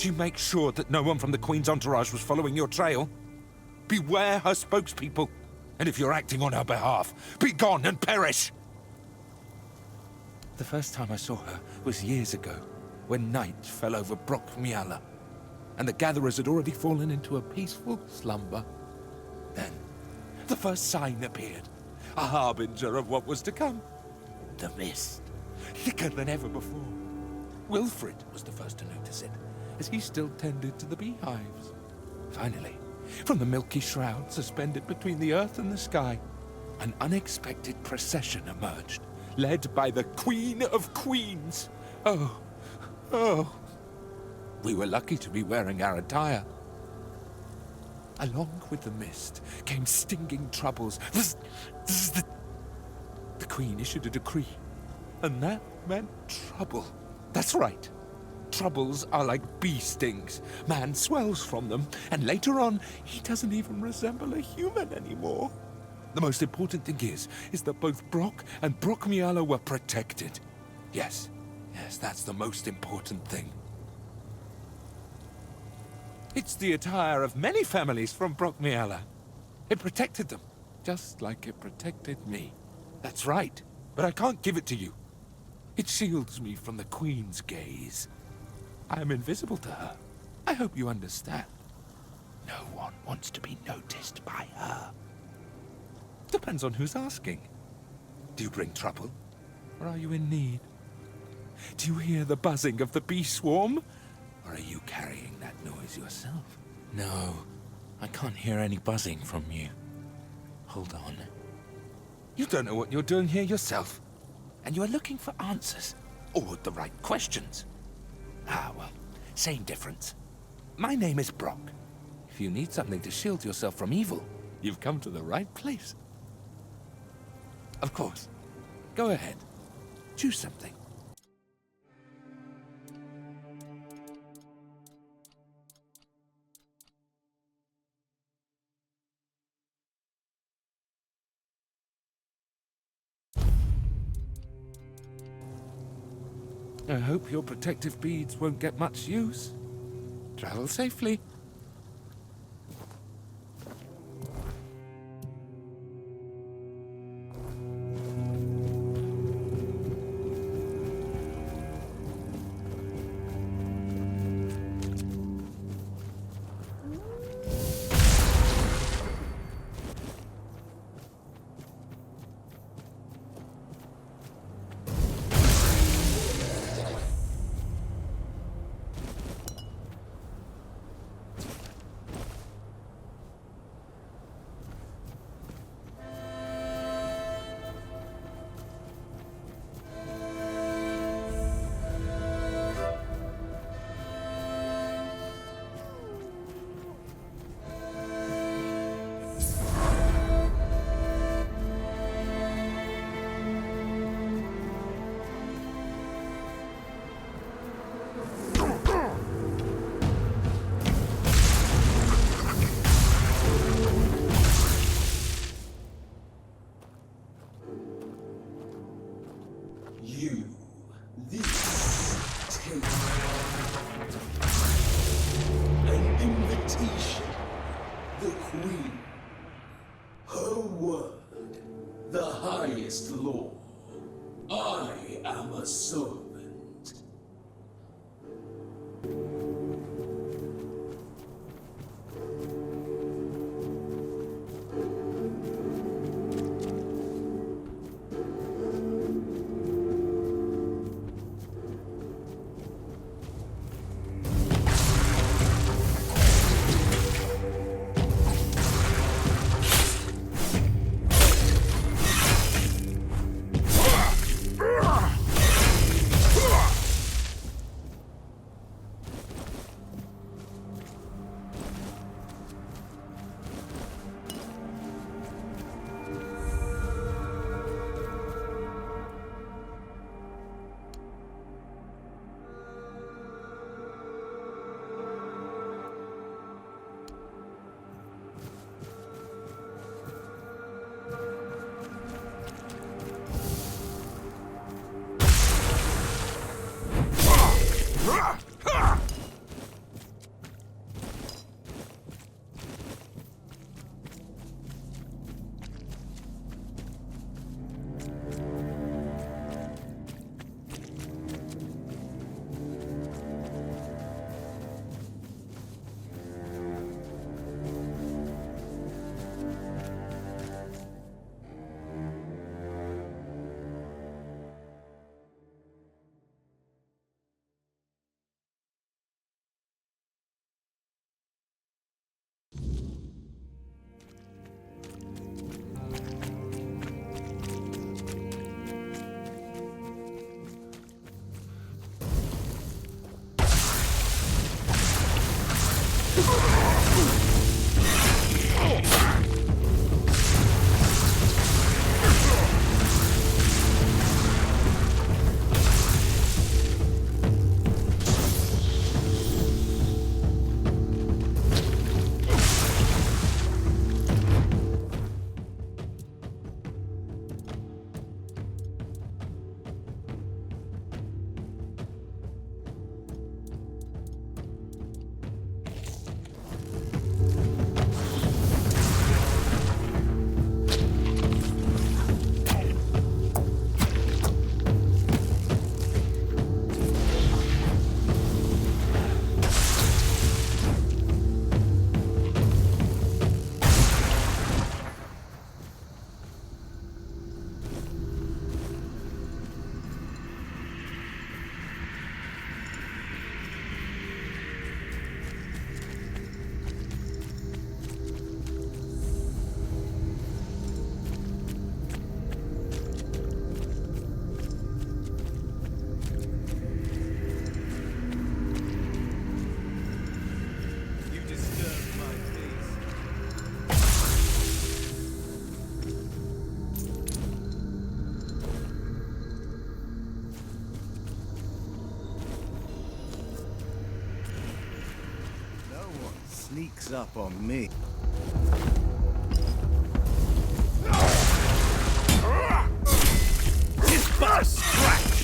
Did you make sure that no one from the Queen's entourage was following your trail? Beware her spokespeople, and if you're acting on her behalf, be gone and perish! The first time I saw her was years ago, when night fell over Brokmiala, and the gatherers had already fallen into a peaceful slumber. Then, the first sign appeared, a harbinger of what was to come. The mist, thicker than ever before. Wilfred was the first to notice it, as he still tended to the beehives. Finally, from the milky shroud suspended between the earth and the sky, an unexpected procession emerged, led by the Queen of Queens. Oh. We were lucky to be wearing our attire. Along with the mist came stinging troubles. The Queen issued a decree, and that meant trouble. That's right. Troubles are like bee stings. Man swells from them, and later on, he doesn't even resemble a human anymore. The most important thing is that both Brock and Brokmiala were protected. Yes, that's the most important thing. It's the attire of many families from Brokmiala. It protected them, just like it protected me. That's right, but I can't give it to you. It shields me from the Queen's gaze. I am invisible to her. I hope you understand. No one wants to be noticed by her. Depends on who's asking. Do you bring trouble, or are you in need? Do you hear the buzzing of the bee swarm, or are you carrying that noise yourself? No, I can't hear any buzzing from you. Hold on. You don't know what you're doing here yourself, and you are looking for answers, or the right questions. Well, same difference. My name is Brock. If you need something to shield yourself from evil, you've come to the right place. Of course. Go ahead. Choose something. I hope your protective beads won't get much use. Travel safely. sneaks up on me. His butt scratch!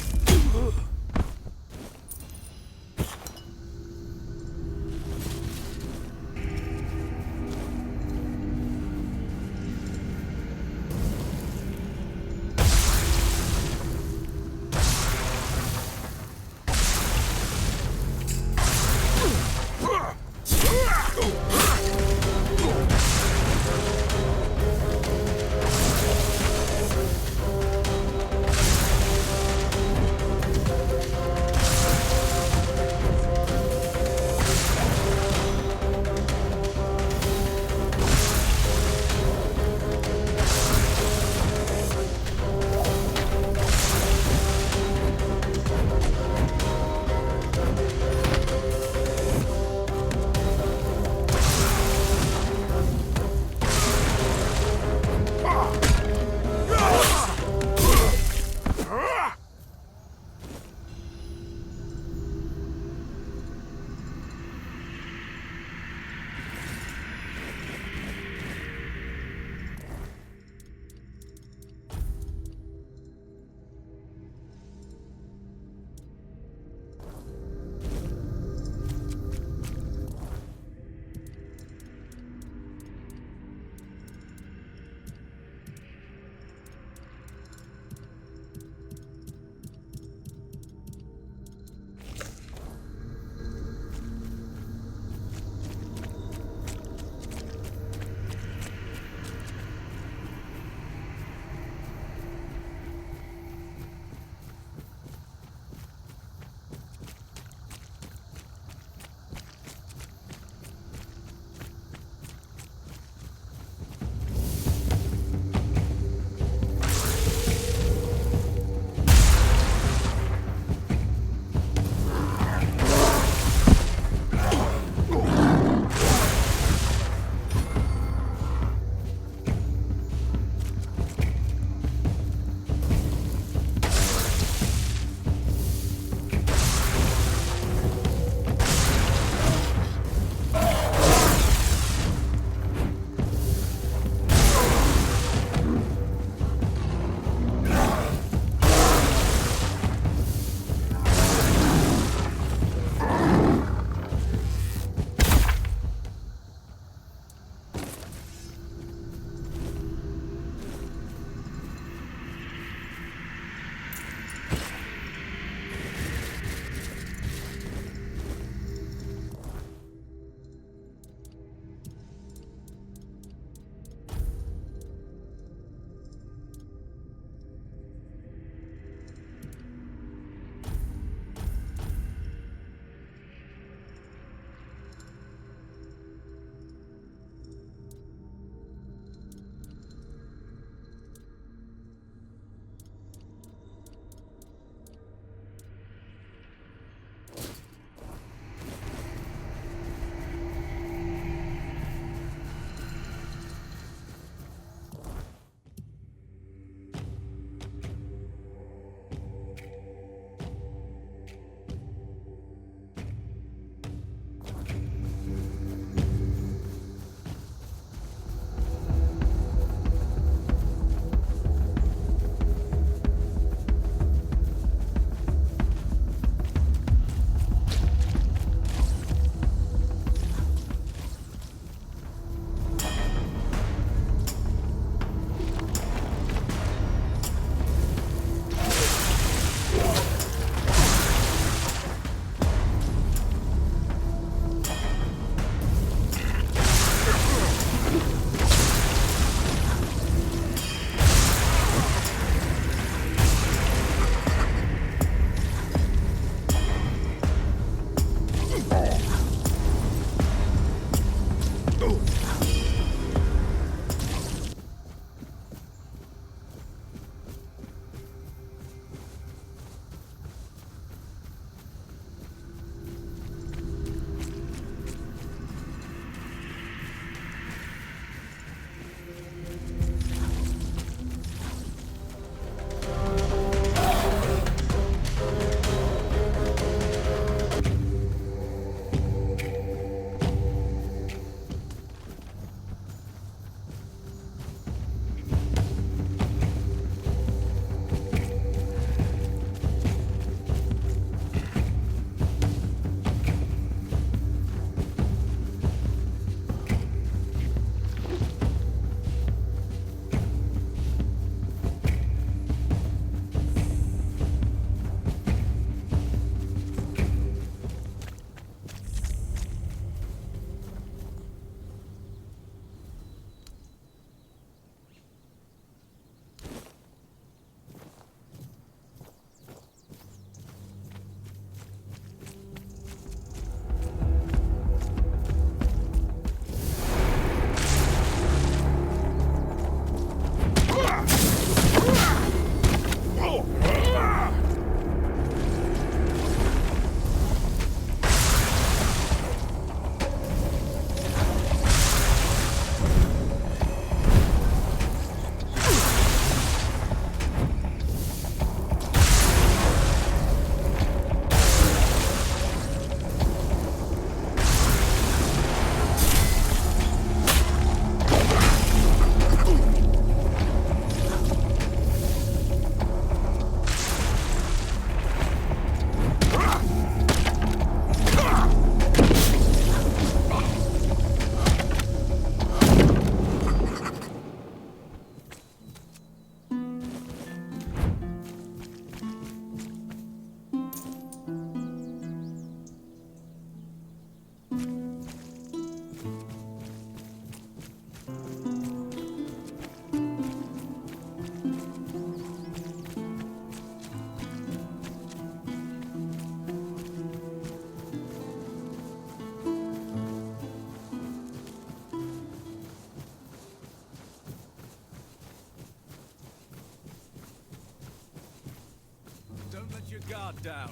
your guard down.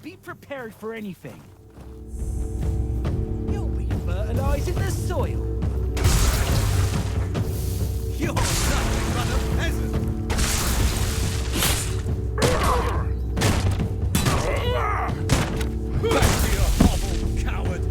Be prepared for anything. You'll be fertilizing the soil. You're nothing but a peasant. Back to your hovel, coward.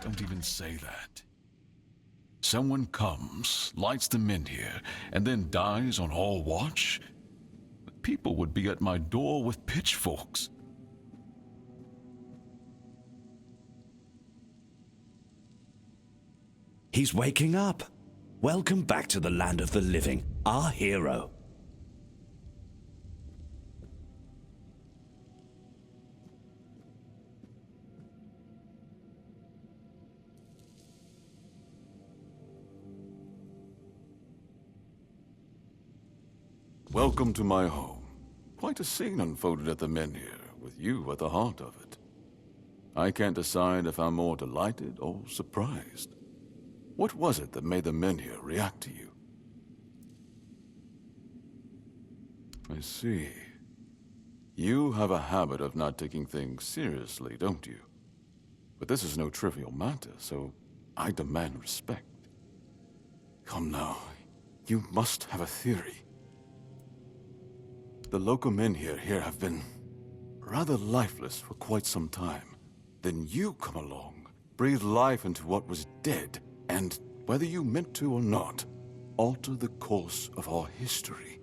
Don't even say that. Someone comes, lights the Menhir, and then dies on all watch? People would be at my door with pitchforks. He's waking up. Welcome back to the land of the living, our hero. Welcome to my home. Quite a scene unfolded at the Menhir, with you at the heart of it. I can't decide if I'm more delighted or surprised. What was it that made the Menhir react to you? I see. You have a habit of not taking things seriously, don't you? But this is no trivial matter, so I demand respect. Come now, you must have a theory. The local Menhir here have been rather lifeless for quite some time. Then you come along, breathe life into what was dead, and, whether you meant to or not, alter the course of our history.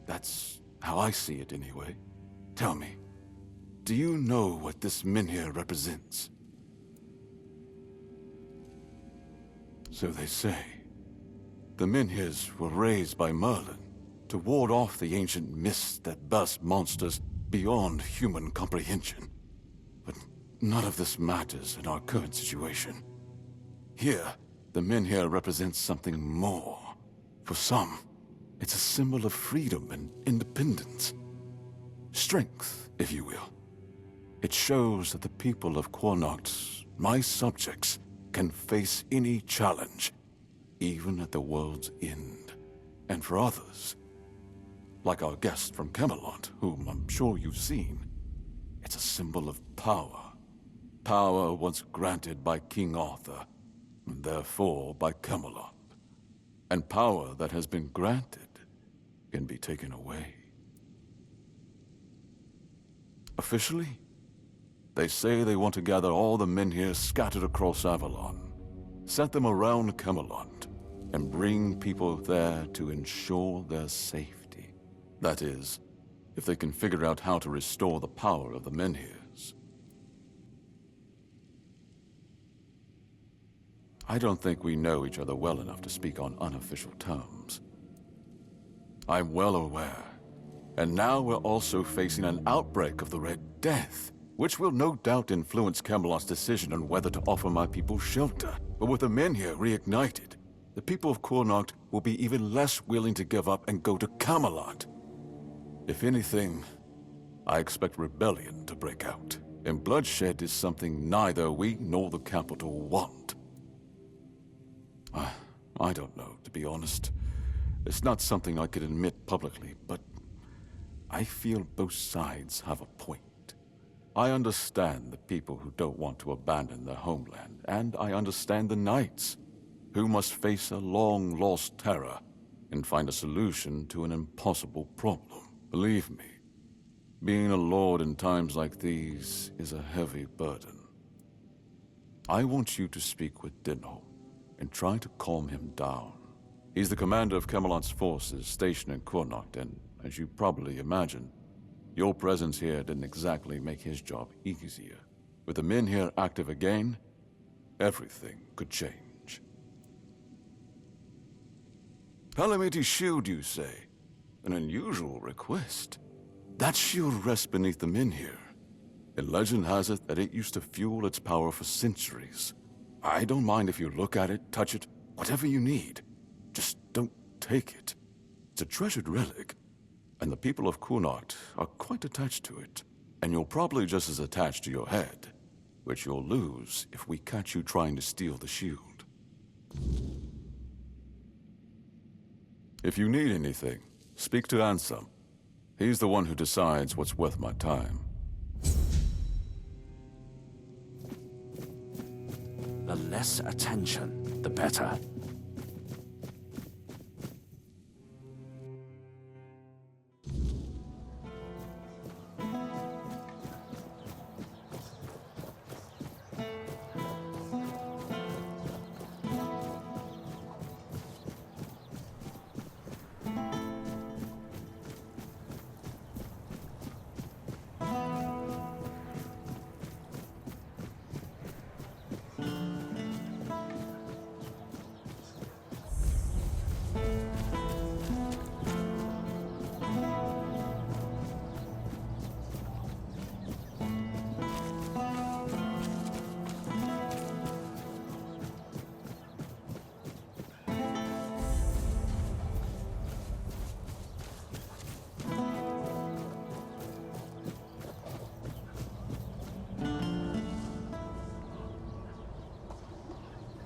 That's how I see it anyway. Tell me, do you know what this Menhir represents? So they say. The Menhirs were raised by Merlin to ward off the ancient mists that burst monsters beyond human comprehension. But none of this matters in our current situation. Here, the Menhir represents something more. For some, it's a symbol of freedom and independence. Strength, if you will. It shows that the people of Cuanacht, my subjects, can face any challenge, even at the world's end. And for others, like our guest from Camelot, whom I'm sure you've seen, it's a symbol of power. Power once granted by King Arthur, and therefore by Camelot. And power that has been granted can be taken away. Officially, they say they want to gather all the Menhir scattered across Avalon, set them around Camelot, and bring people there to ensure their safety. That is, if they can figure out how to restore the power of the Menhirs. I don't think we know each other well enough to speak on unofficial terms. I'm well aware. And now we're also facing an outbreak of the Red Death, which will no doubt influence Camelot's decision on whether to offer my people shelter. But with the Menhir reignited, the people of Cuanacht will be even less willing to give up and go to Camelot. If anything, I expect rebellion to break out, and bloodshed is something neither we nor the capital want. I don't know, to be honest. It's not something I could admit publicly, but I feel both sides have a point. I understand the people who don't want to abandon their homeland, and I understand the knights who must face a long-lost terror and find a solution to an impossible problem. Believe me, being a lord in times like these is a heavy burden. I want you to speak with Dinho and try to calm him down. He's the commander of Camelot's forces stationed in Cuanacht, and as you probably imagine, your presence here didn't exactly make his job easier. With the Menhir active again, everything could change. Palomiti's shield, you say? An unusual request. That shield rests beneath the Menhir, and legend has it that it used to fuel its power for centuries. I don't mind if you look at it, touch it, whatever you need. Just don't take it. It's a treasured relic, and the people of Cuanacht are quite attached to it. And you're probably just as attached to your head, which you'll lose if we catch you trying to steal the shield. If you need anything, speak to Ansem. He's the one who decides what's worth my time. The less attention, the better.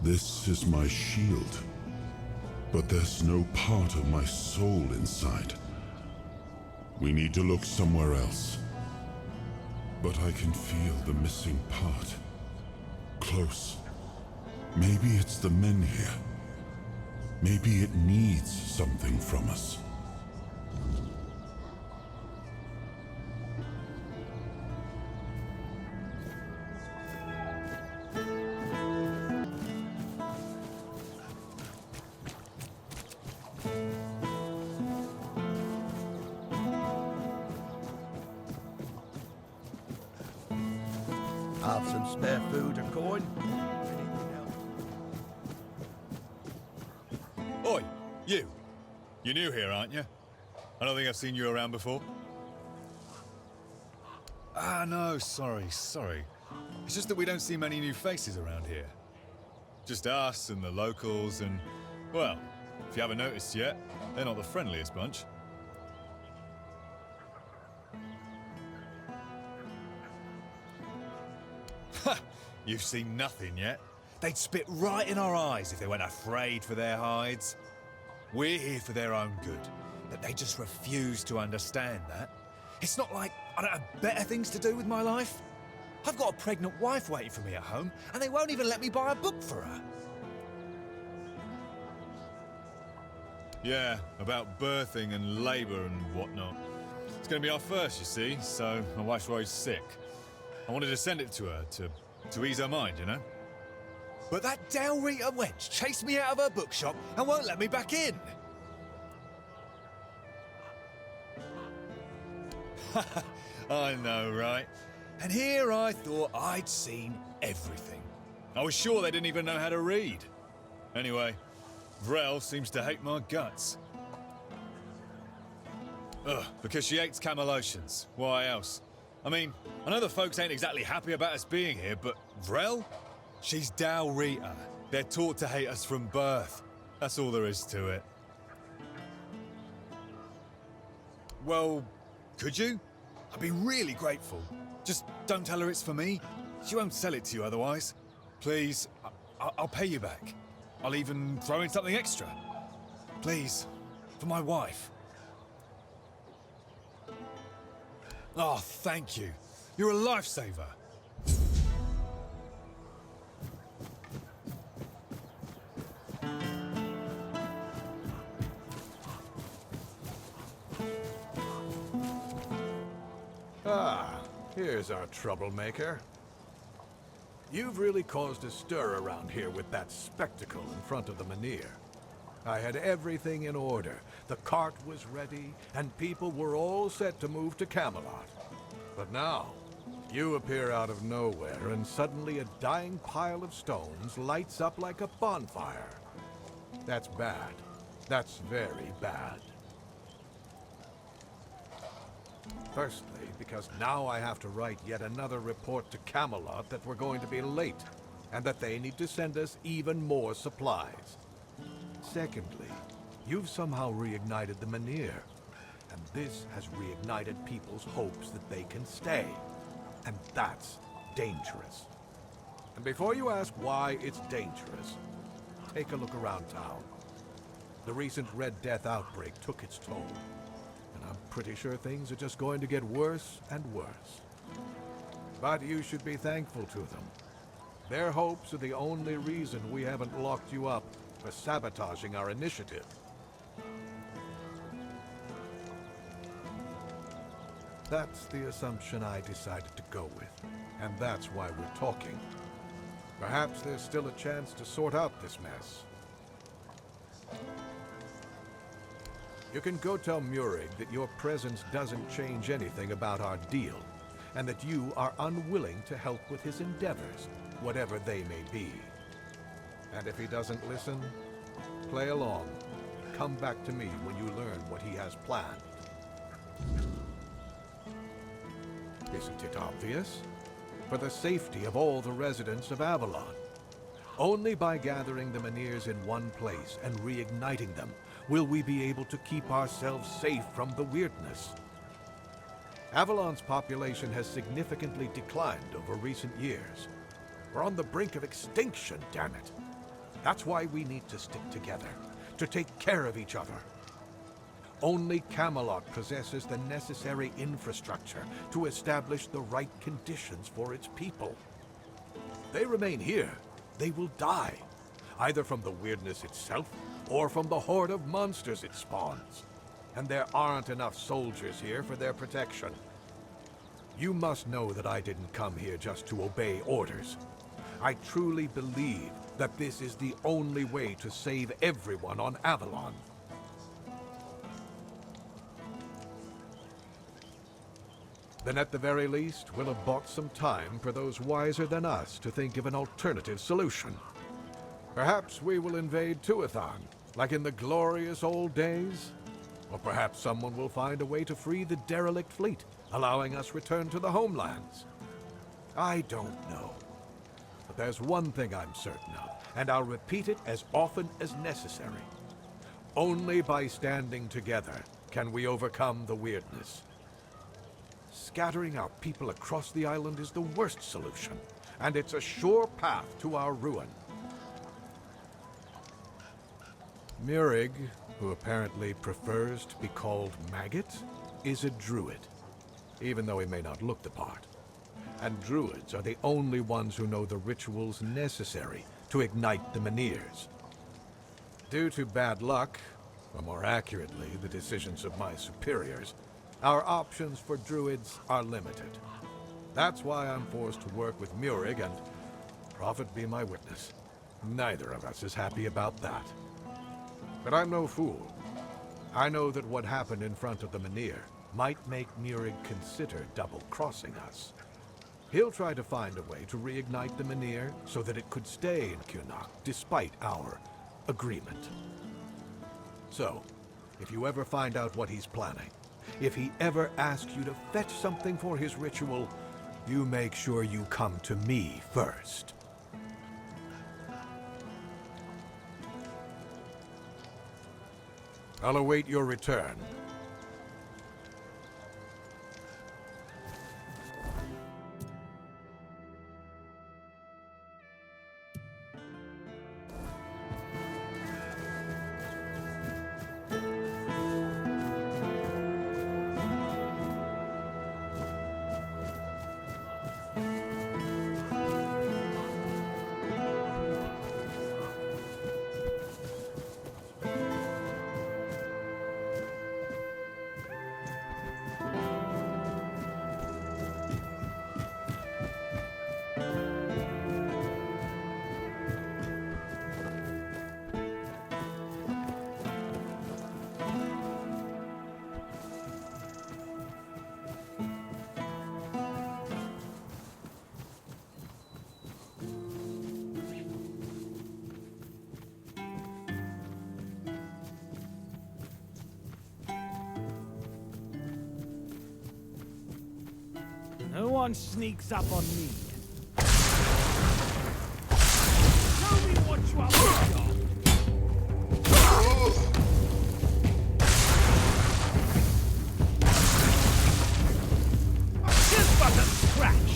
This is my shield, but there's no part of my soul inside. We need to look somewhere else. But I can feel the missing part. Close. Maybe it's the Menhir. Maybe it needs something from us. Have some spare food or coin? Anything else? Oi, you! You're new here, aren't you? I don't think I've seen you around before. Ah, no, sorry. It's just that we don't see many new faces around here. Just us and the locals and, well, if you haven't noticed yet, they're not the friendliest bunch. Ha! You've seen nothing yet. They'd spit right in our eyes if they weren't afraid for their hides. We're here for their own good, but they just refuse to understand that. It's not like I don't have better things to do with my life. I've got a pregnant wife waiting for me at home, and they won't even let me buy a book for her. Yeah, about birthing and labour and whatnot. It's going to be our first, you see, so my wife's worried sick. I wanted to send it to her, to ease her mind, you know? But that Dalrita wench chased me out of her bookshop and won't let me back in. I know, right? And here I thought I'd seen everything. I was sure they didn't even know how to read. Anyway, Vrel seems to hate my guts. Ugh, because she hates Camelotians. Why else? I mean, I know the folks ain't exactly happy about us being here, but Vrel? She's Dalrita. They're taught to hate us from birth. That's all there is to it. Well, could you? I'd be really grateful. Just don't tell her it's for me. She won't sell it to you otherwise. Please, I'll pay you back. I'll even throw in something extra. Please, for my wife. Oh, thank you. You're a lifesaver. Ah, here's our troublemaker. You've really caused a stir around here with that spectacle in front of the Menhir. I had everything in order. The cart was ready, and people were all set to move to Camelot. But now, you appear out of nowhere, and suddenly a dying pile of stones lights up like a bonfire. That's bad. That's very bad. Firstly, because now I have to write yet another report to Camelot that we're going to be late, and that they need to send us even more supplies. Secondly, you've somehow reignited the Menhir, and this has reignited people's hopes that they can stay. And that's dangerous. And before you ask why it's dangerous, take a look around town. The recent Red Death outbreak took its toll, and I'm pretty sure things are just going to get worse and worse. But you should be thankful to them. Their hopes are the only reason we haven't locked you up for sabotaging our initiative. That's the assumption I decided to go with, and that's why we're talking. Perhaps there's still a chance to sort out this mess. You can go tell Murig that your presence doesn't change anything about our deal, and that you are unwilling to help with his endeavors, whatever they may be. And if he doesn't listen, play along. Come back to me when you learn what he has planned. Isn't it obvious? For the safety of all the residents of Avalon. Only by gathering the Menhirs in one place and reigniting them will we be able to keep ourselves safe from the weirdness. Avalon's population has significantly declined over recent years. We're on the brink of extinction, damn it. That's why we need to stick together, to take care of each other. Only Camelot possesses the necessary infrastructure to establish the right conditions for its people. If they remain here, they will die, either from the weirdness itself or from the horde of monsters it spawns. And there aren't enough soldiers here for their protection. You must know that I didn't come here just to obey orders. I truly believe that this is the only way to save everyone on Avalon. Then at the very least, we'll have bought some time for those wiser than us to think of an alternative solution. Perhaps we will invade Tuathan, like in the glorious old days. Or perhaps someone will find a way to free the derelict fleet, allowing us return to the homelands. I don't know. But there's one thing I'm certain of, and I'll repeat it as often as necessary. Only by standing together can we overcome the weirdness. Scattering our people across the island is the worst solution, and it's a sure path to our ruin. Murig, who apparently prefers to be called Maggot, is a Druid, even though he may not look the part. And Druids are the only ones who know the rituals necessary to ignite the Menhirs. Due to bad luck, or more accurately, the decisions of my superiors, our options for Druids are limited. That's why I'm forced to work with Murig, and Prophet be my witness, neither of us is happy about that. But I'm no fool. I know that what happened in front of the Menhir might make Murig consider double-crossing us. He'll try to find a way to reignite the Menhir so that it could stay in Cuanacht despite our agreement. So, if you ever find out what he's planning, if he ever asks you to fetch something for his ritual, you make sure you come to me first. I'll await your return. No one sneaks up on me. Show me what you are made of. Just but a scratch.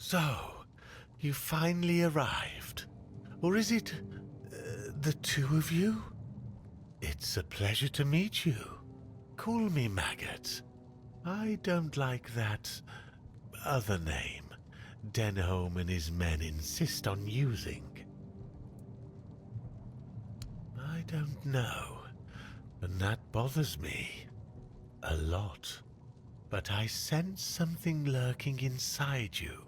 So, you finally arrived. Or is it the two of you? It's a pleasure to meet you. Call me Maggot. I don't like that other name Denholm and his men insist on using. I don't know, and that bothers me a lot. But I sense something lurking inside you.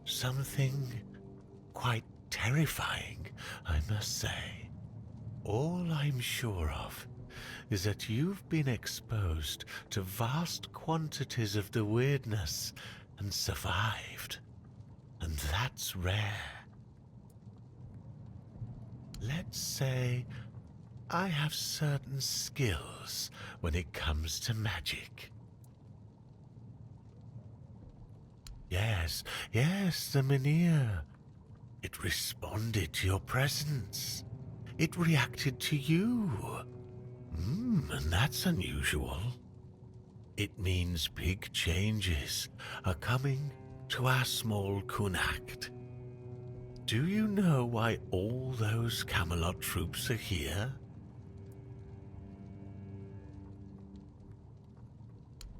Something quite terrifying, I must say. All I'm sure of is that you've been exposed to vast quantities of the weirdness and survived. And that's rare. Let's say I have certain skills when it comes to magic. Yes, the Menhir. It responded to your presence. It reacted to you. And that's unusual. It means big changes are coming to our small Cuanacht. Do you know why all those Camelot troops are here?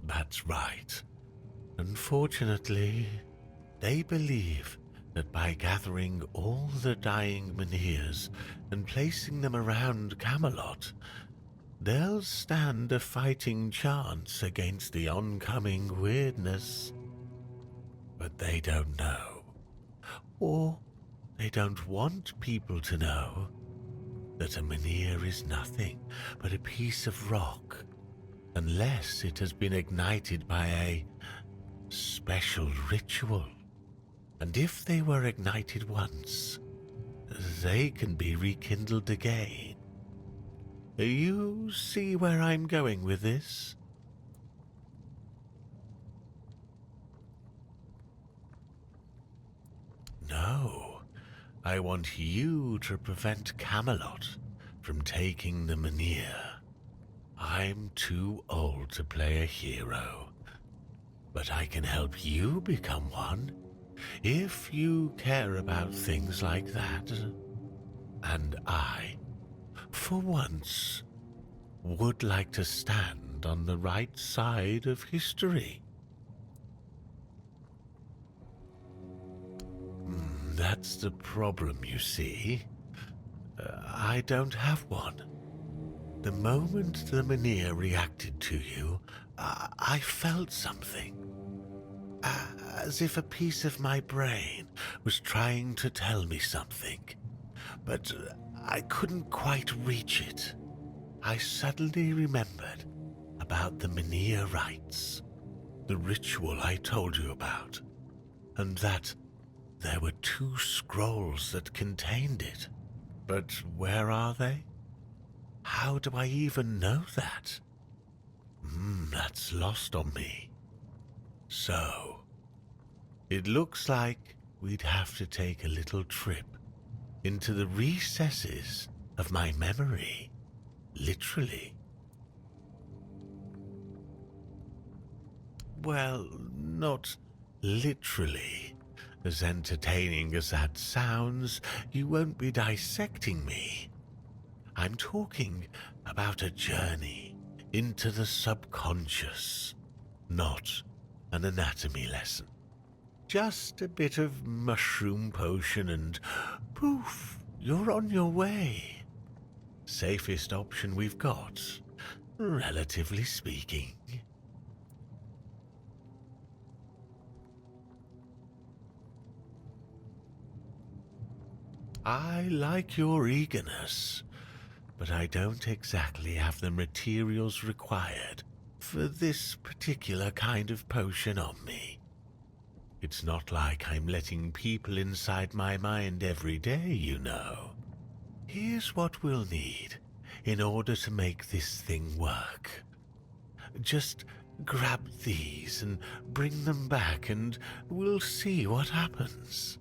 That's right. Unfortunately, they believe that by gathering all the dying Menhirs and placing them around Camelot, they'll stand a fighting chance against the oncoming weirdness. But they don't know, or they don't want people to know, that a Menhir is nothing but a piece of rock, unless it has been ignited by a special ritual. And if they were ignited once, they can be rekindled again. You see where I'm going with this? No. I want you to prevent Camelot from taking the Menhir. I'm too old to play a hero, but I can help you become one if you care about things like that. And I, for once, would like to stand on the right side of history. That's the problem, you see. I don't have one. The moment the Menhir reacted to you, I felt something. As if a piece of my brain was trying to tell me something, but I couldn't quite reach it. I suddenly remembered about the Menhir rites, the ritual I told you about, and that there were 2 scrolls that contained it. But where are they? How do I even know that? That's lost on me. So, it looks like we'd have to take a little trip into the recesses of my memory, literally. Well, not literally. As entertaining as that sounds, you won't be dissecting me. I'm talking about a journey into the subconscious, not an anatomy lesson. Just a bit of mushroom potion and poof, you're on your way. Safest option we've got, relatively speaking. I like your eagerness, but I don't exactly have the materials required for this particular kind of potion on me. It's not like I'm letting people inside my mind every day, you know. Here's what we'll need in order to make this thing work. Just grab these and bring them back and we'll see what happens.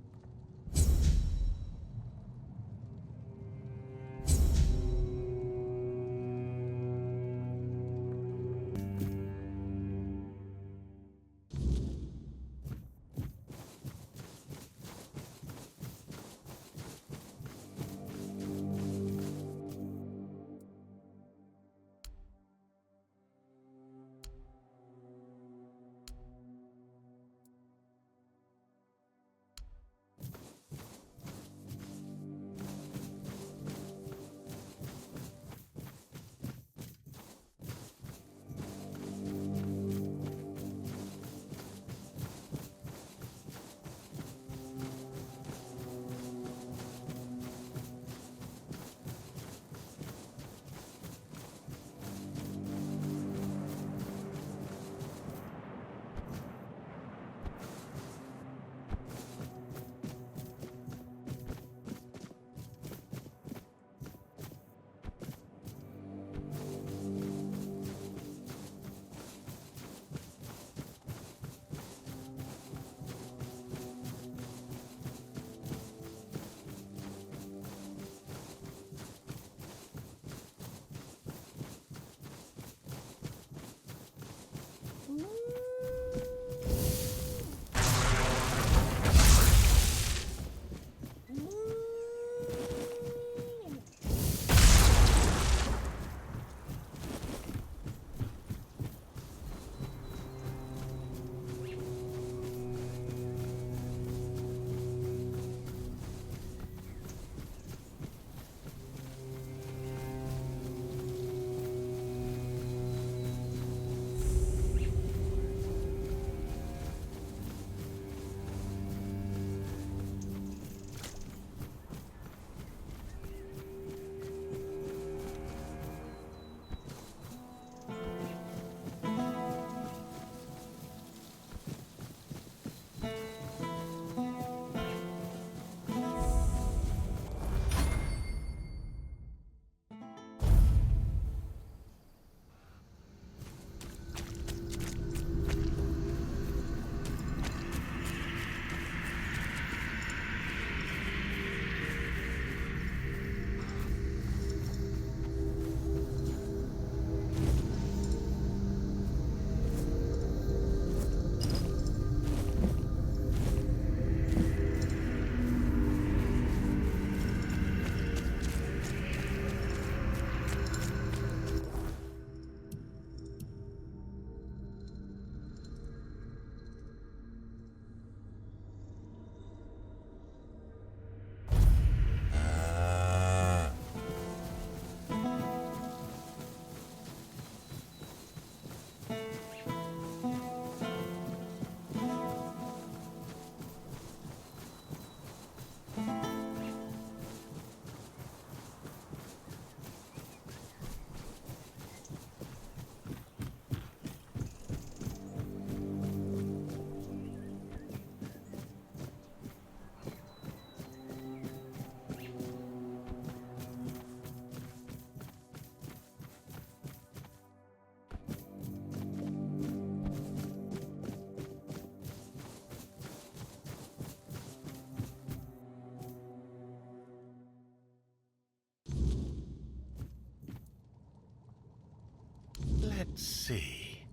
Let's see.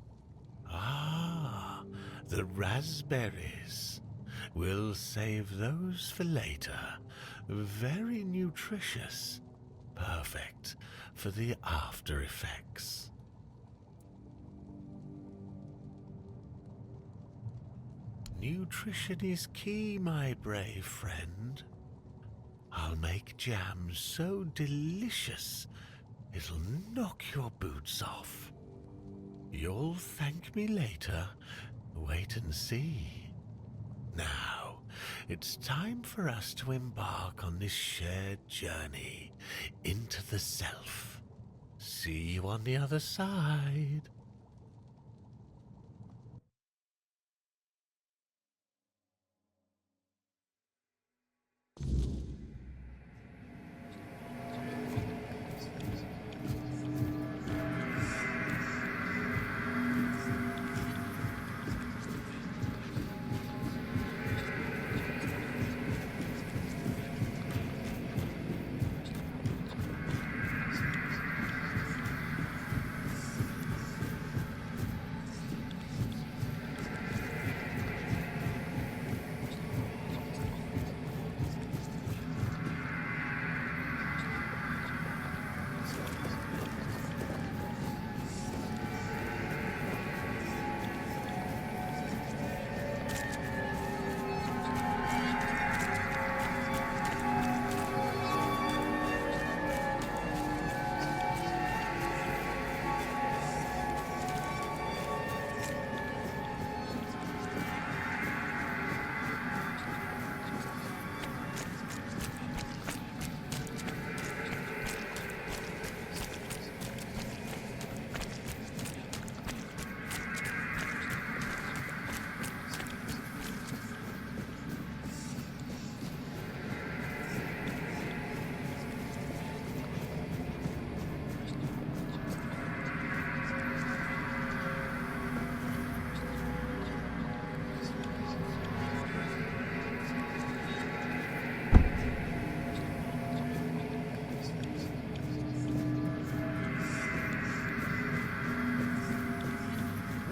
Ah, the raspberries. We'll save those for later. Very nutritious. Perfect for the after effects. Nutrition is key, my brave friend. I'll make jam so delicious, it'll knock your boots off. You'll thank me later. Wait and see. Now, it's time for us to embark on this shared journey into the self. See you on the other side.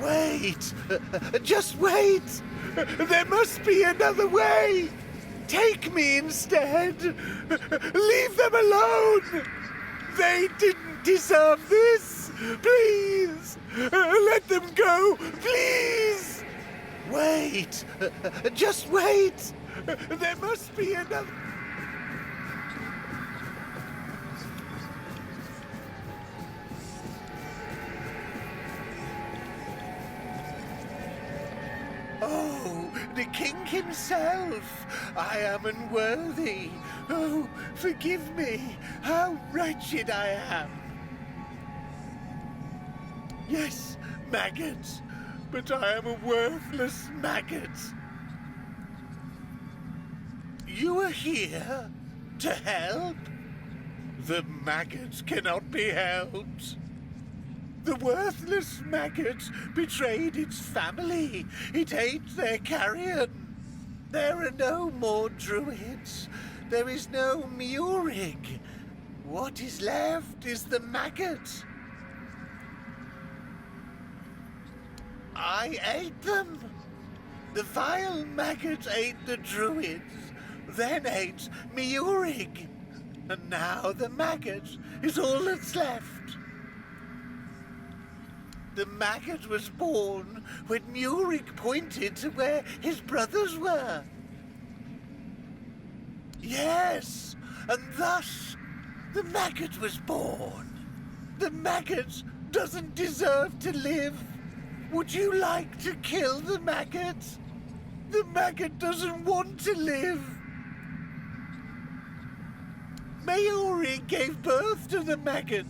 Wait! Just wait! There must be another way! Take me instead! Leave them alone! They didn't deserve this! Please! Let them go! Please! Wait! Just wait! There must be another... Oh, the king himself! I am unworthy. Oh, forgive me. How wretched I am. Yes, maggot. But I am a worthless maggot. You are here to help? The maggot cannot be helped. The worthless maggot betrayed its family. It ate their carrion. There are no more druids. There is no Murig. What is left is the maggot. I ate them. The vile maggot ate the druids, then ate Murig. And now the maggot is all that's left. The maggot was born when Murig pointed to where his brothers were. Yes, and thus the maggot was born. The maggot doesn't deserve to live. Would you like to kill the maggot? The maggot doesn't want to live. Murig gave birth to the maggot.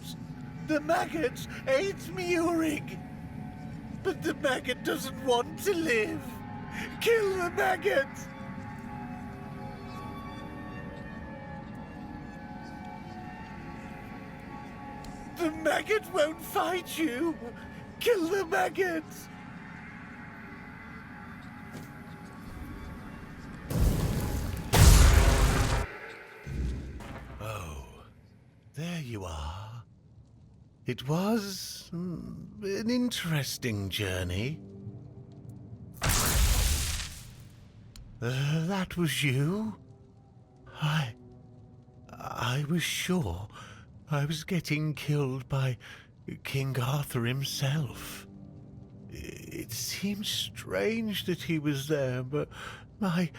The maggot ate Murig. But the maggot doesn't want to live. Kill the maggot! The maggot won't fight you. Kill the maggot! Oh, there you are. It was an interesting journey. That was you? I was sure I was getting killed by King Arthur himself. It seemed strange that he was there, but my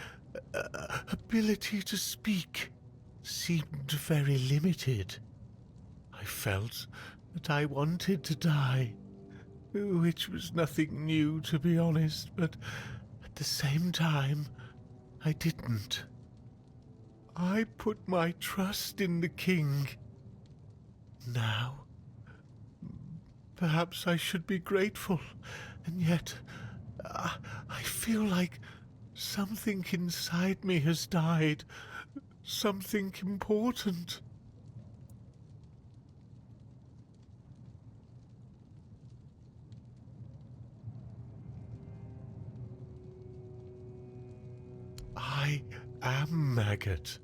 ability to speak seemed very limited. I felt that I wanted to die, which was nothing new, to be honest, but at the same time, I didn't. I put my trust in the king. Now, perhaps I should be grateful, and yet I feel like something inside me has died. Something important. I am Maggot.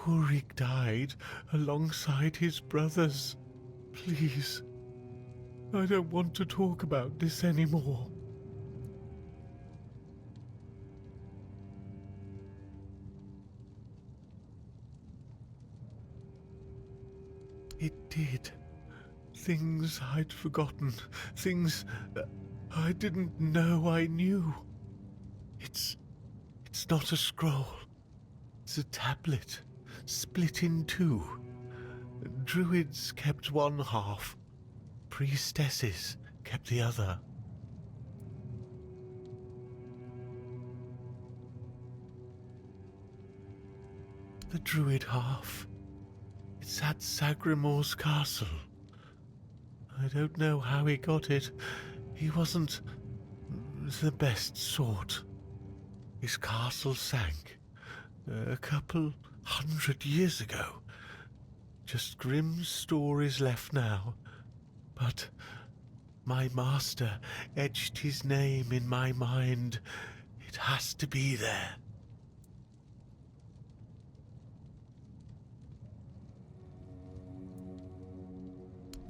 Murig died alongside his brothers. Please, I don't want to talk about this anymore. It did. Things I'd forgotten. Things I didn't know I knew. It's not a scroll. It's a tablet, split in two. Druids kept one half. Priestesses kept the other. The Druid half. It's at Sagramor's castle. I don't know how he got it. He wasn't the best sort. His castle sank a couple 100 years ago. Just grim stories left now. But my master etched his name in my mind. It has to be there.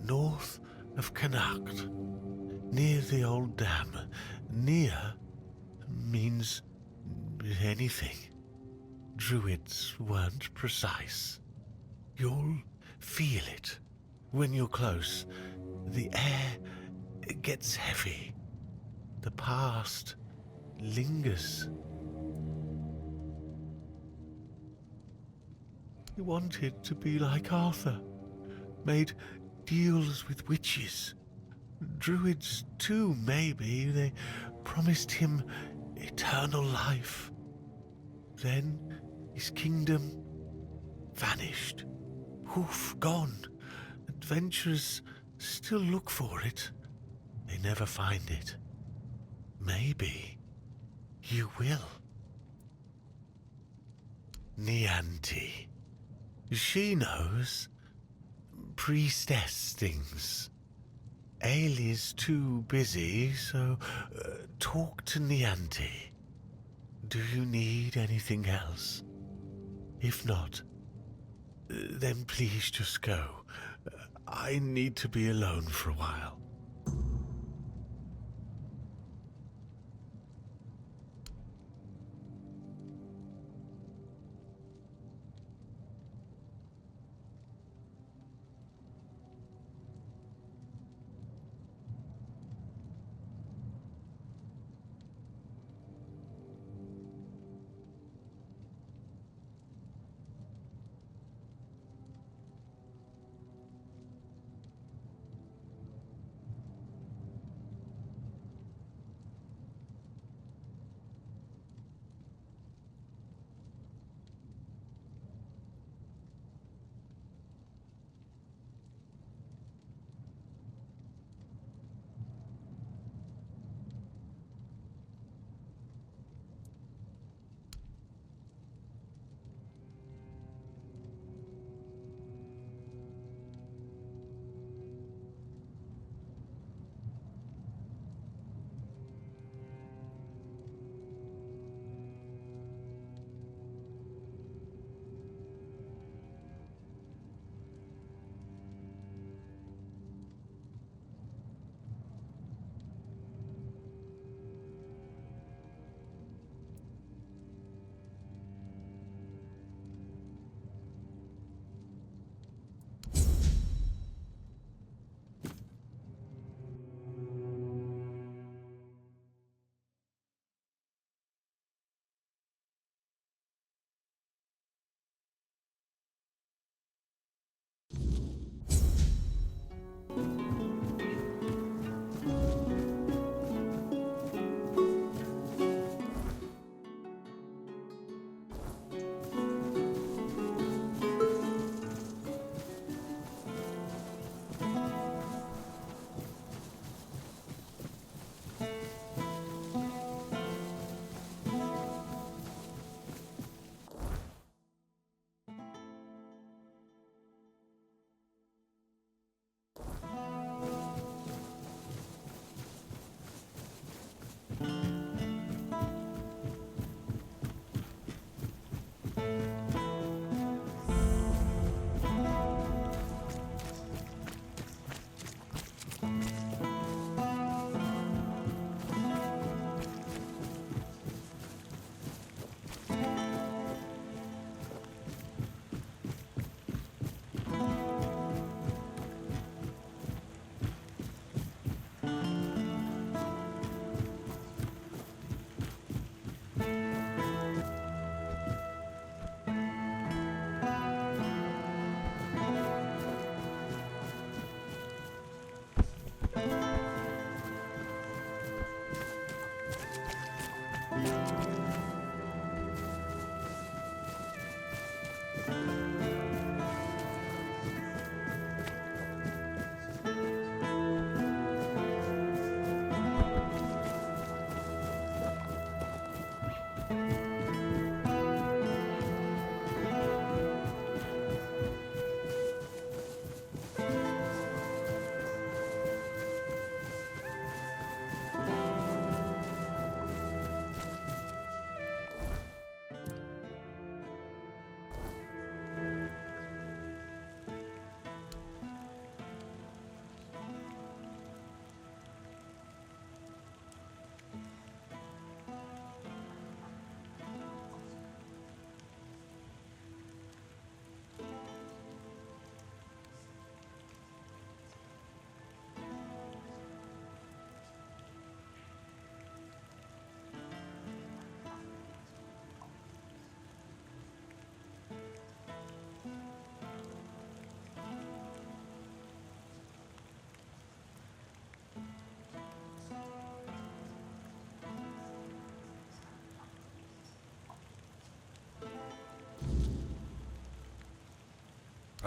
North of Cuanacht, near the old dam. Near means anything. Druids weren't precise. You'll feel it when you're close. The air gets heavy. The past lingers. He wanted to be like Arthur, made deals with witches. Druids too, maybe. They promised him eternal life. Then his kingdom vanished. Poof, gone. Adventurers still look for it. They never find it. Maybe you will. Nianti. She knows. Priestess things. Ailey's too busy, so talk to Nianti. Do you need anything else? If not, then please just go. I need to be alone for a while.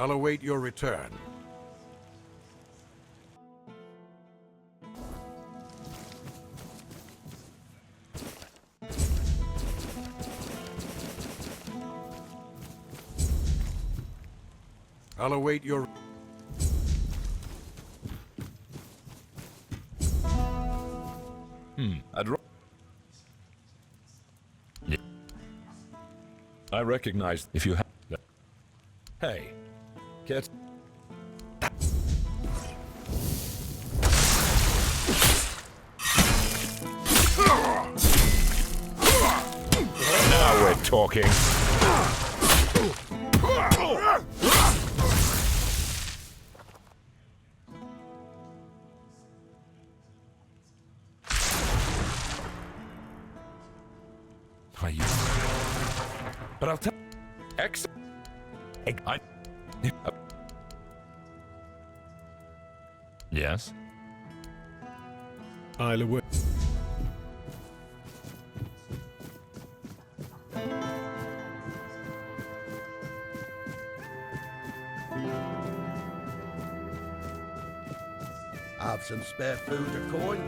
I'll await your return. I'll await your... I recognize if you have... Hey, get... Now we're talking. Are you? But I'll tell. X. Yes. I'll await... Have some spare food or coin?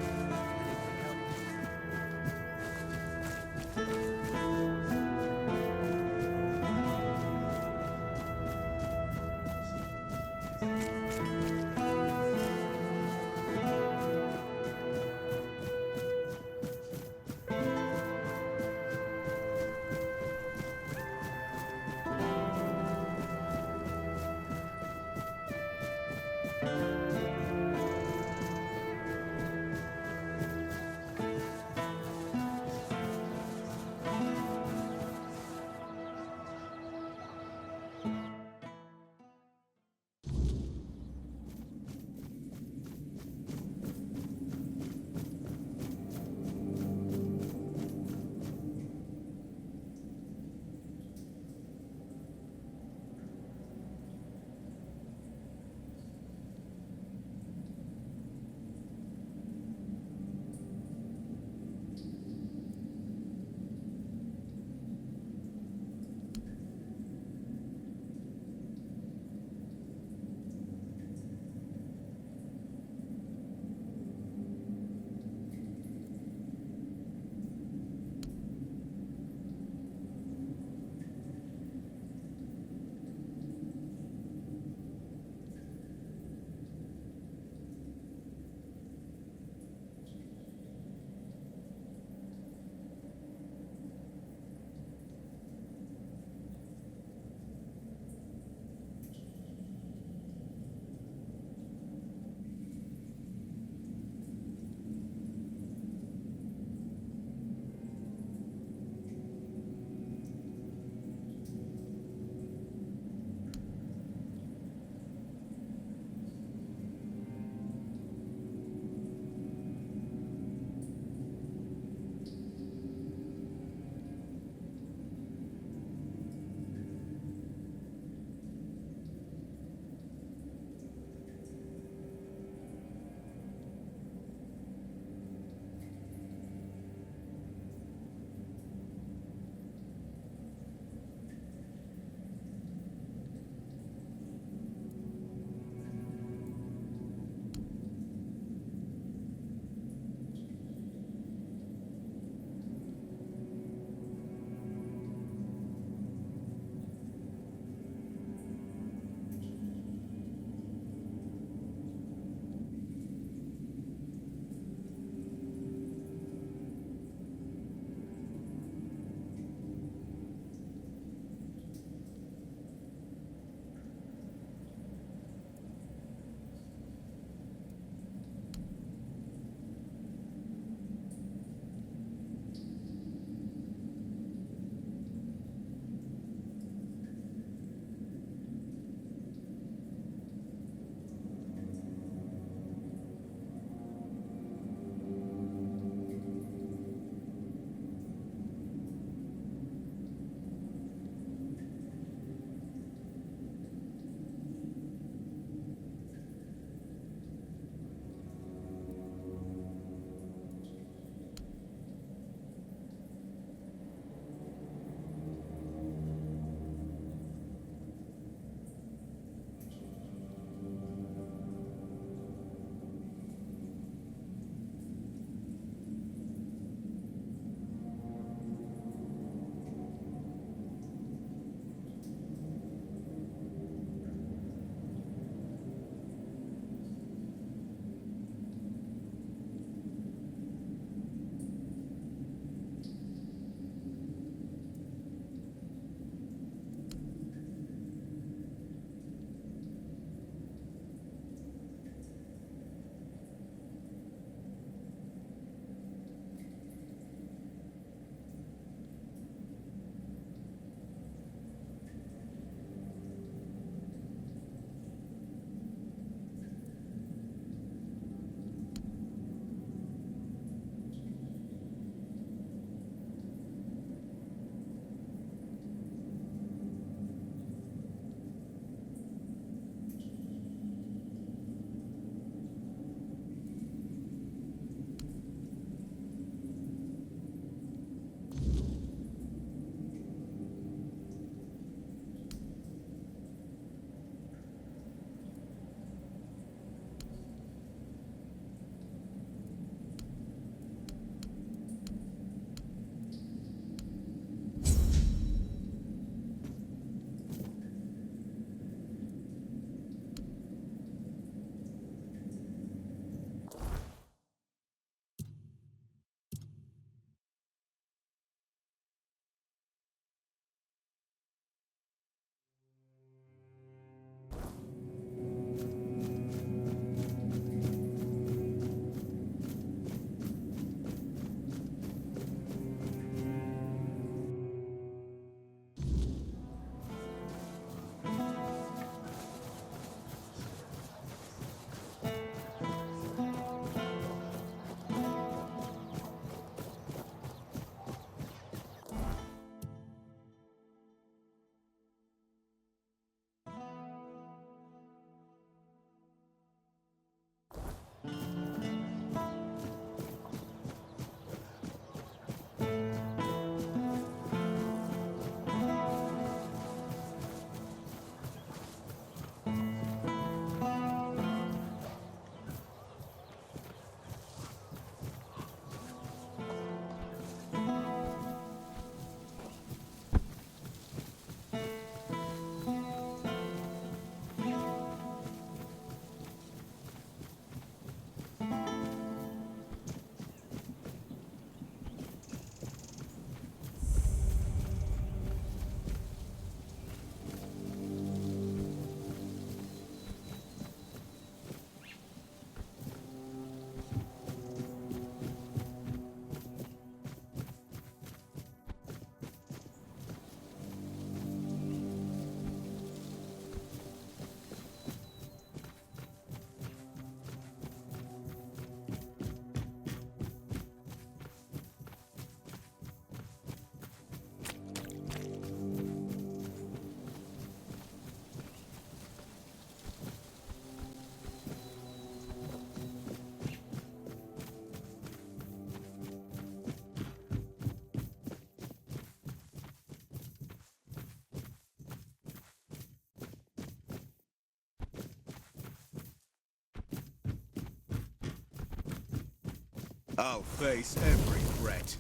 I'll face every threat.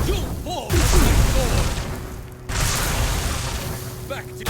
You'll fall from my sword! Back to...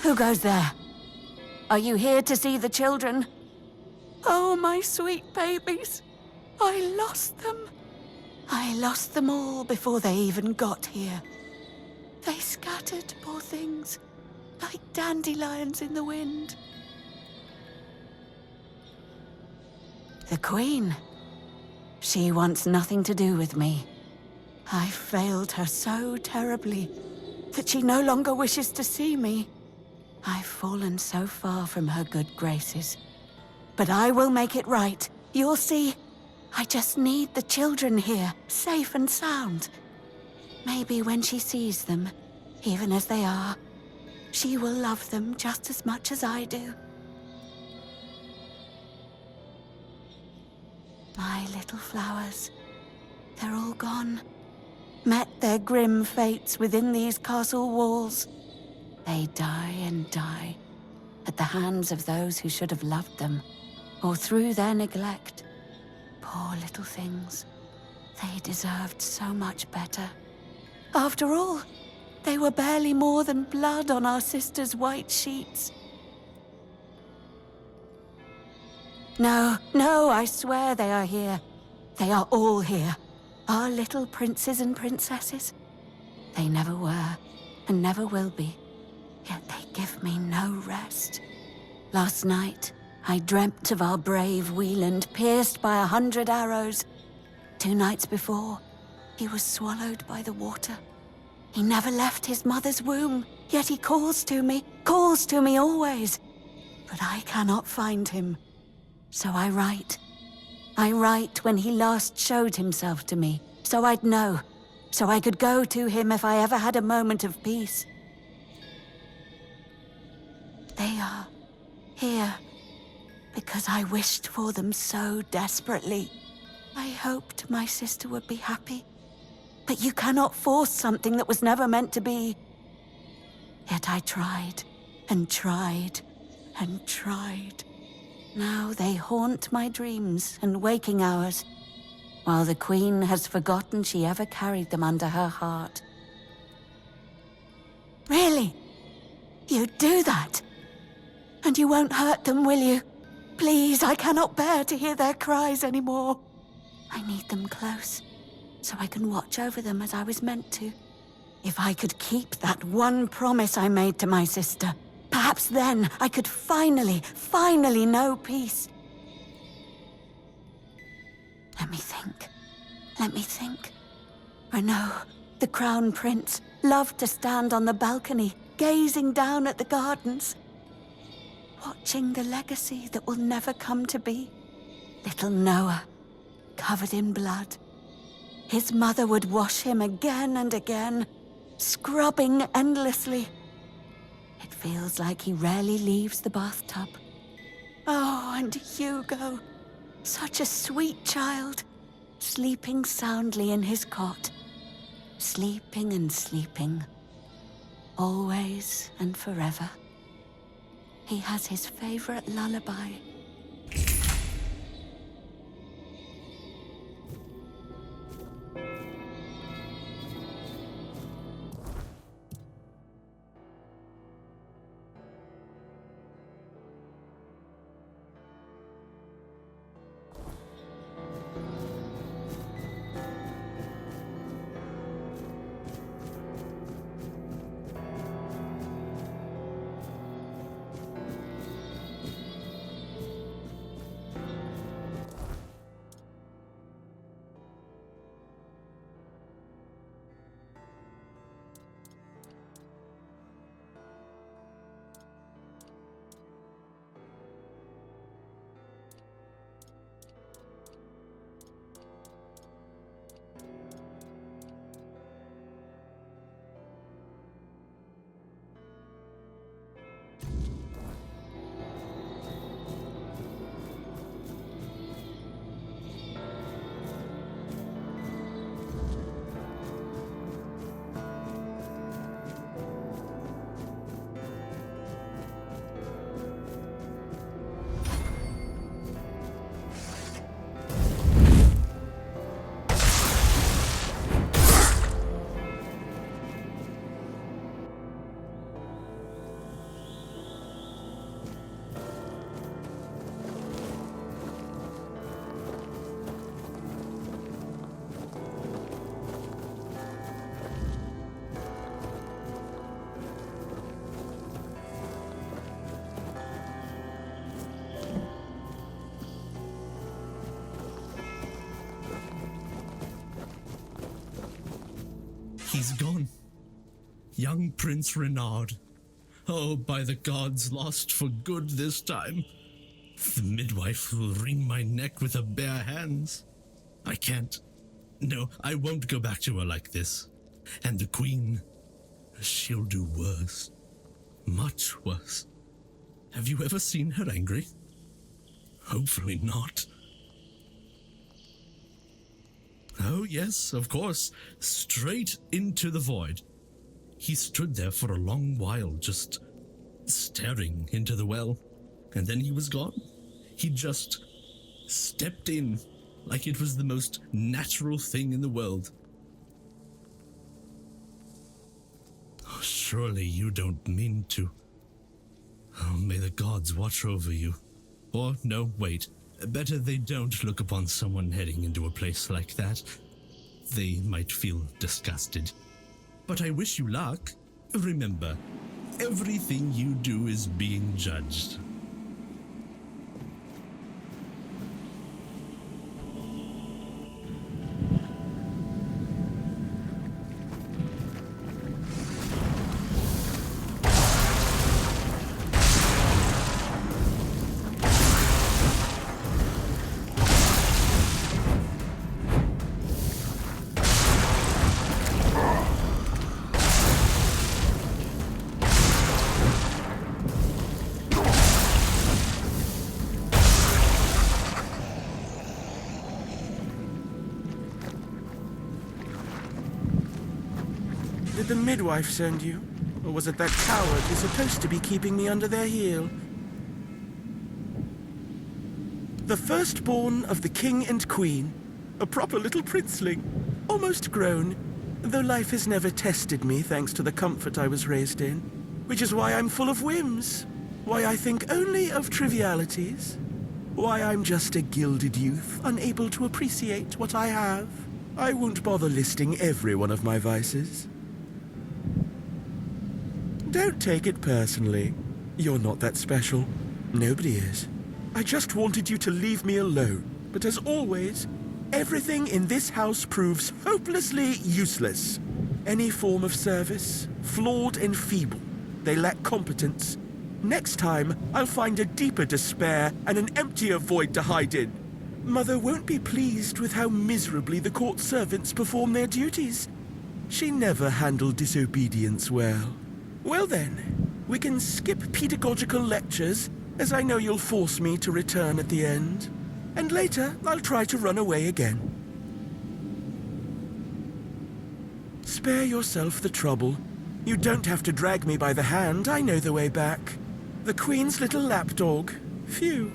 Who goes there? Are you here to see the children? Oh, my sweet babies. I lost them. I lost them all before they even got here. They scattered, poor things, like dandelions in the wind. The Queen. She wants nothing to do with me. I failed her so terribly that she no longer wishes to see me. I've fallen so far from her good graces. But I will make it right. You'll see. I just need the children here, safe and sound. Maybe when she sees them, even as they are, she will love them just as much as I do. My little flowers, they're all gone. Met their grim fates within these castle walls. They die and die at the hands of those who should have loved them, or through their neglect. Poor little things. They deserved so much better. After all, they were barely more than blood on our sister's white sheets. No, I swear they are here. They are all here. Our little princes and princesses. They never were, and never will be. Yet they give me no rest. Last night, I dreamt of our brave Wieland pierced by 100 arrows. 2 nights before, he was swallowed by the water. He never left his mother's womb, yet he calls to me always. But I cannot find him. So I write. I write when he last showed himself to me, so I'd know, so I could go to him if I ever had a moment of peace. They are here because I wished for them so desperately. I hoped my sister would be happy, but you cannot force something that was never meant to be. Yet I tried and tried and tried. Now they haunt my dreams and waking hours, while the Queen has forgotten she ever carried them under her heart. Really? You'd do that? And you won't hurt them, will you? Please, I cannot bear to hear their cries anymore. I need them close, so I can watch over them as I was meant to. If I could keep that one promise I made to my sister, perhaps then I could finally know peace. Let me think. Renaud, the Crown Prince, loved to stand on the balcony, gazing down at the gardens, watching the legacy that will never come to be. Little Noah, covered in blood. His mother would wash him again and again, scrubbing endlessly. It feels like he rarely leaves the bathtub. Oh, and Hugo, such a sweet child, sleeping soundly in his cot, sleeping and sleeping, always and forever. He has his favorite lullaby. He's gone. Young Prince Renaud. Oh, by the gods, lost for good this time. The midwife will wring my neck with her bare hands. I can't. No, I won't go back to her like this. And the Queen, she'll do worse. Much worse. Have you ever seen her angry? Hopefully not. Oh, yes, of course. Straight into the void. He stood there for a long while, just staring into the well. And then he was gone. He just stepped in like it was the most natural thing in the world. Oh, surely you don't mean to. Oh, may the gods watch over you. Or, no, wait. Better they don't look upon someone heading into a place like that. They might feel disgusted. But I wish you luck. Remember, everything you do is being judged. Did the midwife send you? Or was it that coward who's supposed to be keeping me under their heel? The firstborn of the king and queen. A proper little princeling. Almost grown. Though life has never tested me thanks to the comfort I was raised in. Which is why I'm full of whims. Why I think only of trivialities. Why I'm just a gilded youth, unable to appreciate what I have. I won't bother listing every one of my vices. Don't take it personally. You're not that special. Nobody is. I just wanted you to leave me alone. But as always, Everything in this house proves hopelessly useless. Any form of service, flawed and feeble. They lack competence. Next time, I'll find a deeper despair and an emptier void to hide in. Mother won't be pleased with how miserably the court servants perform their duties. She never handled disobedience well. Well then, we can skip pedagogical lectures, as I know you'll force me to return at the end. And later, I'll try to run away again. Spare yourself the trouble. You don't have to drag me by the hand, I know the way back. The Queen's little lapdog. Phew.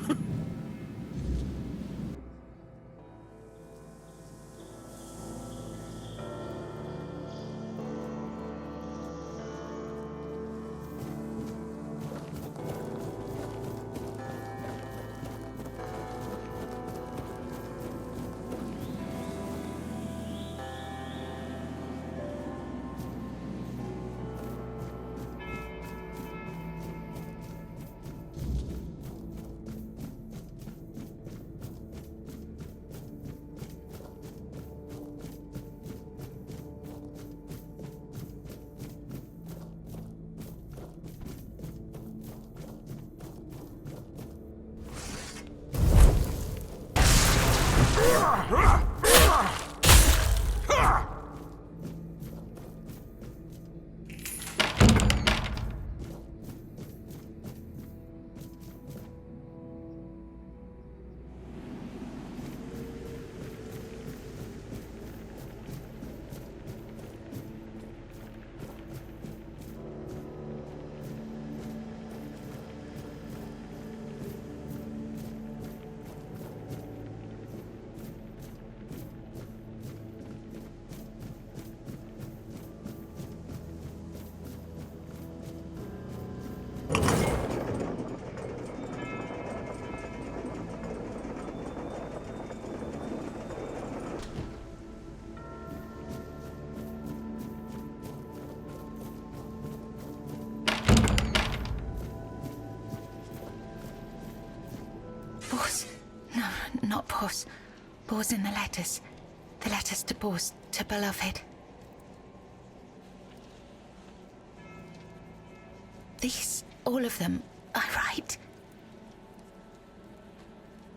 Not Bors. Bors in the letters. The letters to Bors, to beloved. These, all of them, I write.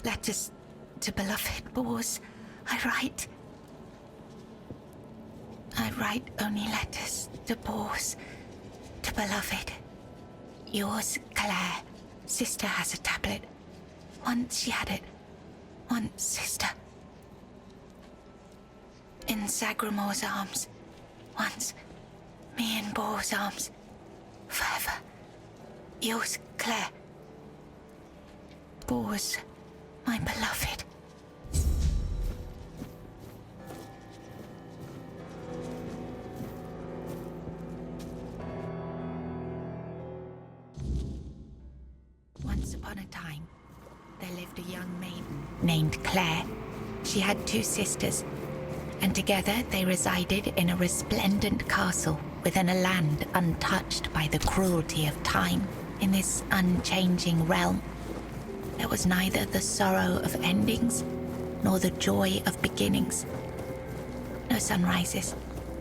Letters to beloved Bors, I write. I write only letters to Bors, to beloved. Yours, Claire. Sister has a tablet. Once she had it. Once, sister. In Sagramor's arms. Once, me in Bor's arms. Forever. Yours, Claire. Bor's, my beloved. Once upon a time, there lived a young maiden named Claire. She had 2 sisters, and together they resided in a resplendent castle within a land untouched by the cruelty of time. In this unchanging realm, there was neither the sorrow of endings nor the joy of beginnings. No sunrises,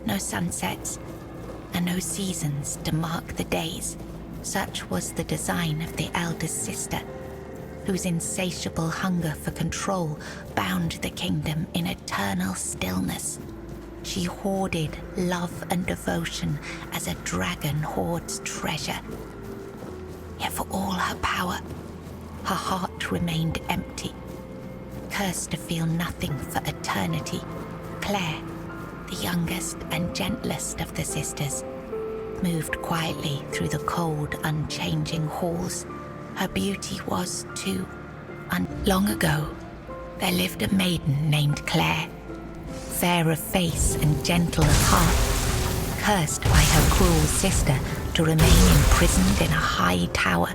no sunsets, and no seasons to mark the days. Such was the design of the eldest sister, whose insatiable hunger for control bound the kingdom in eternal stillness. She hoarded love and devotion as a dragon hoards treasure. Yet for all her power, her heart remained empty, cursed to feel nothing for eternity. Claire, the youngest and gentlest of the sisters, moved quietly through the cold, unchanging halls. Her beauty was, too, long ago, there lived a maiden named Claire, fair of face and gentle of heart, cursed by her cruel sister to remain imprisoned in a high tower.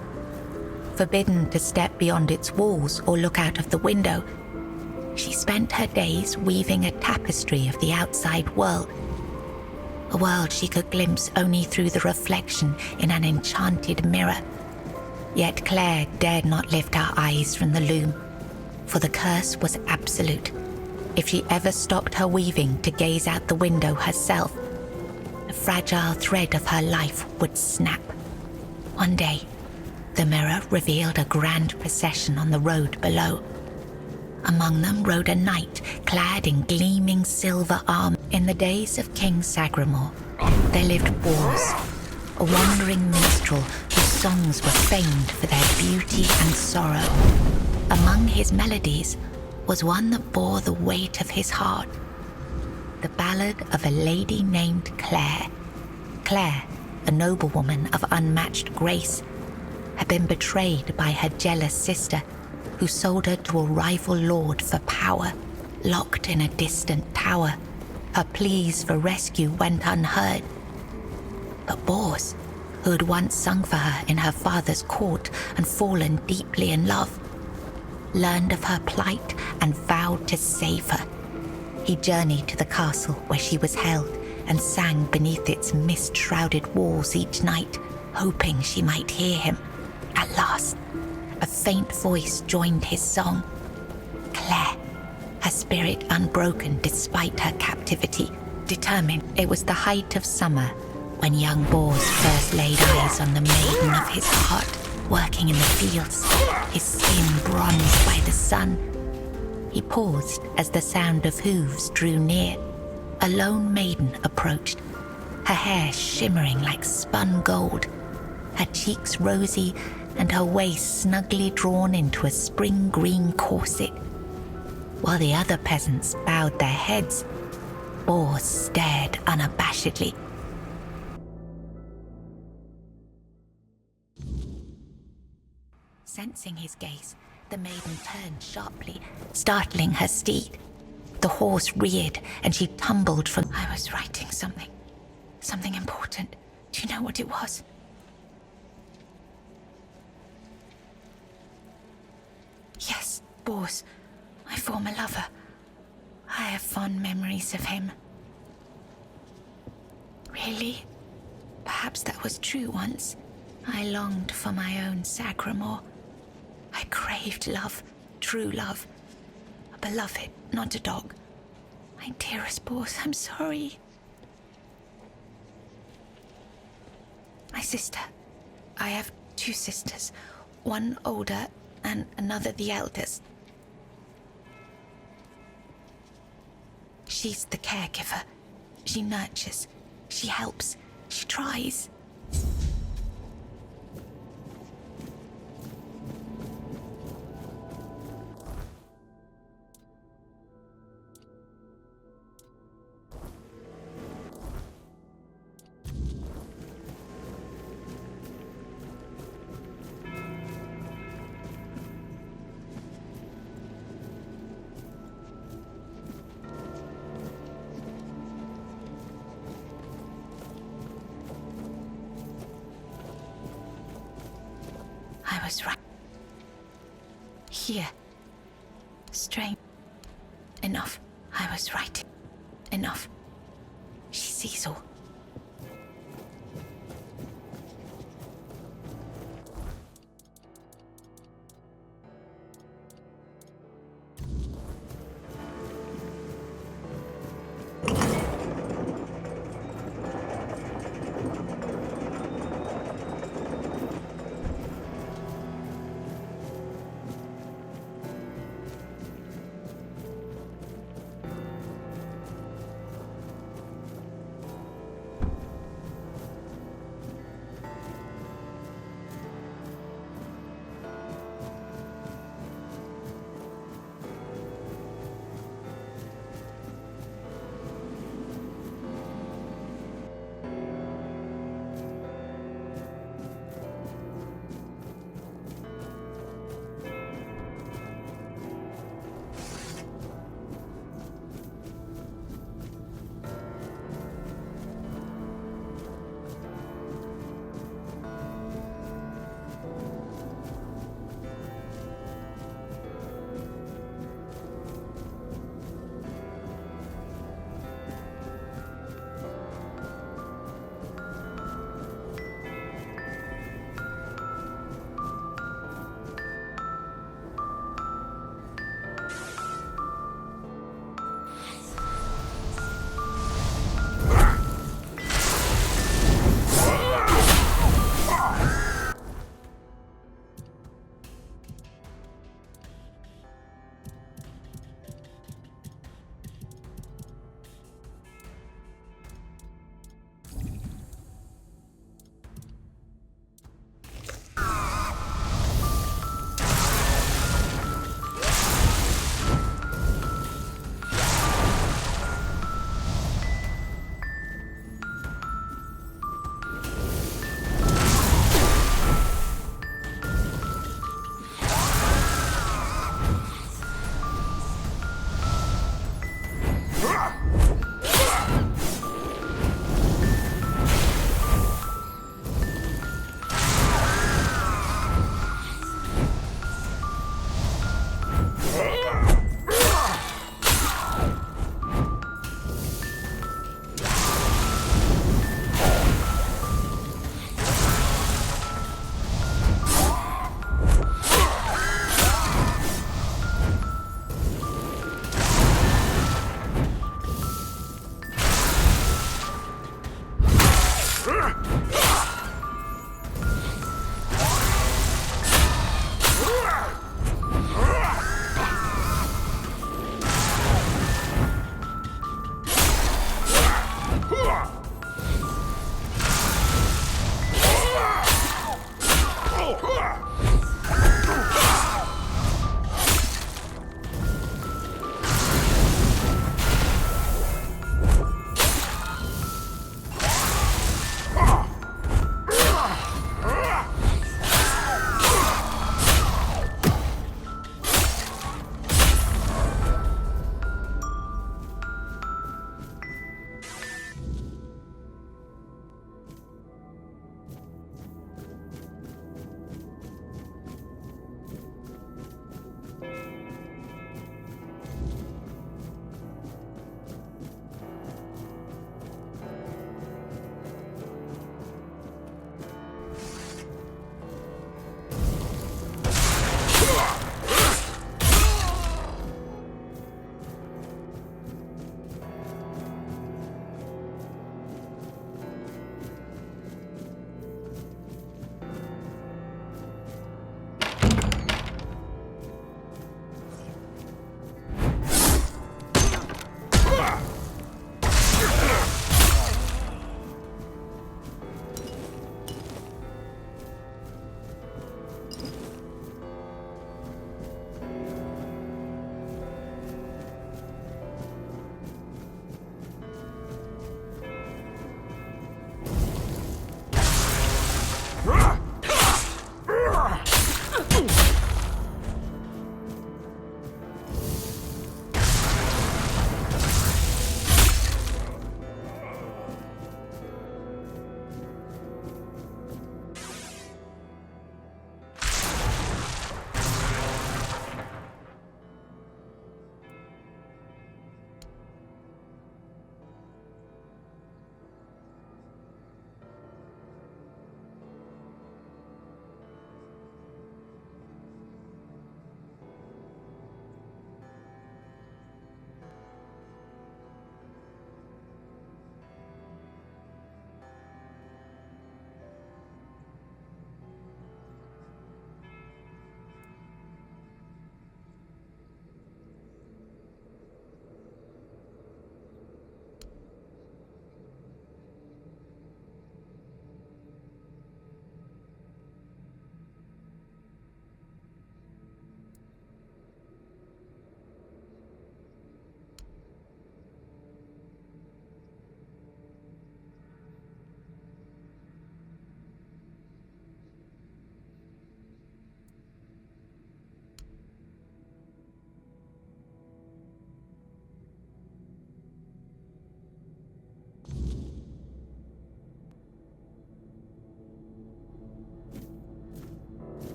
Forbidden to step beyond its walls or look out of the window, she spent her days weaving a tapestry of the outside world, a world she could glimpse only through the reflection in an enchanted mirror. Yet Claire dared not lift her eyes from the loom, for the curse was absolute. If she ever stopped her weaving to gaze out the window herself, the fragile thread of her life would snap. One day, the mirror revealed a grand procession on the road below. Among them rode a knight clad in gleaming silver armor. In the days of King Sagramore, there lived Bors, a wandering minstrel whose songs were famed for their beauty and sorrow. Among his melodies was one that bore the weight of his heart, the ballad of a lady named Claire. Claire, a noblewoman of unmatched grace, had been betrayed by her jealous sister, who sold her to a rival lord for power. Locked in a distant tower, her pleas for rescue went unheard. But Bors, who had once sung for her in her father's court and fallen deeply in love, learned of her plight and vowed to save her. He journeyed to the castle where she was held and sang beneath its mist-shrouded walls each night, hoping she might hear him. At last, a faint voice joined his song. Claire, her spirit unbroken despite her captivity, determined it was the height of summer when young Bors first laid eyes on the maiden of his heart, working in the fields, his skin bronzed by the sun. He paused as the sound of hooves drew near. A lone maiden approached, her hair shimmering like spun gold, her cheeks rosy and her waist snugly drawn into a spring green corset. While the other peasants bowed their heads, Bors stared unabashedly. Sensing his gaze, the maiden turned sharply, startling her steed. The horse reared and she tumbled from... I was writing something important. Do you know what it was? Yes, Bors, my former lover. I have fond memories of him. Really? Perhaps that was true once. I longed for my own Sagramore. I craved love, true love. A beloved, not a dog. My dearest Bors, I'm sorry. My sister. I have 2 sisters. One older and another the eldest. She's the caregiver. She nurtures. She helps. She tries. I was right. Here. Strange. Enough. I was right. Enough. She sees all.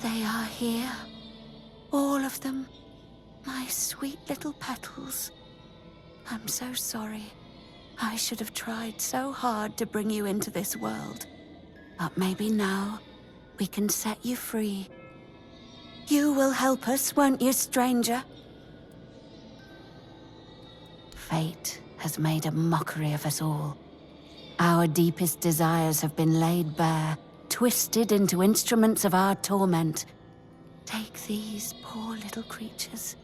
They are here. All of them. My sweet little petals. I'm so sorry. I should have tried so hard to bring you into this world. But maybe now we can set you free. You will help us, won't you, stranger? Fate has made a mockery of us all. Our deepest desires have been laid bare, twisted into instruments of our torment. Take these poor little creatures.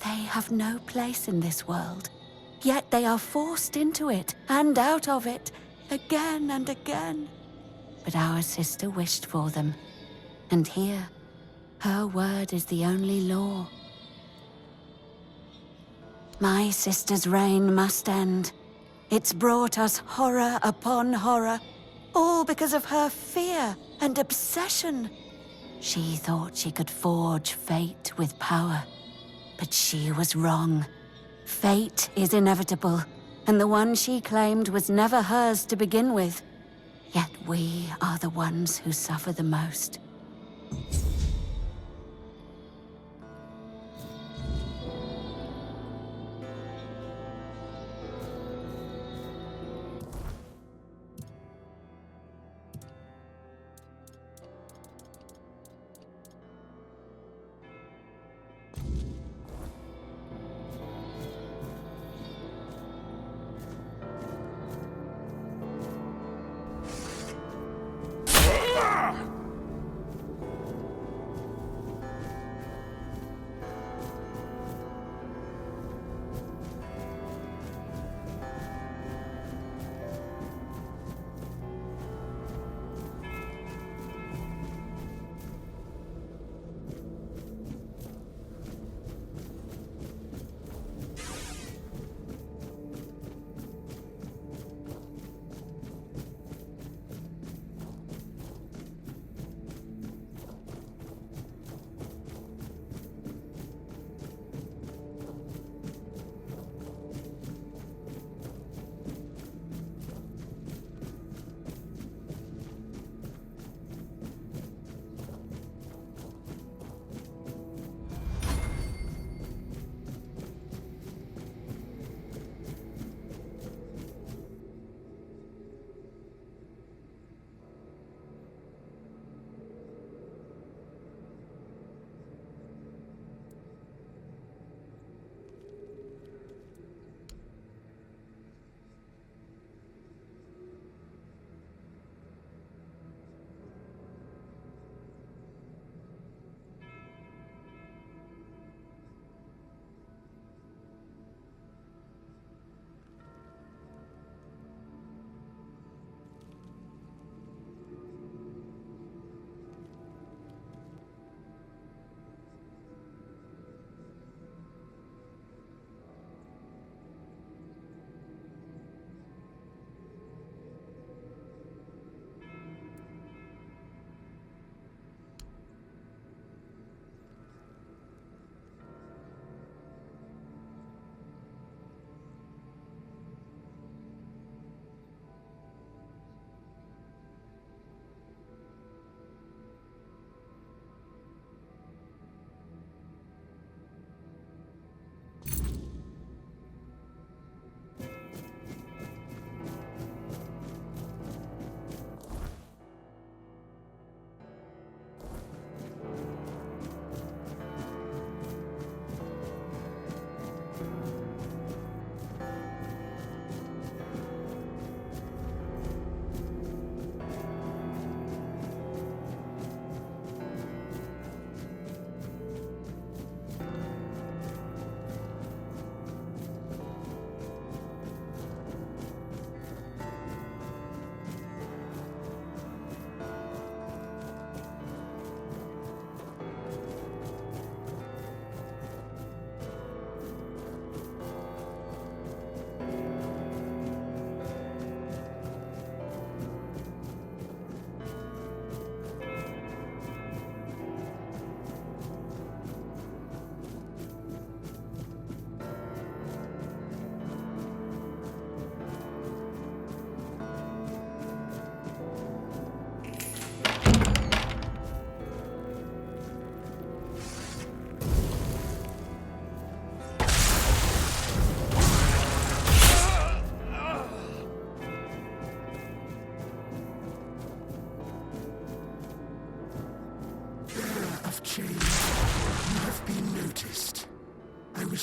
They have no place in this world, yet they are forced into it and out of it, again and again. But our sister wished for them, and here, Her word is the only law. My sister's reign must end. It's brought us horror upon horror, all because of her fear and obsession. She thought she could forge fate with power, but she was wrong. Fate is inevitable, and the one she claimed was never hers to begin with. Yet we are the ones who suffer the most.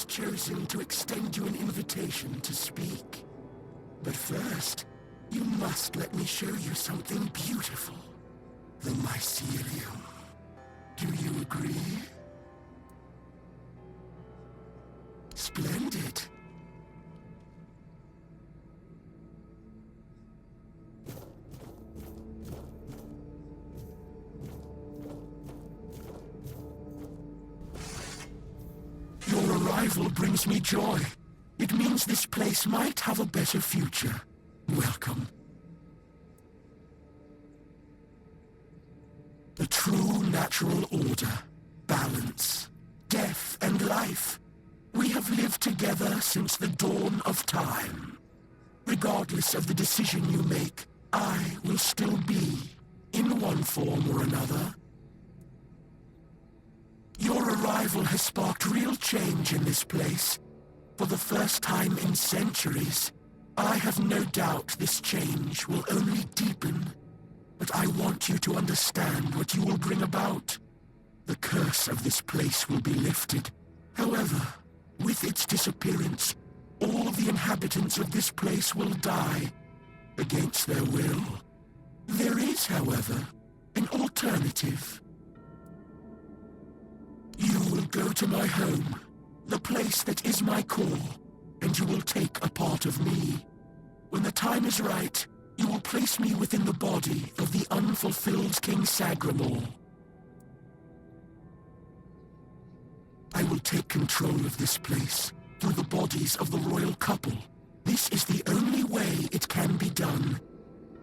Chosen to extend you an invitation to speak. But first, you must let me show you something beautiful. The mycelium. Do you agree? Splendid. arrival brings me joy. It means this place might have a better future. Welcome. The true natural order, balance, death and life. We have lived together since the dawn of time. Regardless of the decision you make, I will still be, in one form or another. Your arrival has sparked real change in this place. For the first time in centuries, I have no doubt this change will only deepen. But I want you to understand what you will bring about. The curse of this place will be lifted. However, with its disappearance, all the inhabitants of this place will die, against their will. There is, however, an alternative. You will go to my home, the place that is my core, and you will take a part of me. When the time is right, you will place me within the body of the unfulfilled King Sagramor. I will take control of this place through the bodies of the royal couple. This is the only way it can be done.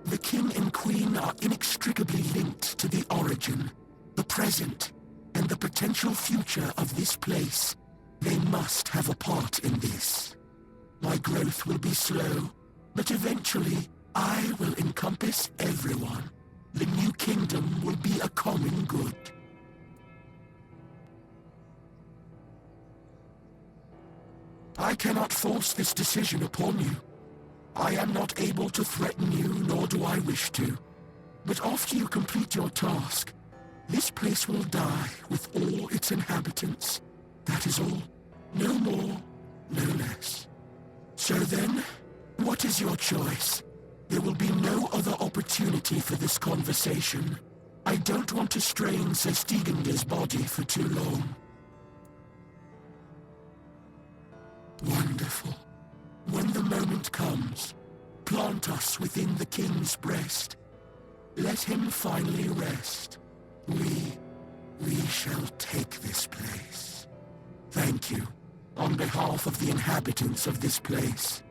The king and queen are inextricably linked to the origin, the present, and the potential future of this place. They must have a part in this. My growth will be slow, but eventually I will encompass everyone. The new kingdom will be a common good. I cannot force this decision upon you. I am not able to threaten you, nor do I wish to. But after you complete your task, this place will die with all its inhabitants. That is all. No more, no less. So then, what is your choice? There will be no other opportunity for this conversation. I don't want to strain Sir Stegander's body for too long. Wonderful. When the moment comes, plant us within the king's breast. Let him finally rest. We shall take this place. Thank you, on behalf of the inhabitants of this place.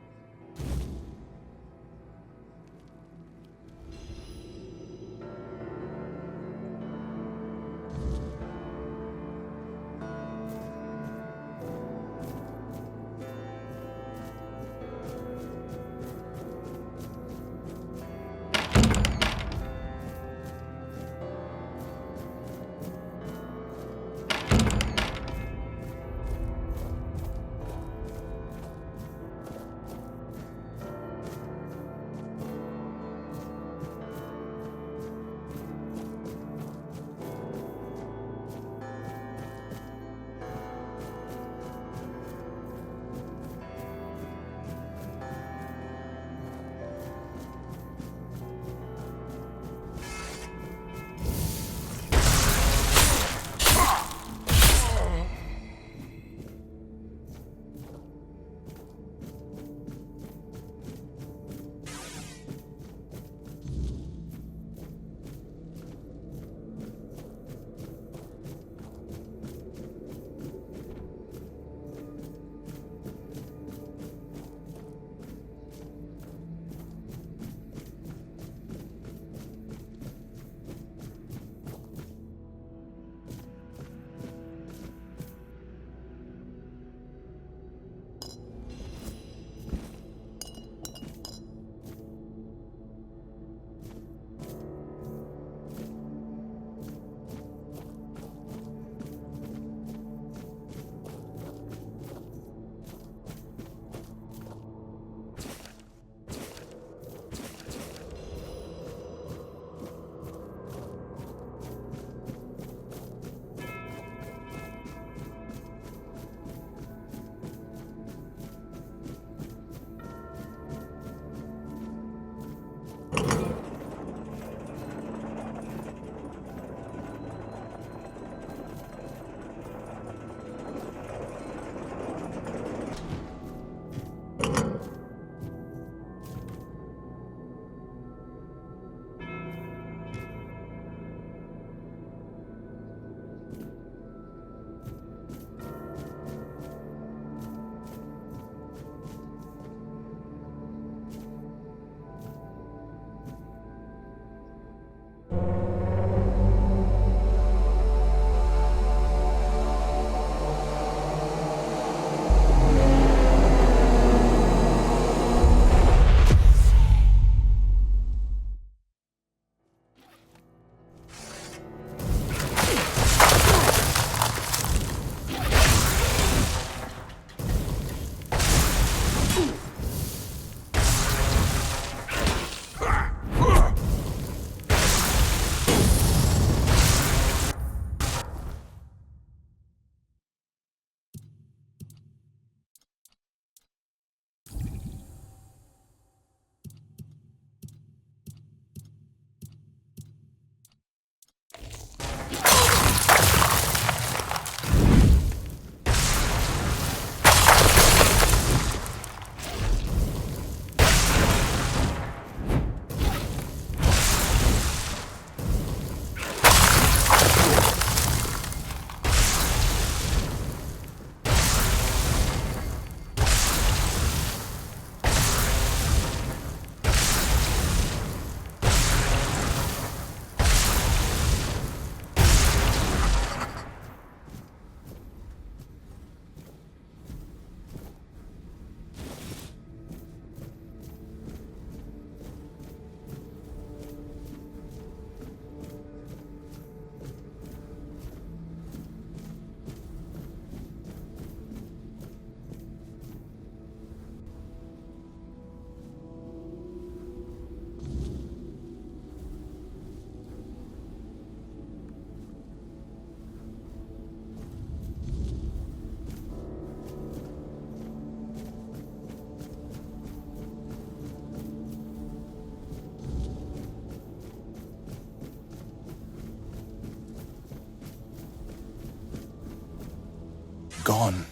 gone,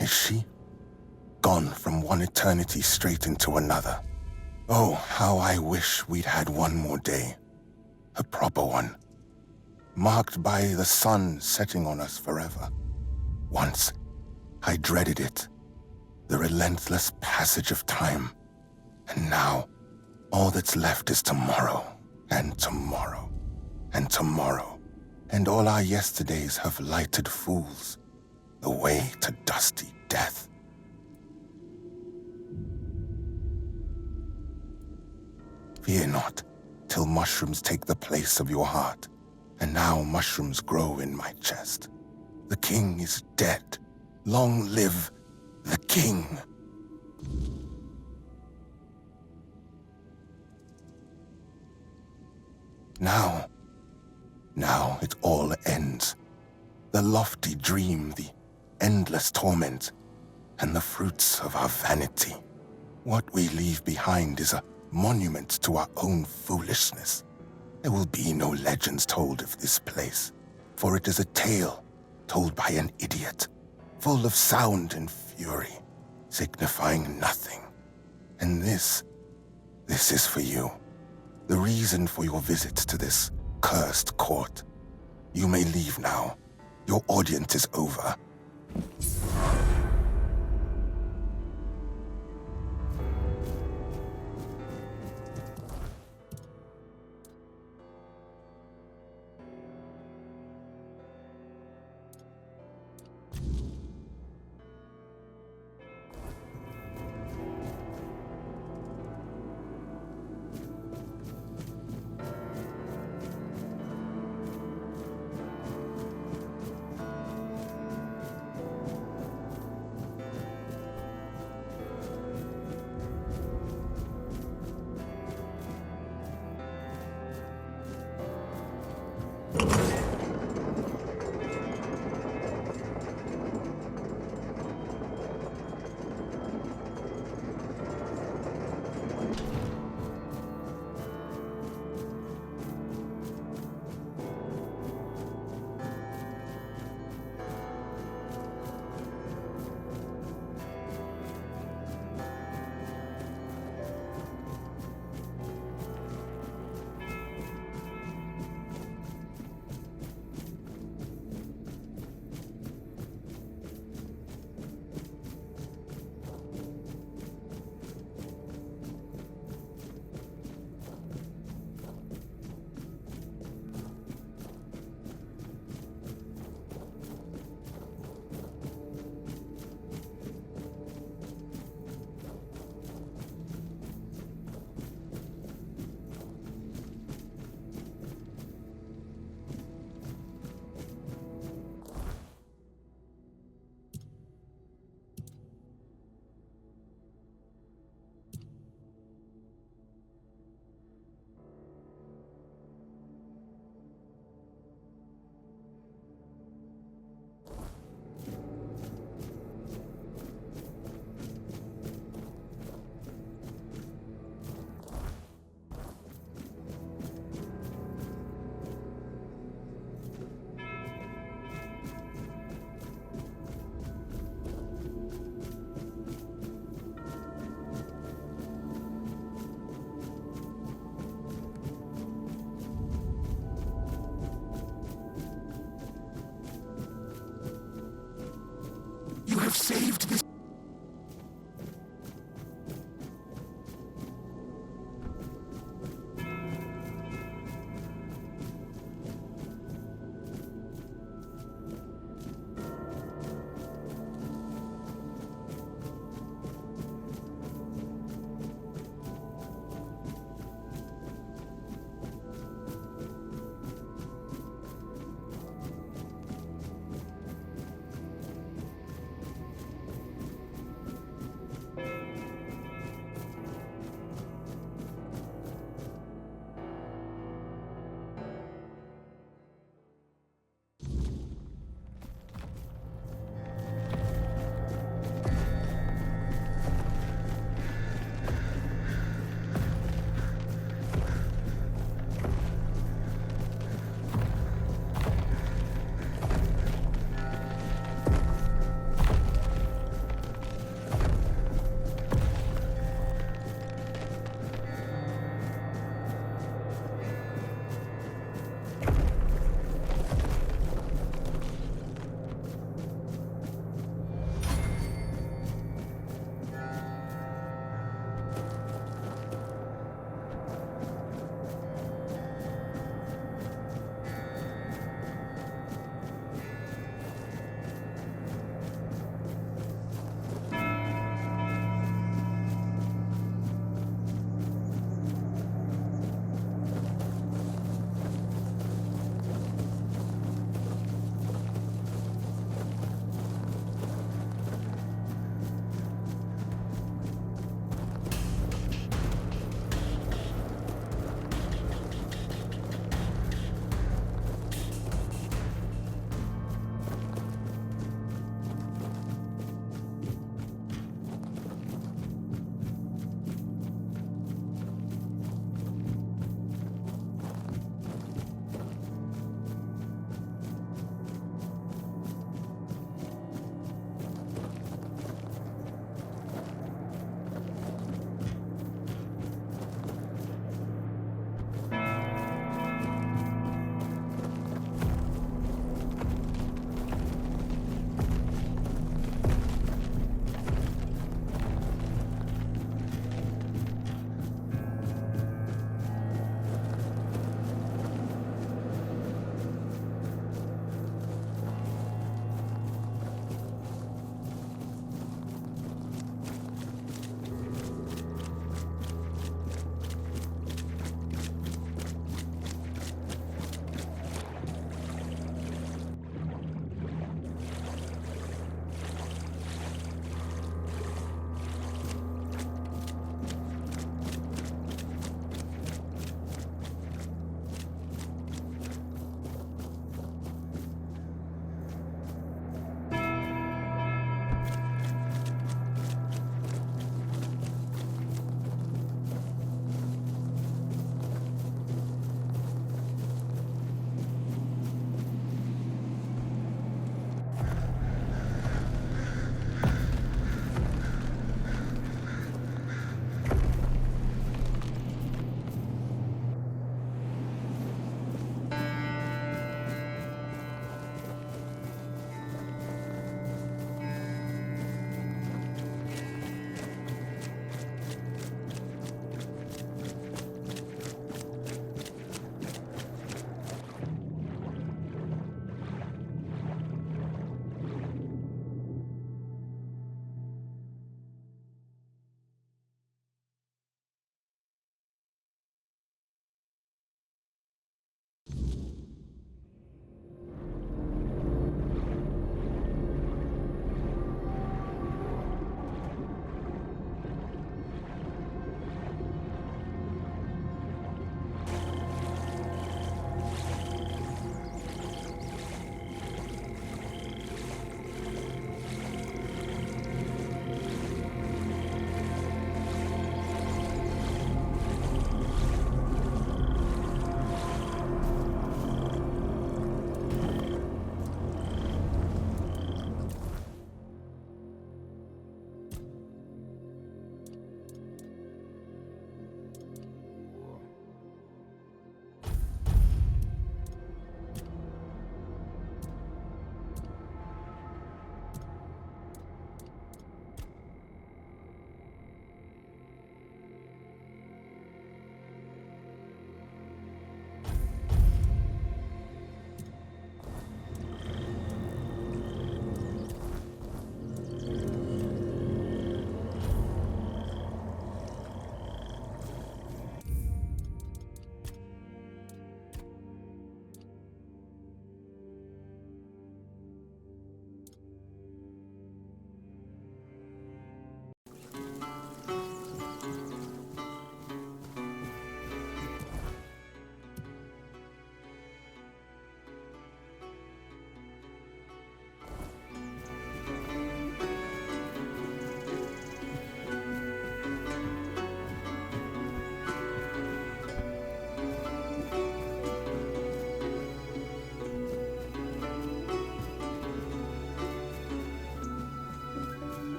is she? Gone from one eternity straight into another. Oh, how I wish we'd had one more day. A proper one. Marked by the sun setting on us forever. Once, I dreaded it. The relentless passage of time. And now, all that's left is tomorrow, and tomorrow, and tomorrow. And all our yesterdays have lighted fools, the way to dusty death. Fear not, till mushrooms take the place of your heart. And now mushrooms grow in my chest. The king is dead. Long live the king. Now it all ends. The lofty dream, the endless torment, and the fruits of our vanity. What we leave behind is a monument to our own foolishness. There will be no legends told of this place, for it is a tale told by an idiot, full of sound and fury, signifying nothing. And this is for you, the reason for your visit to this cursed court. You may leave now. Your audience is over. You have saved this.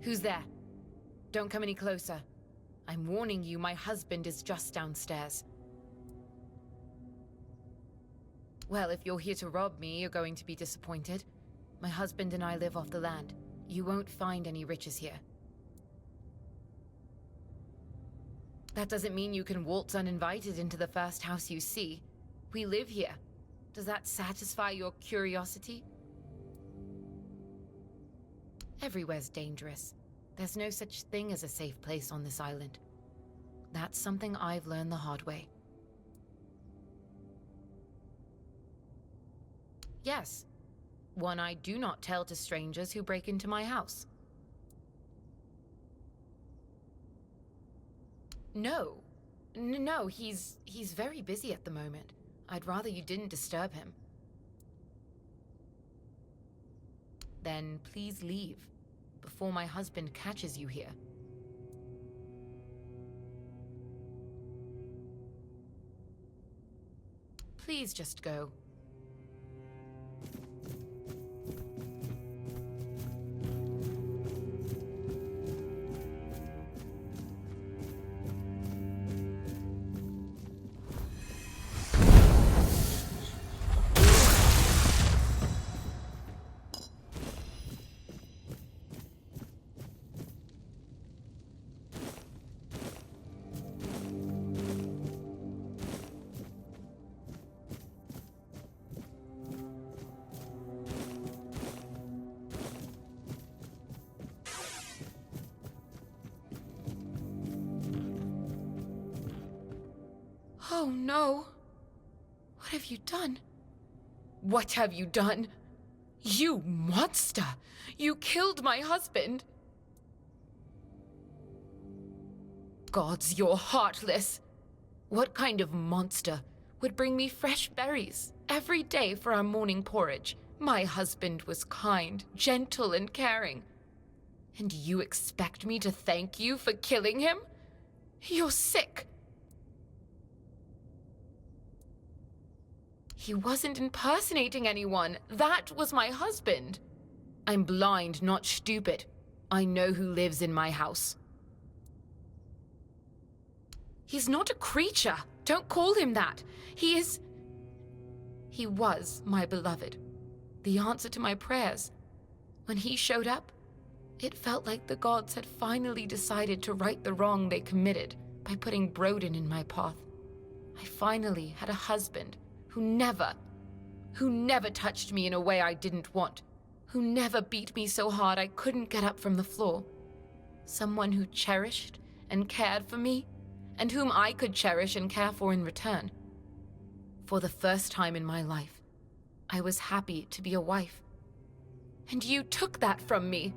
Who's there? Don't come any closer. I'm warning you, my husband is just downstairs. Well, if you're here to rob me, you're going to be disappointed. My husband and I live off the land. You won't find any riches here. That doesn't mean you can waltz uninvited into the first house you see. We live here. Does that satisfy your curiosity? Everywhere's dangerous. There's no such thing as a safe place on this island. That's something I've learned the hard way. Yes, one I do not tell to strangers who break into my house. No. No, he's very busy at the moment. I'd rather you didn't disturb him. Then please leave, before my husband catches you here. Please just go. Oh no. What have you done? What have you done? You monster! You killed my husband! Gods, you're heartless! What kind of monster would bring me fresh berries every day for our morning porridge? My husband was kind, gentle, and caring. And you expect me to thank you for killing him? You're sick! He wasn't impersonating anyone. That was my husband. I'm blind, not stupid. I know who lives in my house. He's not a creature. Don't call him that. He was my beloved. The answer to my prayers. When he showed up, it felt like the gods had finally decided to right the wrong they committed by putting Broden in my path. I finally had a husband who never touched me in a way I didn't want, who never beat me so hard I couldn't get up from the floor. Someone who cherished and cared for me, and whom I could cherish and care for in return. For the first time in my life, I was happy to be a wife. And you took that from me.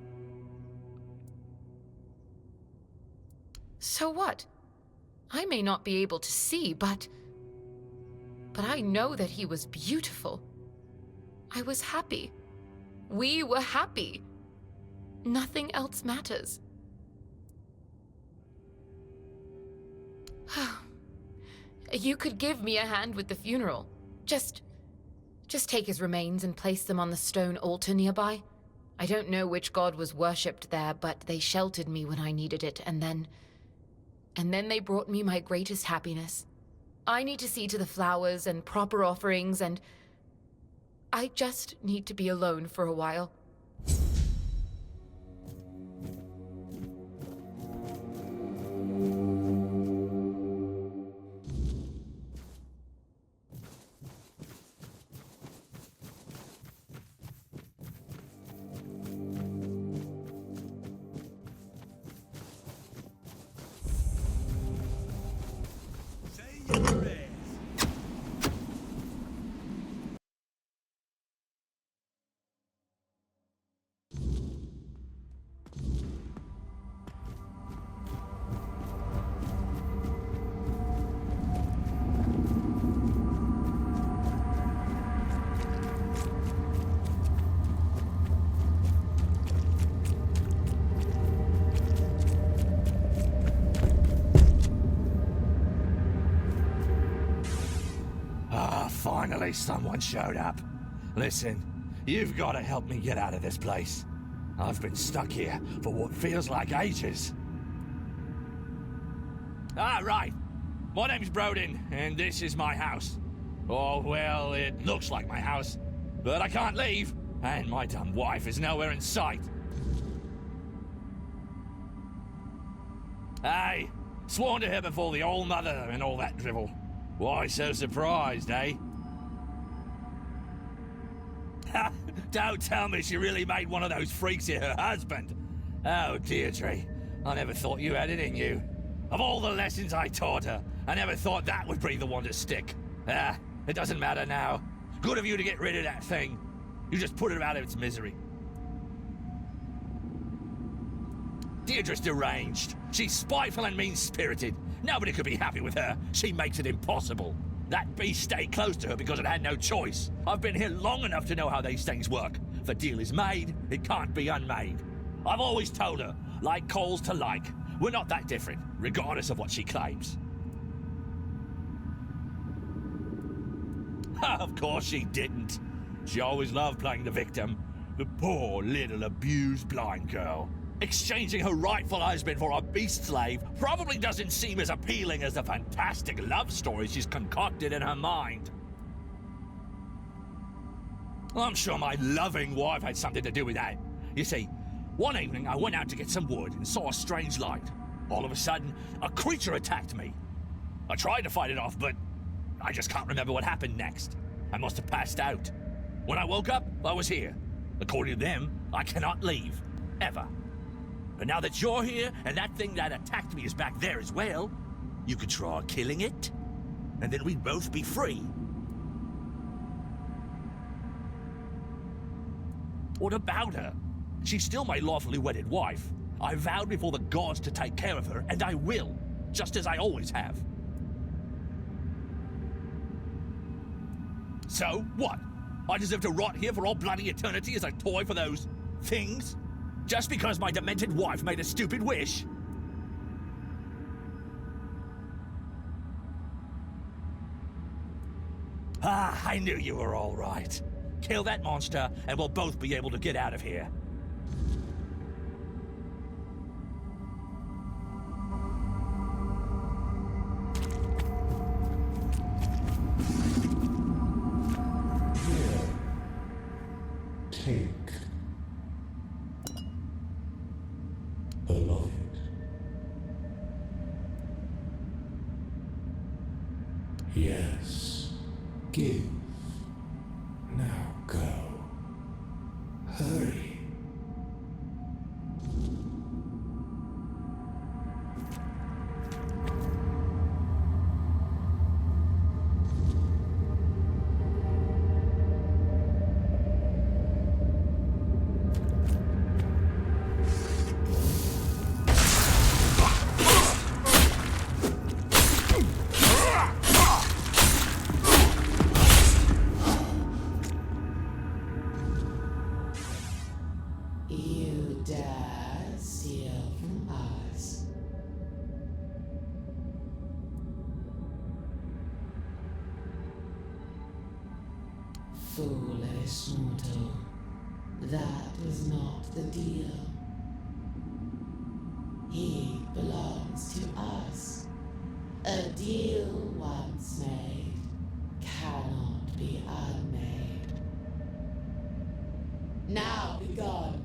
So what? I may not be able to see, but I know that he was beautiful. I was happy. We were happy. Nothing else matters. You could give me a hand with the funeral. Just take his remains and place them on the stone altar nearby. I don't know which god was worshipped there, but they sheltered me when I needed it, and then they brought me my greatest happiness. I need to see to the flowers and proper offerings, and I just need to be alone for a while. Finally, someone showed up. Listen, you've got to help me get out of this place. I've been stuck here for what feels like ages. Ah, right. My name's Brodin, and this is my house. Oh, well, it looks like my house, but I can't leave, and my dumb wife is nowhere in sight. Hey, sworn to her before the old mother and all that drivel. Why so surprised, eh? Don't tell me she really made one of those freaks here her husband. Oh, Deirdre, I never thought you had it in you. Of all the lessons I taught her, I never thought that would be the one to stick. Ah, it doesn't matter now. Good of you to get rid of that thing. You just put it out of its misery. Deirdre's deranged. She's spiteful and mean-spirited. Nobody could be happy with her. She makes it impossible. That beast stayed close to her because it had no choice. I've been here long enough to know how these things work. If a deal is made, it can't be unmade. I've always told her, like coals to like. We're not that different, regardless of what she claims. Of course she didn't. She always loved playing the victim. The poor little abused blind girl. Exchanging her rightful husband for a beast slave probably doesn't seem as appealing as the fantastic love story she's concocted in her mind. I'm sure my loving wife had something to do with that. You see, one evening I went out to get some wood and saw a strange light. All of a sudden, a creature attacked me. I tried to fight it off, but I just can't remember what happened next. I must have passed out. When I woke up, I was here. According to them, I cannot leave. Ever. But now that you're here, and that thing that attacked me is back there as well, you could try killing it, and then we'd both be free. What about her? She's still my lawfully wedded wife. I vowed before the gods to take care of her, and I will, just as I always have. So, what? I deserve to rot here for all bloody eternity as a toy for those things? Just because my demented wife made a stupid wish? Ah, I knew you were all right. Kill that monster, and we'll both be able to get out of here. Take. Beloved. Yes. Give. Now go. Hurry. Foolish mortal, that was not the deal. He belongs to us. A deal once made cannot be unmade. Now be gone.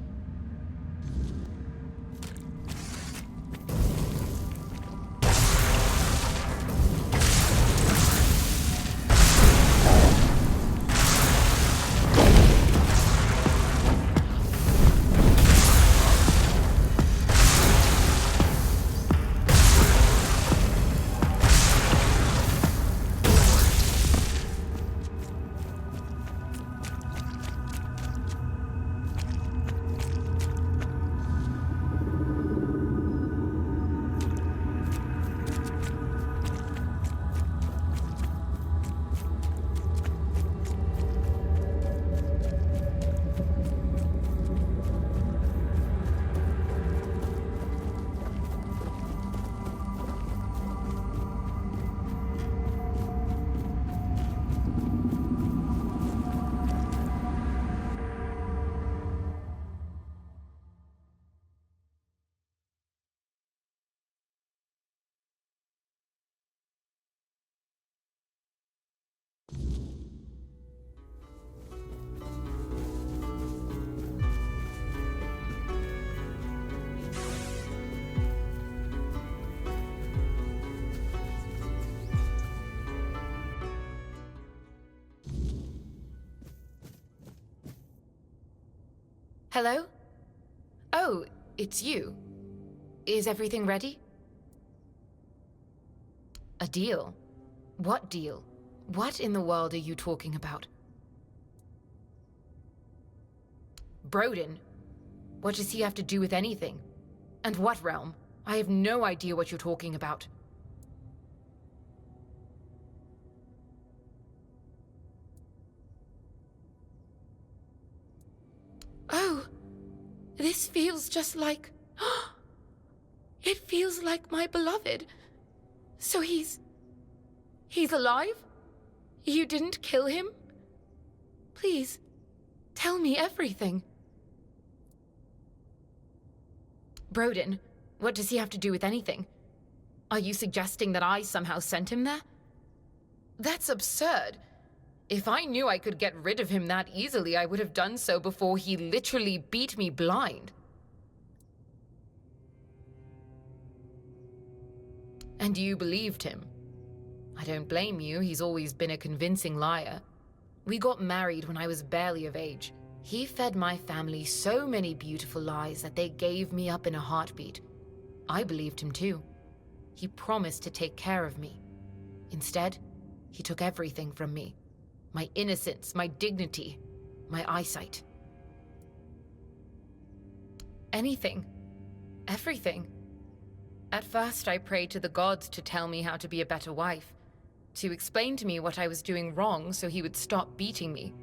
Hello? Oh, it's you. Is everything ready? A deal? What deal? What in the world are you talking about? Broden? What does he have to do with anything? And what realm? I have no idea what you're talking about. Oh, this feels just like... It feels like my beloved. So he's alive? You didn't kill him? Please, tell me everything. Broden, what does he have to do with anything? Are you suggesting that I somehow sent him there? That's absurd. If I knew I could get rid of him that easily, I would have done so before he literally beat me blind. And you believed him. I don't blame you, he's always been a convincing liar. We got married when I was barely of age. He fed my family so many beautiful lies that they gave me up in a heartbeat. I believed him too. He promised to take care of me. Instead, he took everything from me. My innocence, my dignity, my eyesight. Anything. Everything. At first, I prayed to the gods to tell me how to be a better wife, to explain to me what I was doing wrong so he would stop beating me.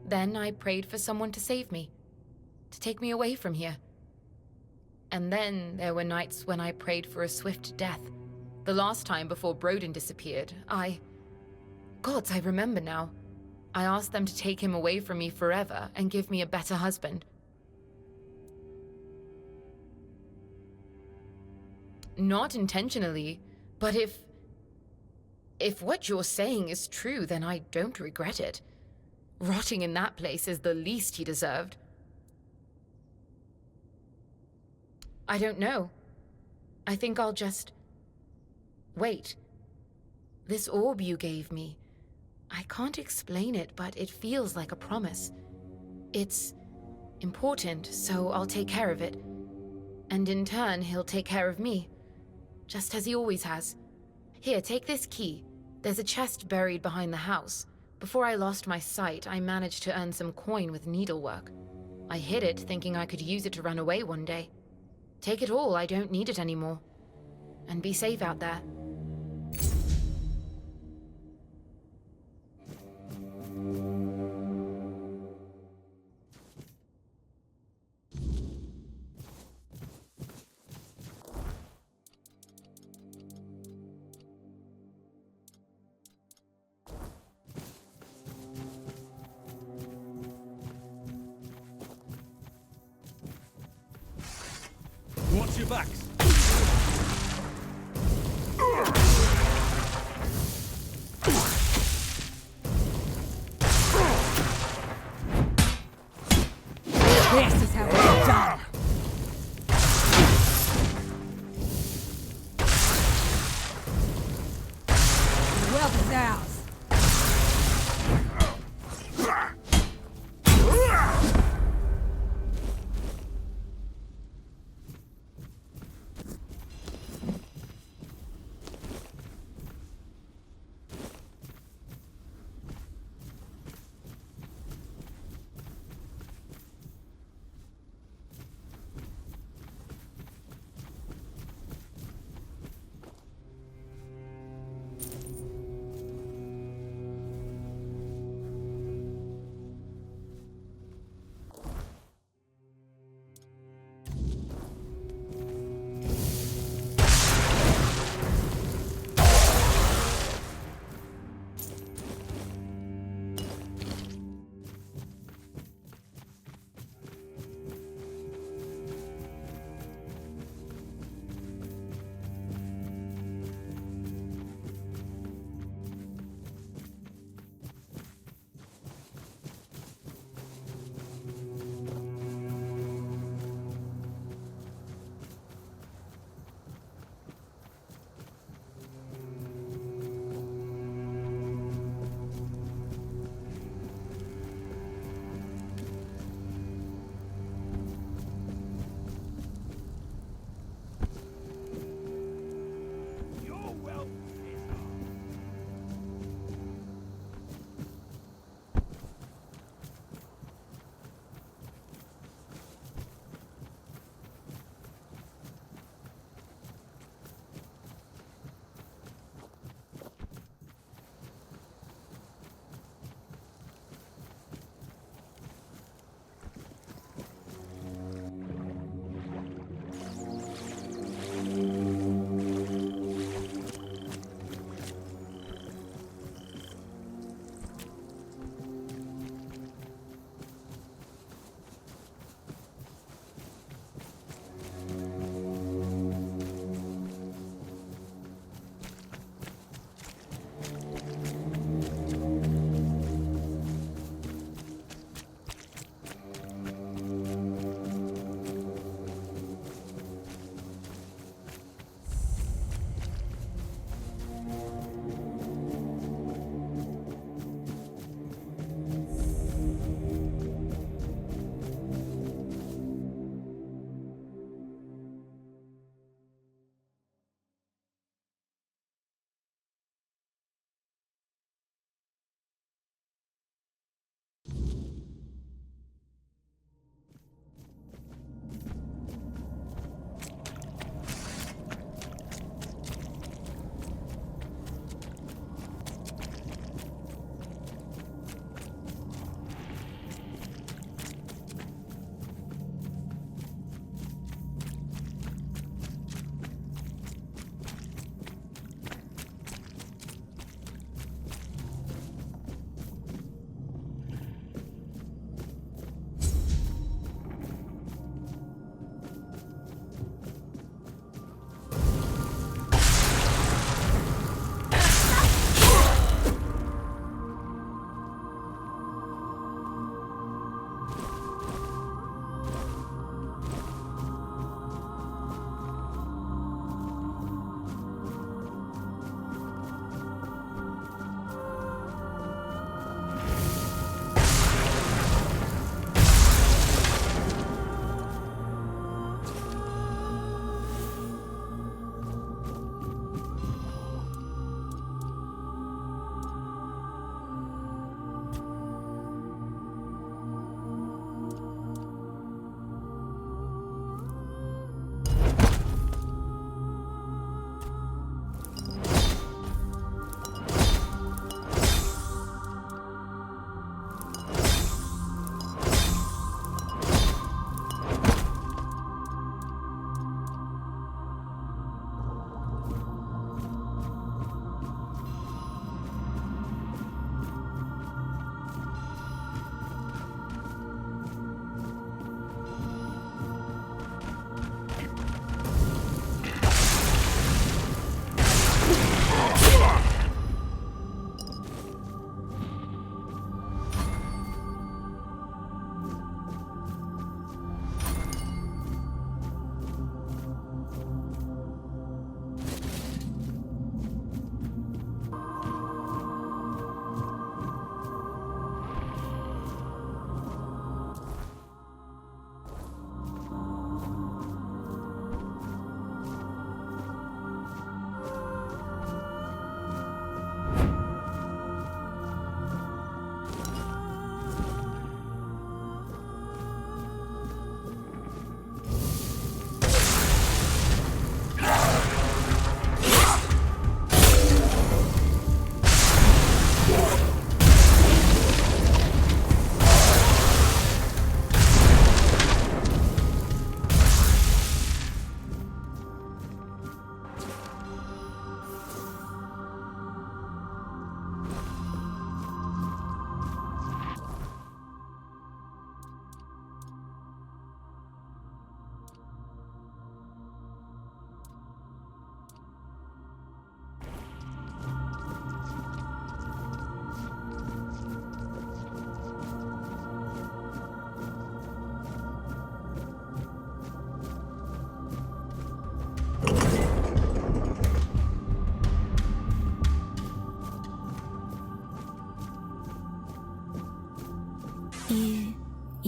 Then I prayed for someone to save me, to take me away from here. And then there were nights when I prayed for a swift death. The last time before Broden disappeared, Gods, I remember now. I asked them to take him away from me forever and give me a better husband. Not intentionally, but if what you're saying is true, then I don't regret it. Rotting in that place is the least he deserved. I don't know. I think I'll just... wait. This orb you gave me, I can't explain it, but it feels like a promise. It's important, so I'll take care of it. And in turn, he'll take care of me. Just as he always has. Here, take this key. There's a chest buried behind the house. Before I lost my sight, I managed to earn some coin with needlework. I hid it, thinking I could use it to run away one day. Take it all, I don't need it anymore. And be safe out there. Watch your backs. This is how it's done. The wealth is ours.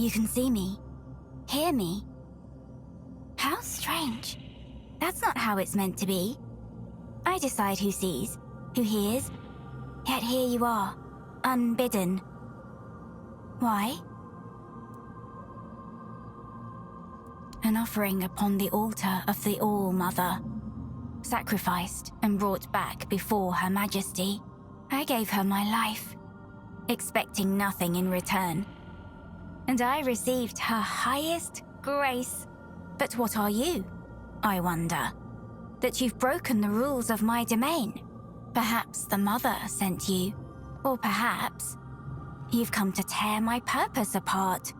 You can see me, hear me. How strange. That's not how it's meant to be. I decide who sees, who hears, yet here you are, unbidden. Why? An offering upon the altar of the All-Mother, sacrificed and brought back before Her Majesty. I gave her my life, expecting nothing in return. And I received her highest grace. But what are you, I wonder? That you've broken the rules of my domain. Perhaps the Mother sent you, or perhaps you've come to tear my purpose apart.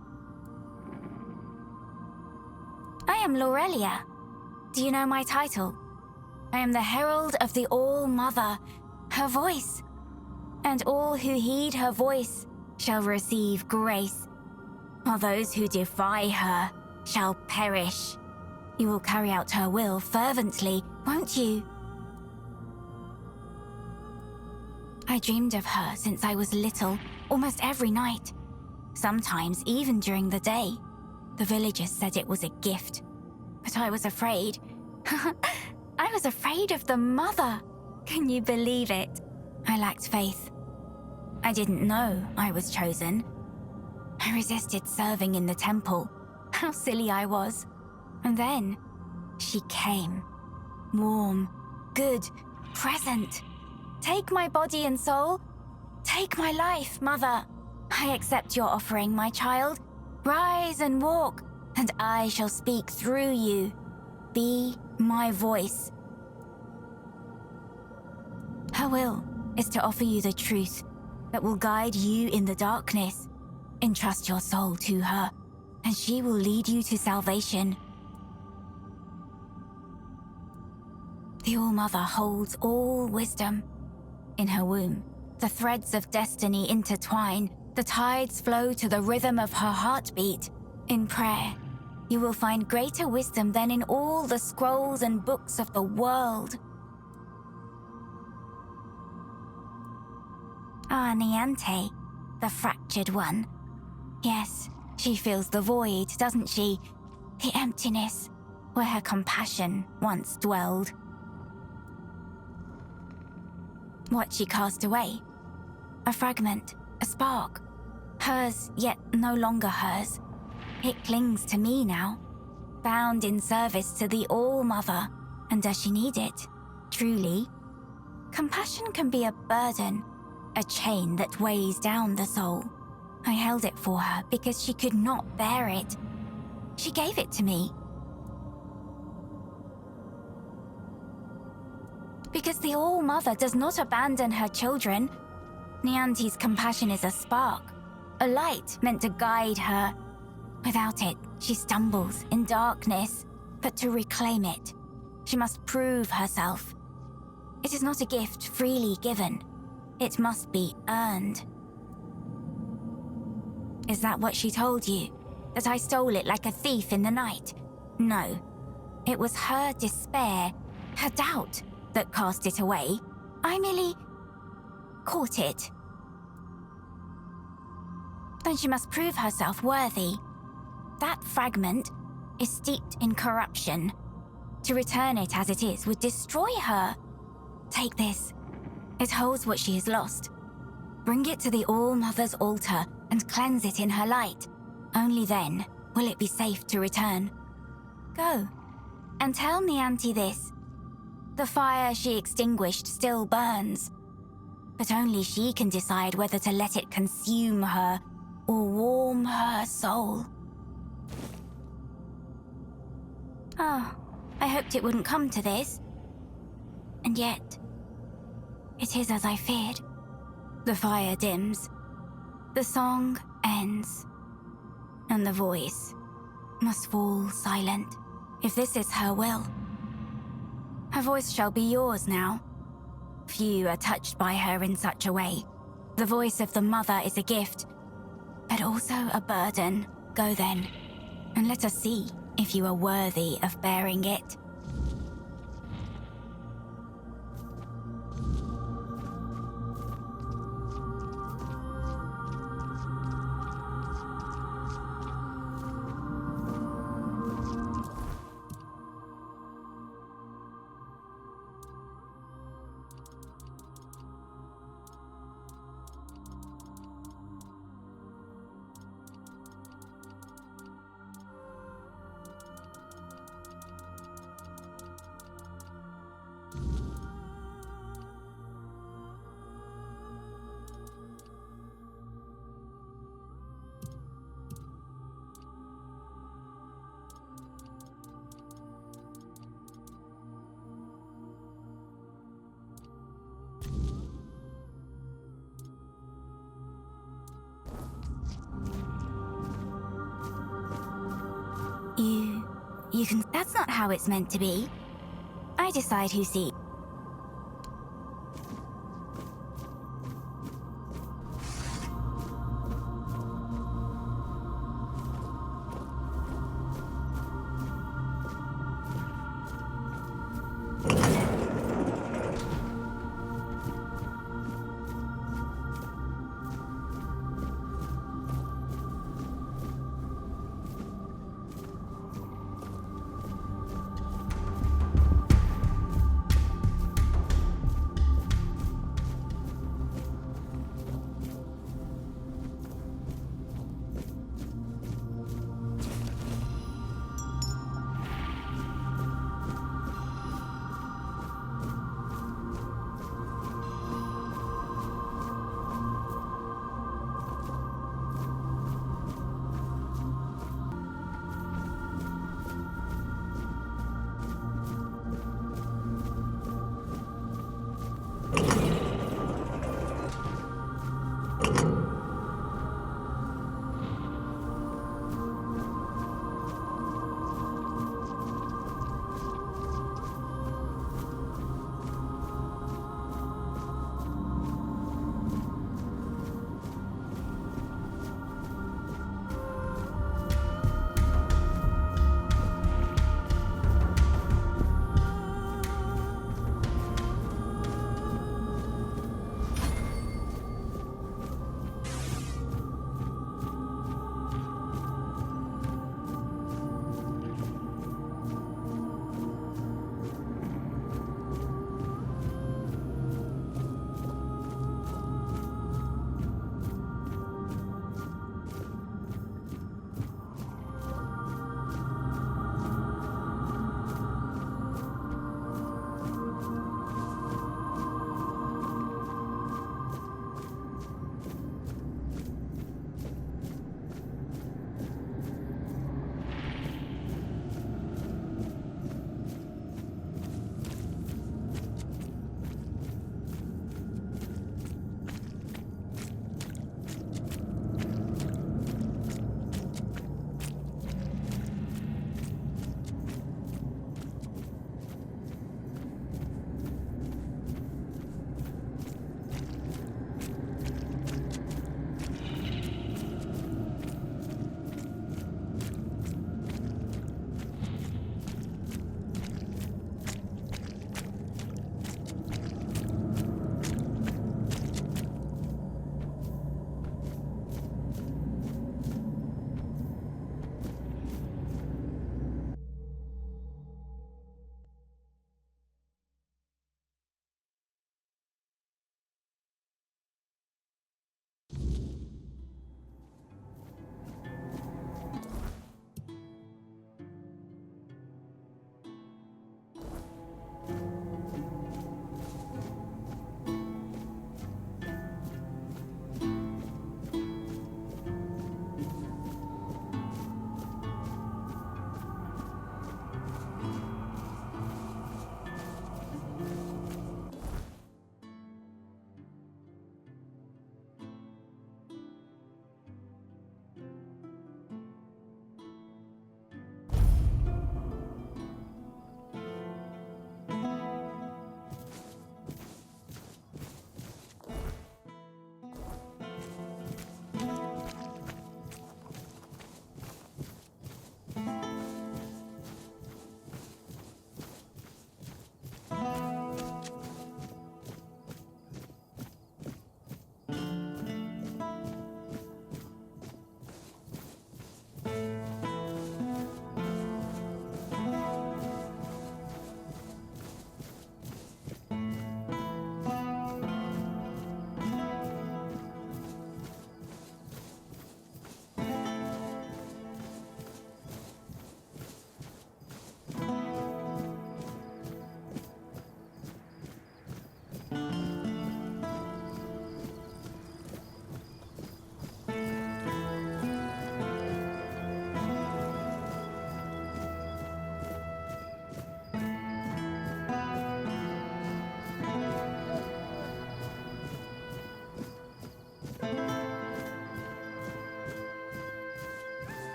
I am Laurelia. Do you know my title? I am the Herald of the All-Mother, her voice. And all who heed her voice shall receive grace, while those who defy her shall perish. You will carry out her will fervently, won't you? I dreamed of her since I was little, almost every night. Sometimes even during the day. The villagers said it was a gift, but I was afraid. I was afraid of the Mother. Can you believe it? I lacked faith. I didn't know I was chosen. I resisted serving in the temple. How silly I was. And then she came. Warm, good, present. Take my body and soul. Take my life, Mother. I accept your offering, my child. Rise and walk, and I shall speak through you. Be my voice. Her will is to offer you the truth that will guide you in the darkness. Entrust your soul to her, and she will lead you to salvation. The All-Mother holds all wisdom. In her womb, the threads of destiny intertwine. The tides flow to the rhythm of her heartbeat. In prayer, you will find greater wisdom than in all the scrolls and books of the world. Ah, Niante, the fractured one. Yes, she feels the void, doesn't she? The emptiness, where her compassion once dwelled. What she cast away? A fragment, a spark. Hers, yet no longer hers. It clings to me now, bound in service to the All-Mother. And does she need it? Truly? Compassion can be a burden, a chain that weighs down the soul. I held it for her because she could not bear it. She gave it to me. Because the All-Mother does not abandon her children. Niante's compassion is a spark, a light meant to guide her. Without it, she stumbles in darkness. But to reclaim it, she must prove herself. It is not a gift freely given. It must be earned. Is that what she told you? That I stole it like a thief in the night? No. It was her despair, her doubt, that cast it away. I merely caught it. Then she must prove herself worthy. That fragment is steeped in corruption. To return it as it is would destroy her. Take this. It holds what she has lost. Bring it to the All-Mother's altar and cleanse it in her light. Only then will it be safe to return. Go, and tell Niante this. The fire she extinguished still burns, but only she can decide whether to let it consume her or warm her soul. Oh, I hoped it wouldn't come to this. And yet, it is as I feared. The fire dims, the song ends, and the voice must fall silent. If this is her will, her voice shall be yours now. Few are touched by her in such a way. The voice of the Mother is a gift, but also a burden. Go then, and let us see if you are worthy of bearing it. You can. That's not how it's meant to be. I decide who sees.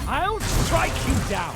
I'll strike you down!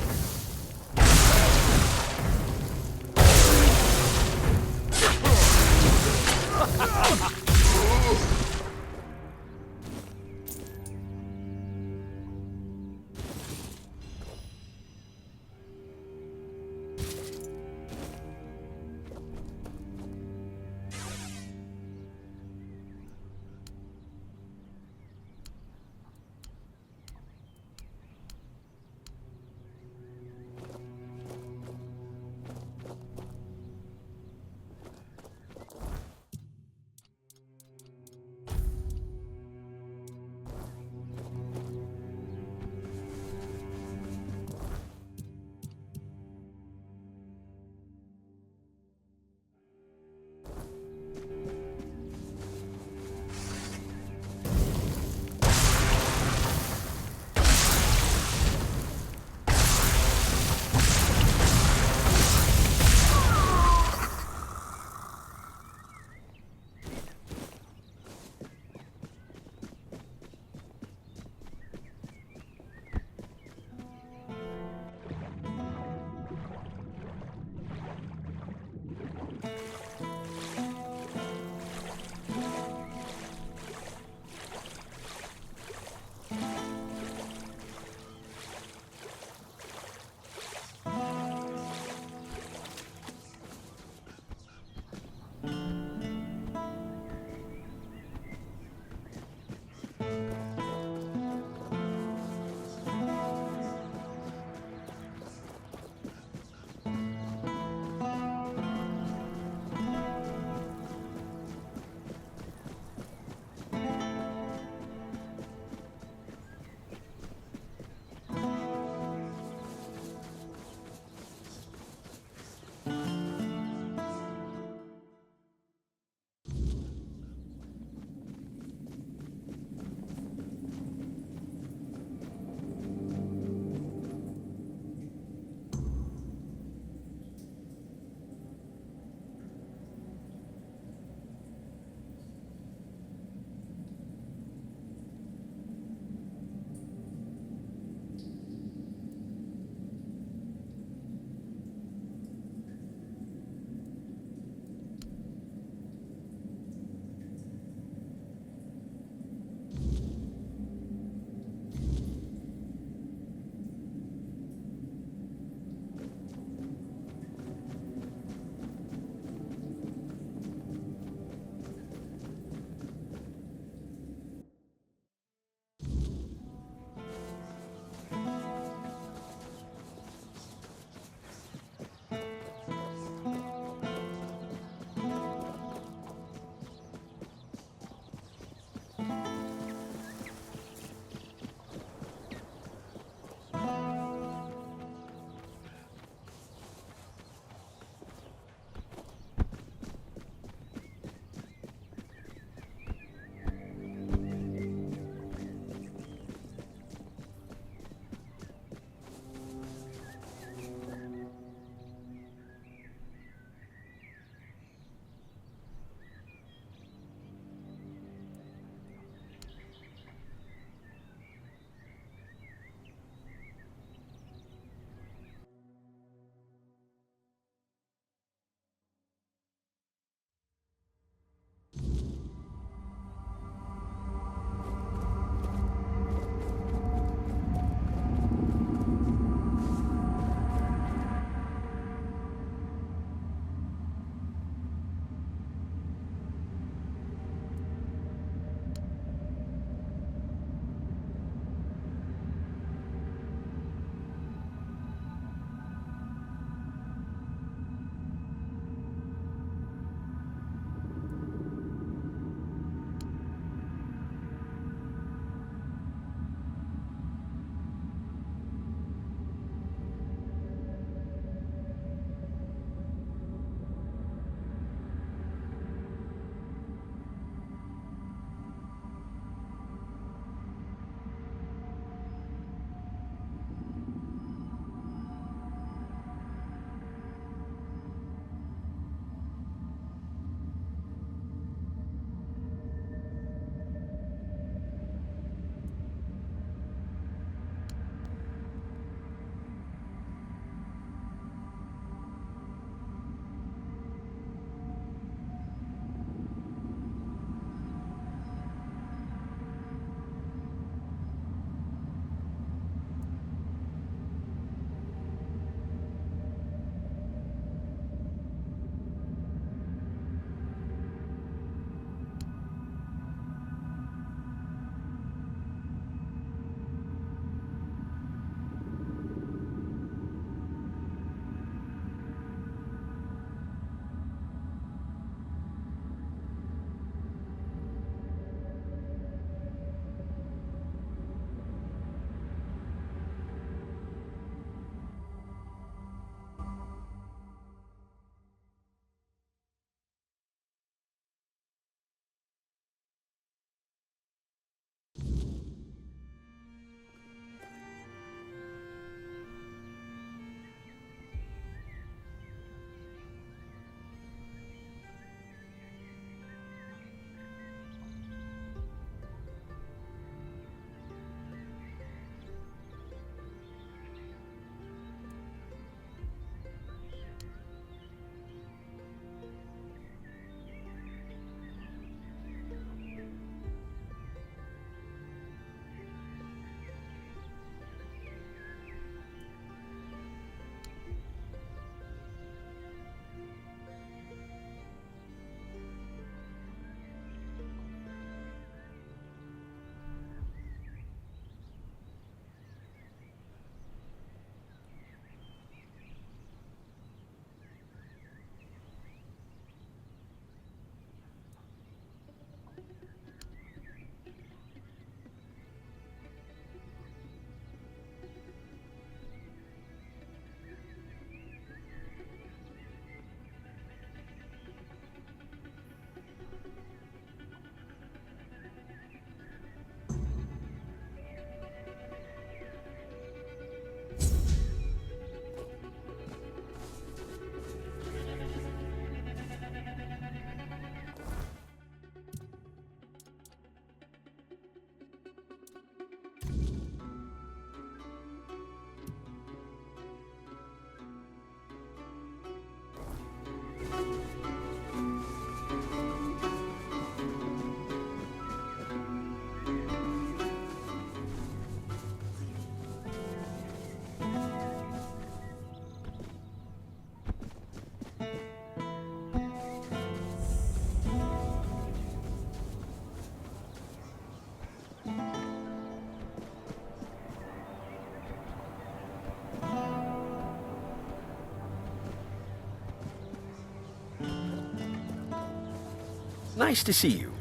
Nice to see you.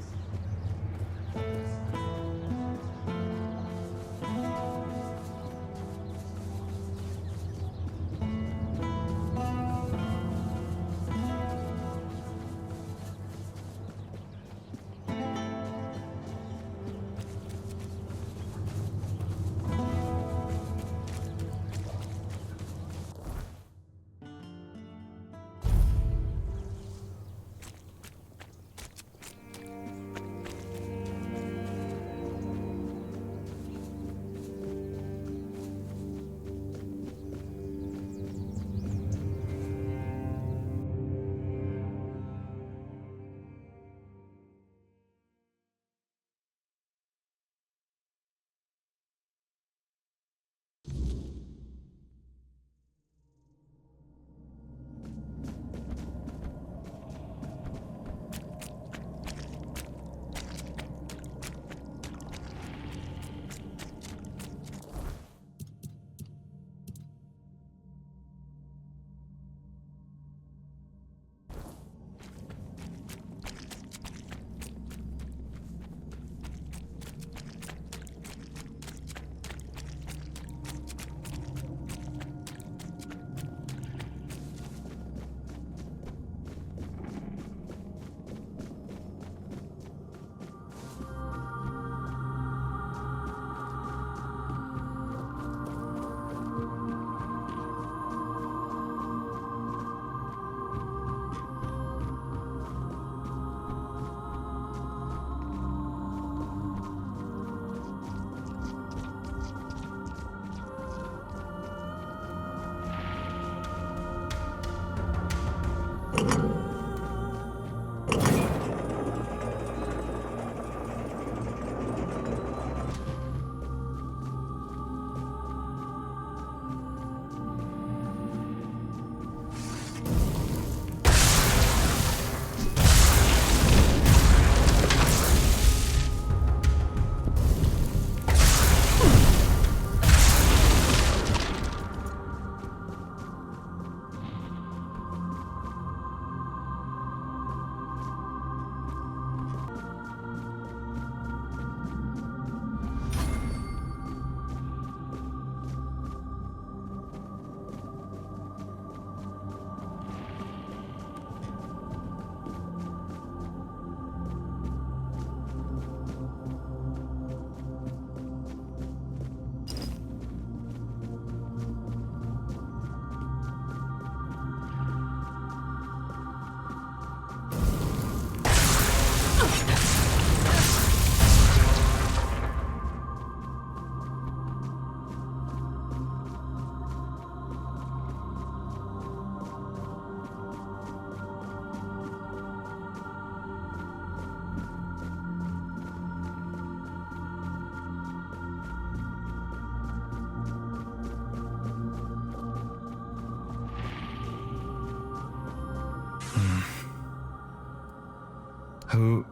Who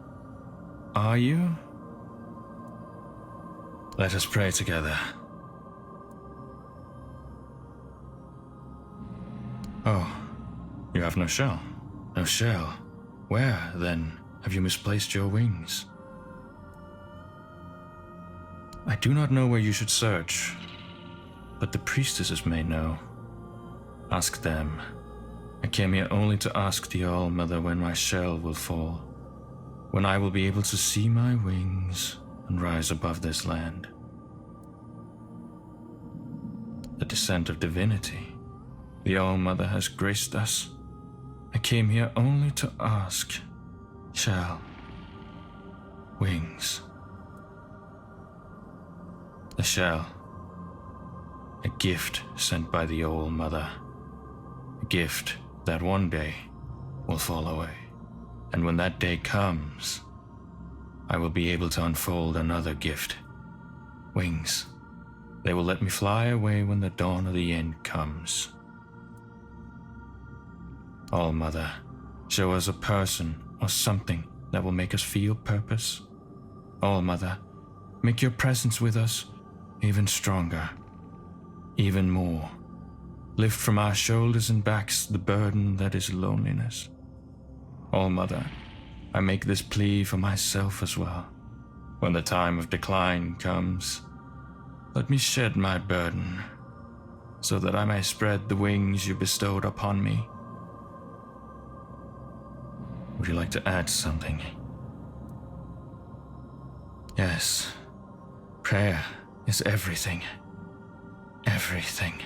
are you? Let us pray together. Oh, you have no shell. No shell. Where, then, have you misplaced your wings? I do not know where you should search, but the priestesses may know. Ask them. I came here only to ask the All-Mother when my shell will fall, when I will be able to see my wings and rise above this land. The descent of divinity. The All-Mother has graced us. I came here only to ask. Shell. Wings. The shell. A gift sent by the All-Mother. A gift that one day will fall away. And when that day comes, I will be able to unfold another gift. Wings. They will let me fly away when the dawn of the end comes. All-Mother, show us a person or something that will make us feel purpose. All-Mother, make your presence with us even stronger, even more. Lift from our shoulders and backs the burden that is loneliness. All-Mother, I make this plea for myself as well. When the time of decline comes, let me shed my burden, so that I may spread the wings you bestowed upon me. Would you like to add something? Yes. Prayer is everything. Everything.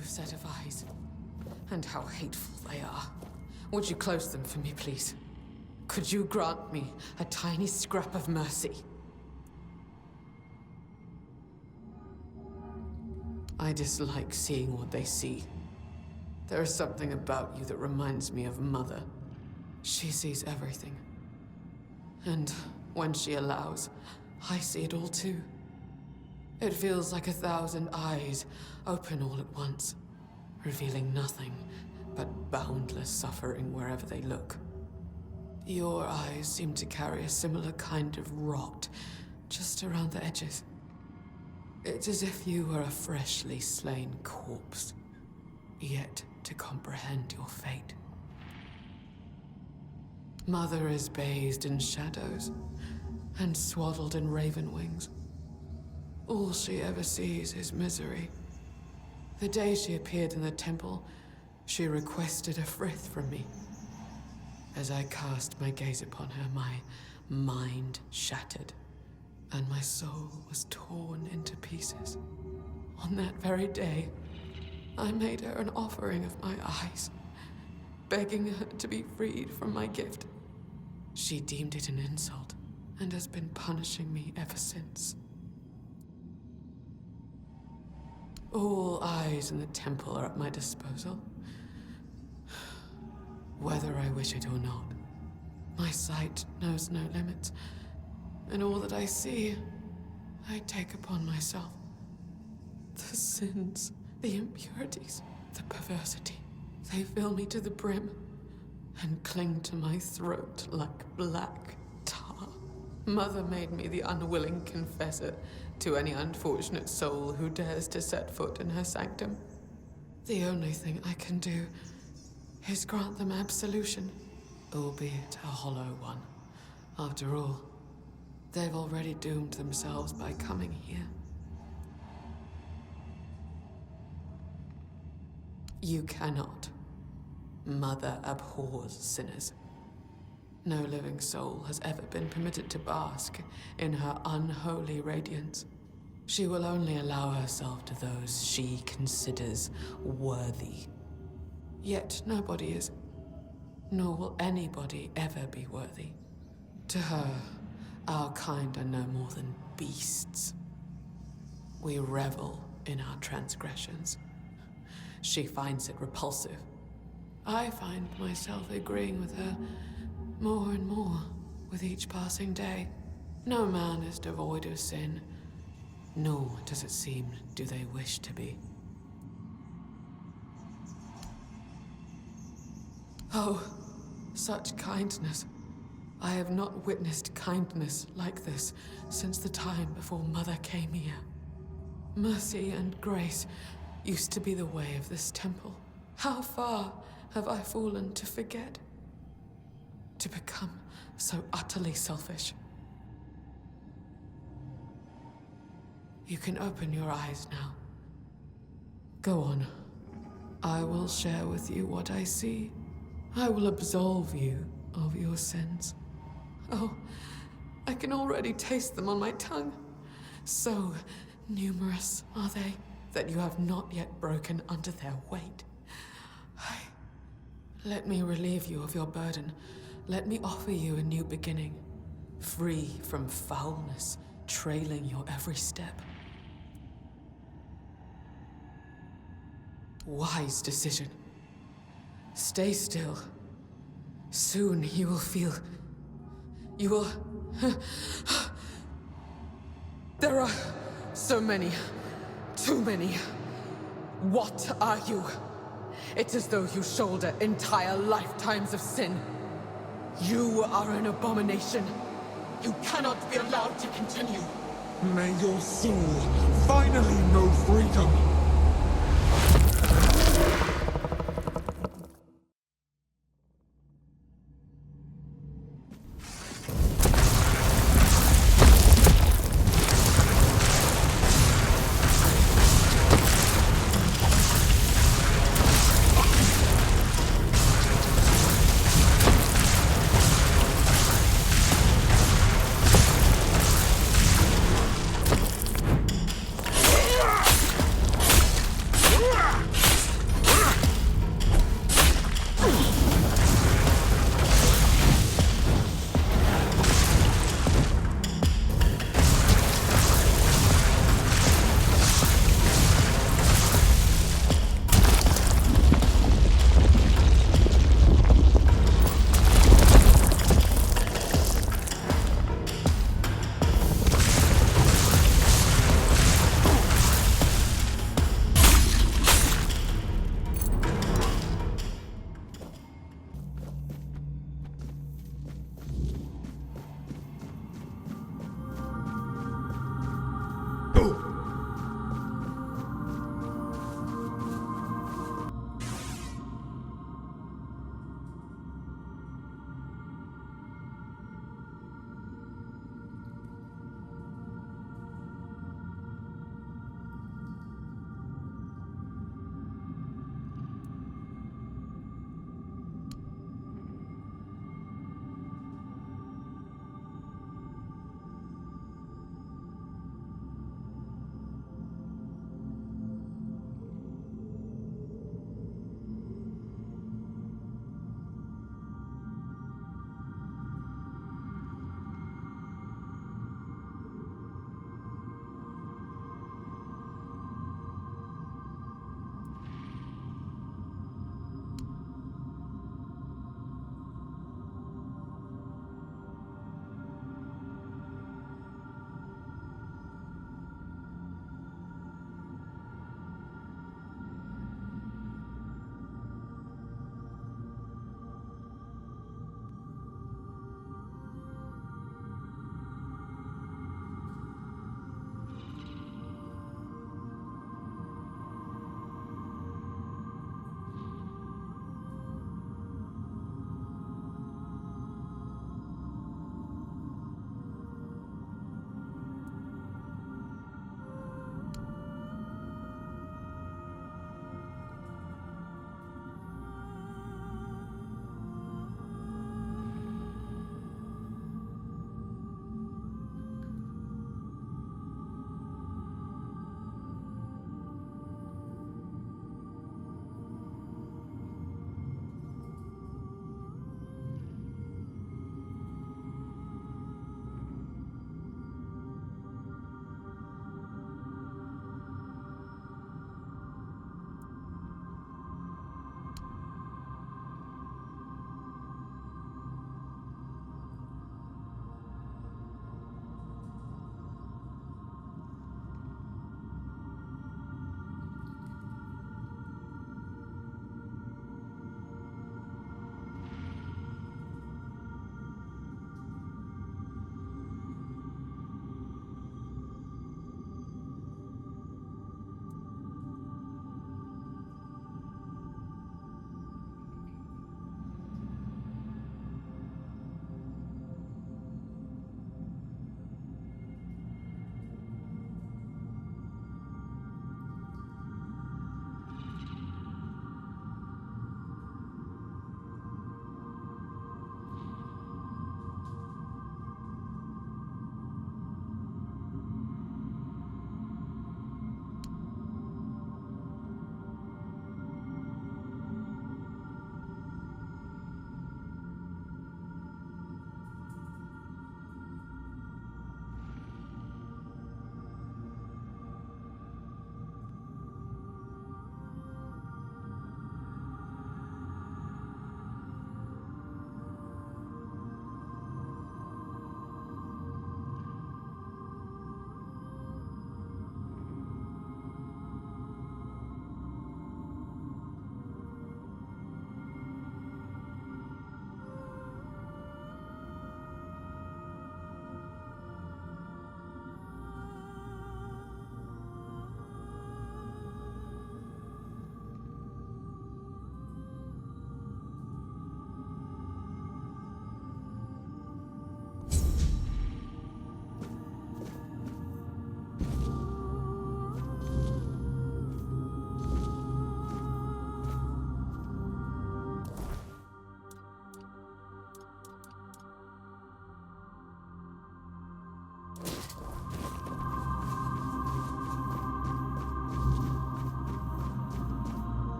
new set of eyes. And how hateful they are. Would you close them for me, please? Could you grant me a tiny scrap of mercy? I dislike seeing what they see. There is something about you that reminds me of Mother. She sees everything. And when she allows, I see it all too. It feels like 1,000 eyes open all at once, revealing nothing but boundless suffering wherever they look. Your eyes seem to carry a similar kind of rot just around the edges. It's as if you were a freshly slain corpse, yet to comprehend your fate. Mother is bathed in shadows and swaddled in raven wings. All she ever sees is misery. The day she appeared in the temple, she requested a frith from me. As I cast my gaze upon her, my mind shattered, and my soul was torn into pieces. On that very day, I made her an offering of my eyes, begging her to be freed from my gift. She deemed it an insult, and has been punishing me ever since. All eyes in the temple are at my disposal, whether I wish it or not. My sight knows no limits, and all that I see, I take upon myself. The sins, the impurities, the perversity, they fill me to the brim and cling to my throat like black tar. Mother made me the unwilling confessor to any unfortunate soul who dares to set foot in her sanctum. The only thing I can do is grant them absolution, albeit a hollow one. After all, they've already doomed themselves by coming here. You cannot. Mother abhors sinners. No living soul has ever been permitted to bask in her unholy radiance. She will only allow herself to those she considers worthy. Yet nobody is, nor will anybody ever be worthy. To her, our kind are no more than beasts. We revel in our transgressions. She finds it repulsive. I find myself agreeing with her more and more with each passing day. No man is devoid of sin, nor does it seem do they wish to be. Oh, such kindness. I have not witnessed kindness like this since the time before Mother came here. Mercy and grace used to be the way of this temple. How far have I fallen to forget? To become so utterly selfish? You can open your eyes now. Go on. I will share with you what I see. I will absolve you of your sins. Oh, I can already taste them on my tongue. So numerous are they that you have not yet broken under their weight. Let me relieve you of your burden. Let me offer you a new beginning, free from foulness trailing your every step. Wise decision. Stay still. Soon you will feel... You will... There are so many. Too many. What are you? It's as though you shoulder entire lifetimes of sin. You are an abomination. You cannot be allowed to continue. May your soul finally know freedom.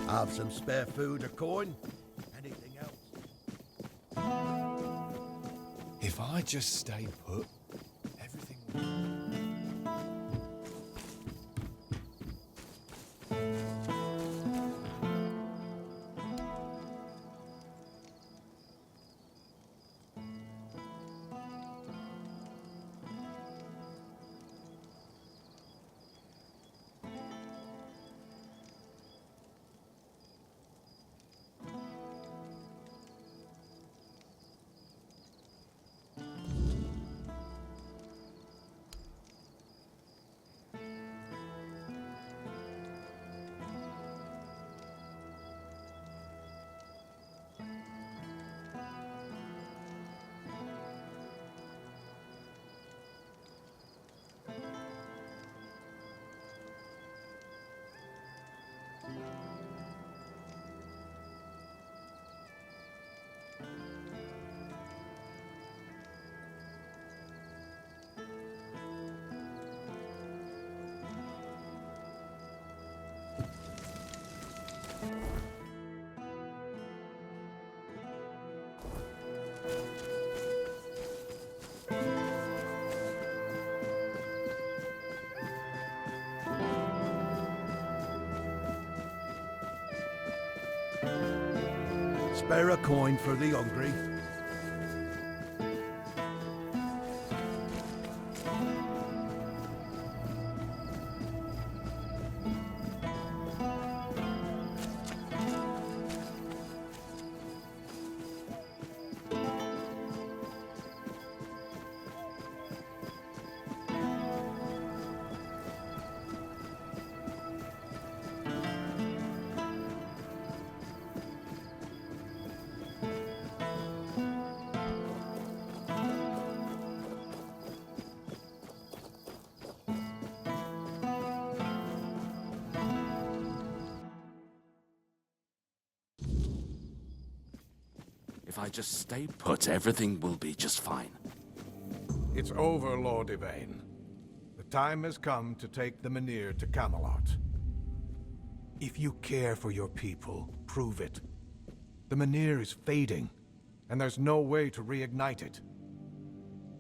Have some spare food or coin? Anything else? If I just stay put, everything Spare a coin for the hungry. If I just stay put, everything will be just fine. It's over, Lord Yvain. The time has come to take the Menhir to Camelot. If you care for your people, prove it. The Menhir is fading, and there's no way to reignite it.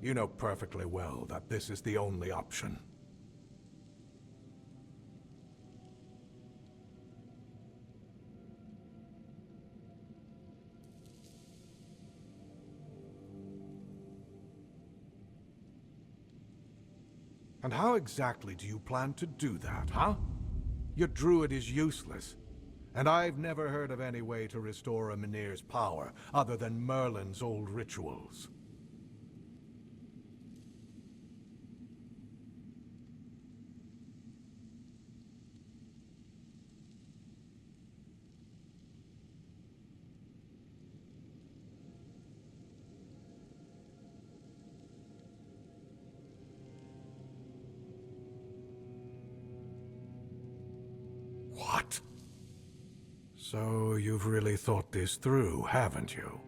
You know perfectly well that this is the only option. And how exactly do you plan to do that, huh? Your druid is useless, and I've never heard of any way to restore a Menhir's power other than Merlin's old rituals. What? So you've really thought this through, haven't you?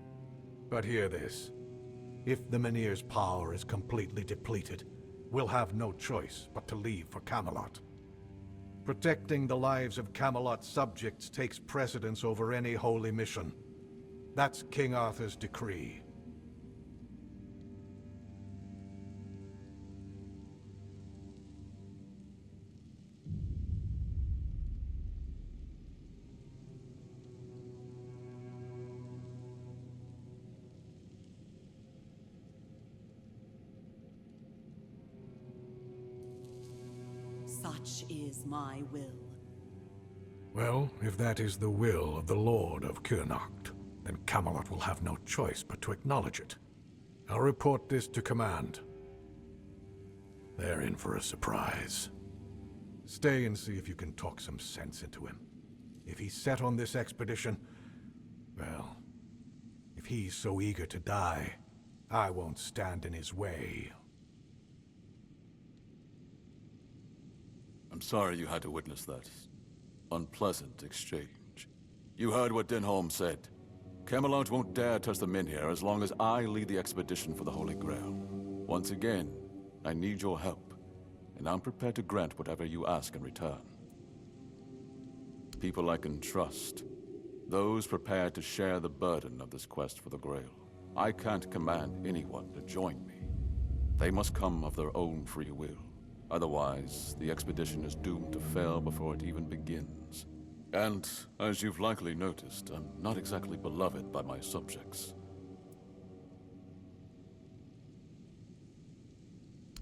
But hear this. If the Menhir's power is completely depleted, we'll have no choice but to leave for Camelot. Protecting the lives of Camelot's subjects takes precedence over any holy mission. That's King Arthur's decree. Such is my will. Well, if that is the will of the Lord of Cuanacht, then Camelot will have no choice but to acknowledge it. I'll report this to command. They're in for a surprise. Stay and see if you can talk some sense into him. If he's set on this expedition, well, if he's so eager to die, I won't stand in his way. I'm sorry you had to witness that unpleasant exchange. You heard what Denholm said. Camelot won't dare touch the Menhir as long as I lead the expedition for the Holy Grail. Once again, I need your help, and I'm prepared to grant whatever you ask in return. people I can trust. Those prepared to share the burden of this quest for the Grail. I can't command anyone to join me. They must come of their own free will. Otherwise, the expedition is doomed to fail before it even begins. And, as you've likely noticed, I'm not exactly beloved by my subjects.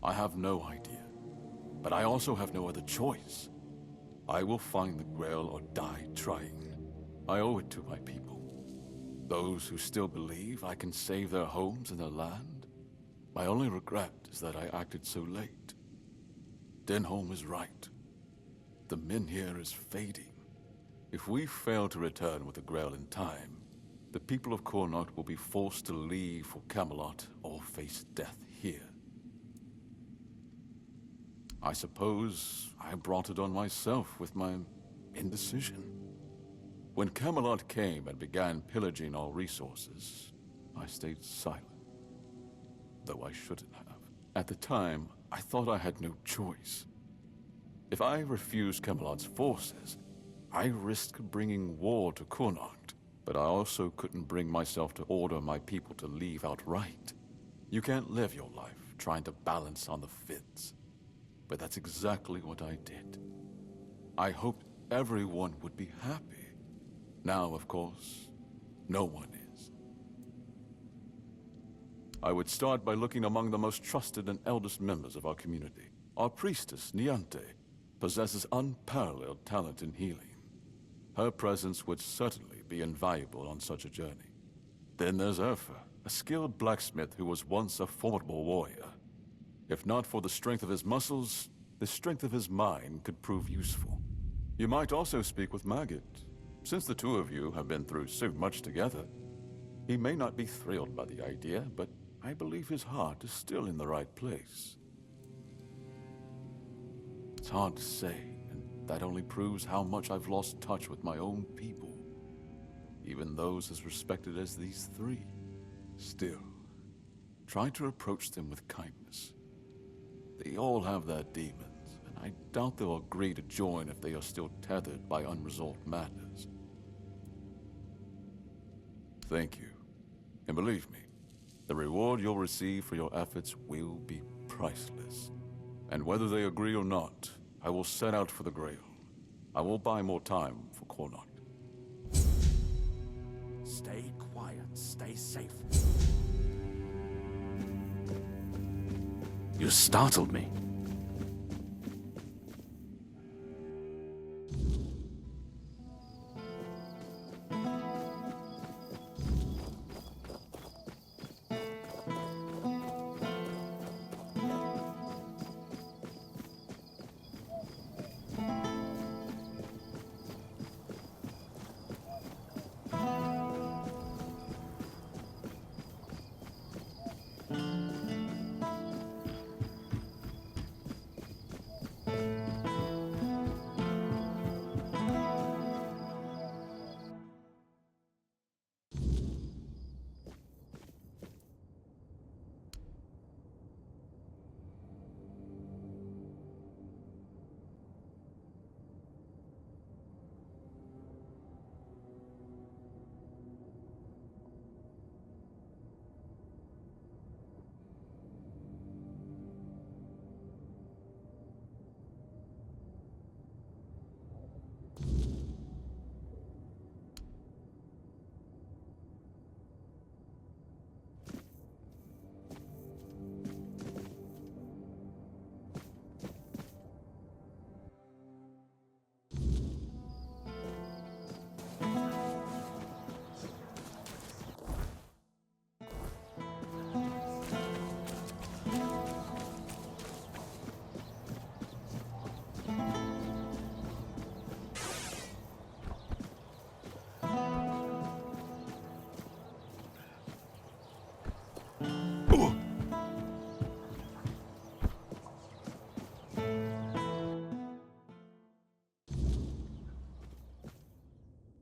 I have no idea, but I also have no other choice. I will find the Grail or die trying. I owe it to my people. Those who still believe I can save their homes and their land. My only regret is that I acted so late. Denholm is right. The Menhir is fading. If we fail to return with the Grail in time, the people of Cuanacht will be forced to leave for Camelot or face death here. I suppose I brought it on myself with my indecision. When Camelot came and began pillaging our resources, I stayed silent. Though I shouldn't have. At the time, I thought I had no choice. If I refused Camelot's forces, I risked bringing war to Cuanacht, but I also couldn't bring myself to order my people to leave outright. You can't live your life trying to balance on the fence. But that's exactly what I did. I hoped everyone would be happy. Now, of course, no one is. I would start by looking among the most trusted and eldest members of our community. Our priestess, Niante, possesses unparalleled talent in healing. Her presence would certainly be invaluable on such a journey. Then there's Urfa, a skilled blacksmith who was once a formidable warrior. If not for the strength of his muscles, the strength of his mind could prove useful. You might also speak with Maggot. Since the two of you have been through so much together, he may not be thrilled by the idea, but I believe his heart is still in the right place. It's hard to say, and that only proves how much I've lost touch with my own people. Even those as respected as these three. Still, try to approach them with kindness. They all have their demons, and I doubt they'll agree to join if they are still tethered by unresolved matters. Thank you. And believe me, the reward you'll receive for your efforts will be priceless. And whether they agree or not, I will set out for the Grail. I will buy more time for Cuanacht. Stay quiet, stay safe. You startled me.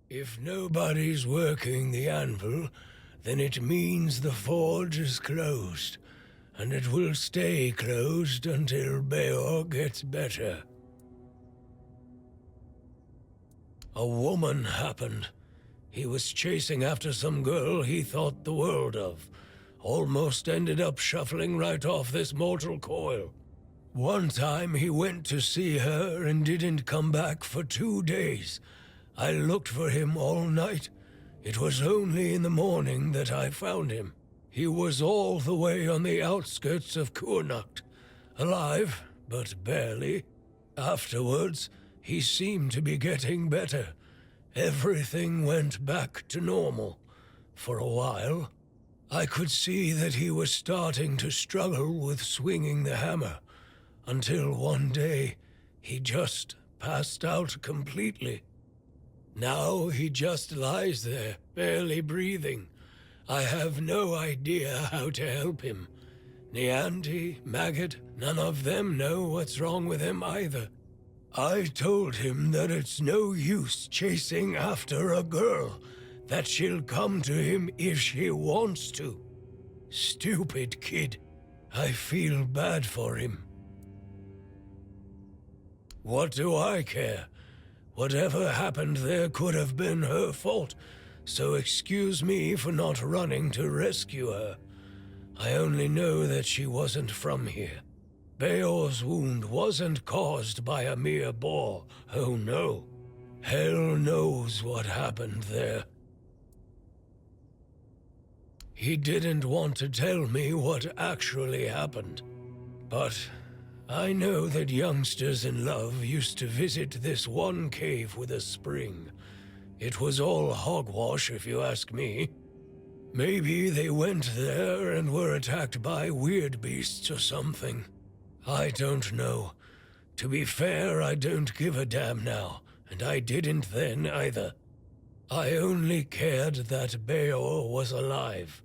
If nobody's working the anvil, then it means the forge is closed, and it will stay closed until Beor gets better. A woman happened. He was chasing after some girl he thought the world of. Almost ended up shuffling right off this mortal coil. One time he went to see her and didn't come back for 2 days. I looked for him all night. It was only in the morning that I found him. He was all the way on the outskirts of Cuanacht. Alive, but barely. Afterwards, he seemed to be getting better. Everything went back to normal. For a while, I could see that he was starting to struggle with swinging the hammer, until one day, he just passed out completely. Now he just lies there, barely breathing. I have no idea how to help him. Nianti, Maggot, none of them know what's wrong with him either. I told him that it's no use chasing after a girl, that she'll come to him if she wants to. Stupid kid. I feel bad for him. What do I care? Whatever happened there could have been her fault, so excuse me for not running to rescue her. I only know that she wasn't from here. Beor's wound wasn't caused by a mere boar, oh no. Hell knows what happened there. He didn't want to tell me what actually happened, but I know that youngsters in love used to visit this one cave with a spring. It was all hogwash, if you ask me. Maybe they went there and were attacked by weird beasts or something. I don't know. To be fair, I don't give a damn now, and I didn't then either. I only cared that Beor was alive.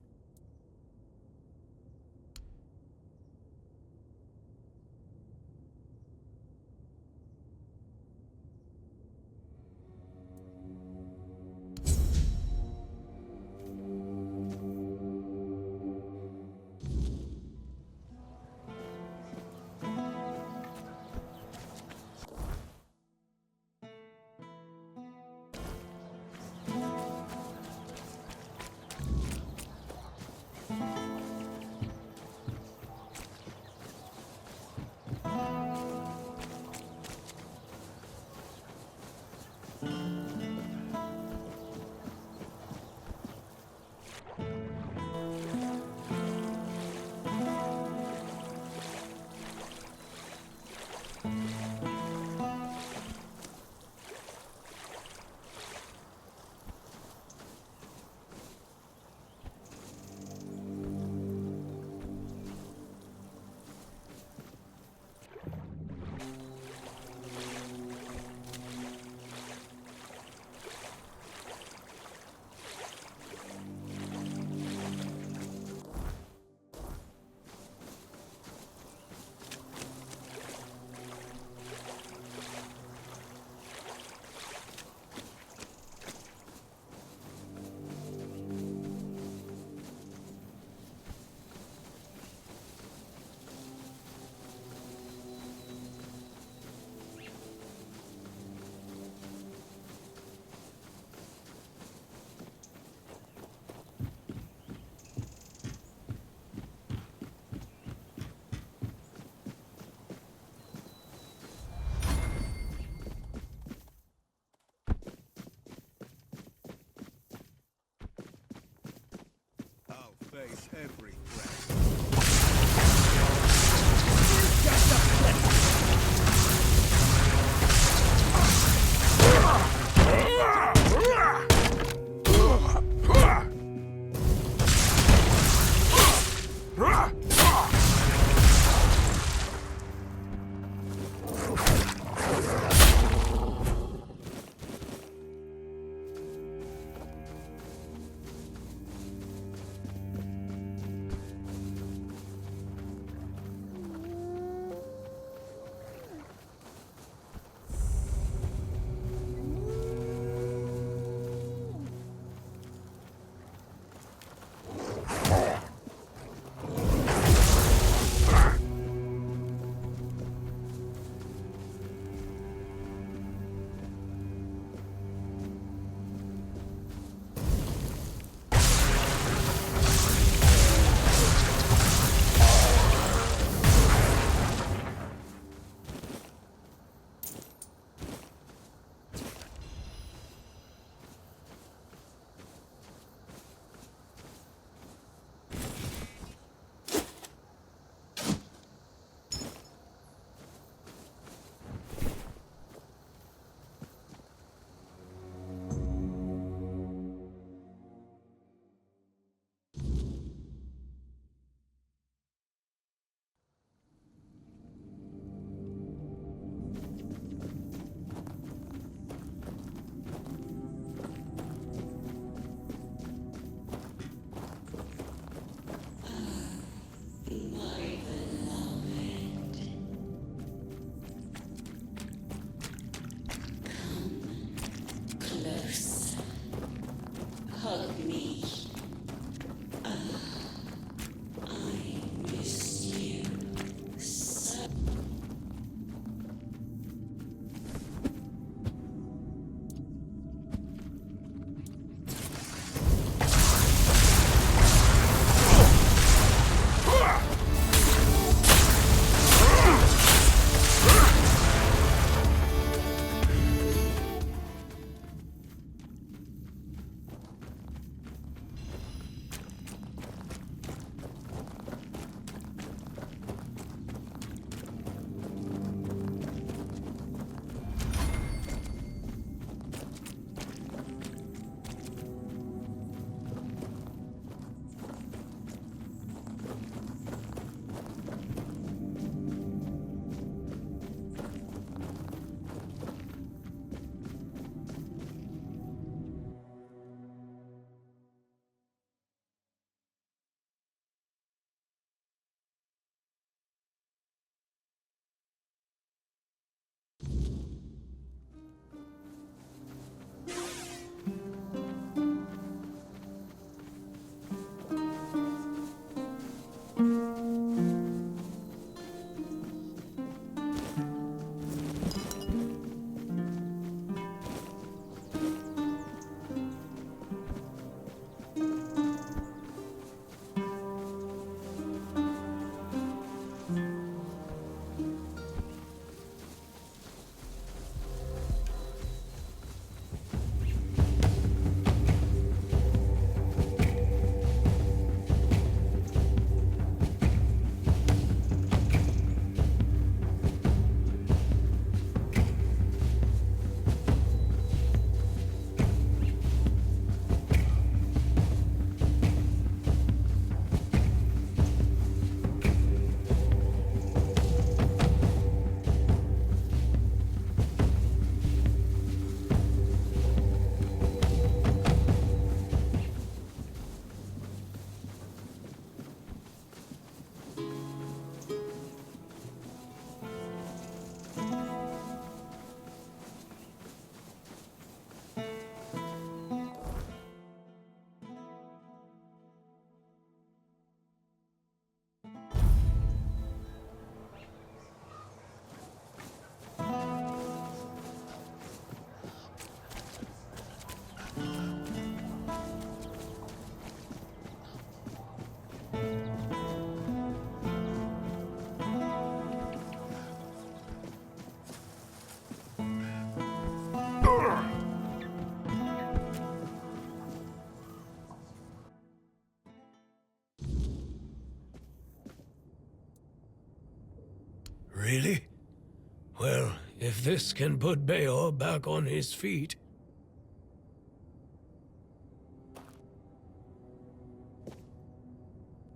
Face every threat. if this can put Beor back on his feet.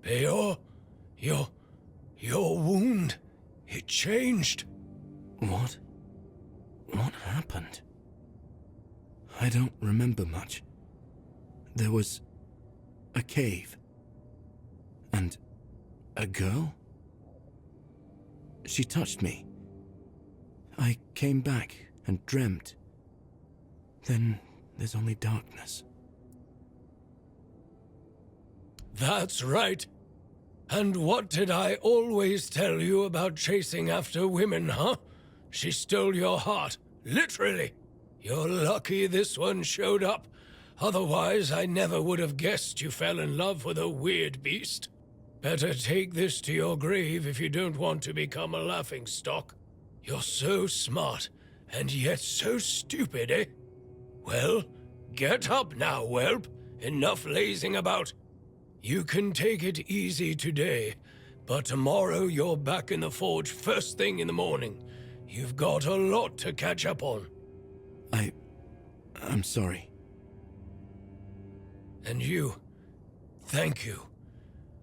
Beor, your wound, it changed. What? What happened? I don't remember much. There was a cave. And a girl? She touched me. I came back and dreamt. Then there's only darkness. That's right. And what did I always tell you about chasing after women, huh? She stole your heart, literally. You're lucky this one showed up. Otherwise, I never would have guessed you fell in love with a weird beast. Better take this to your grave if you don't want to become a laughingstock. You're so smart, and yet so stupid, eh? Well, get up now, whelp. Enough lazing about. You can take it easy today, but tomorrow you're back in the forge first thing in the morning. You've got a lot to catch up on. I'm sorry. And you, thank you.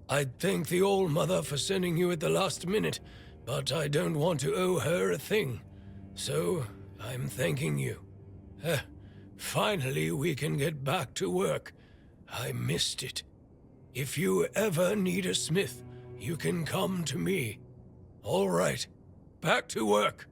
I'd thank the All-Mother for sending you at the last minute, but I don't want to owe her a thing. So, I'm thanking you. Finally, we can get back to work. I missed it. If you ever need a smith, you can come to me. All right, back to work.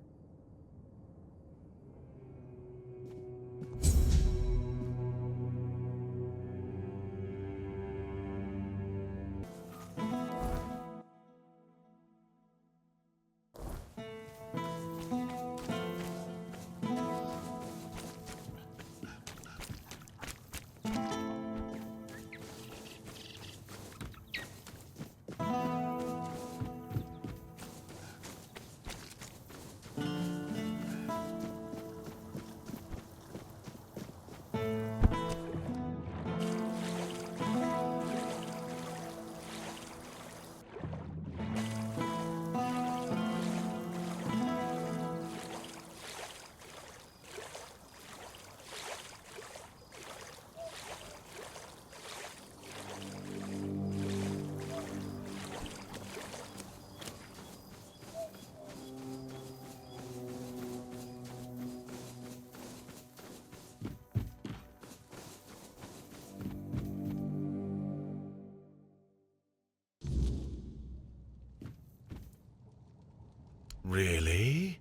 Really?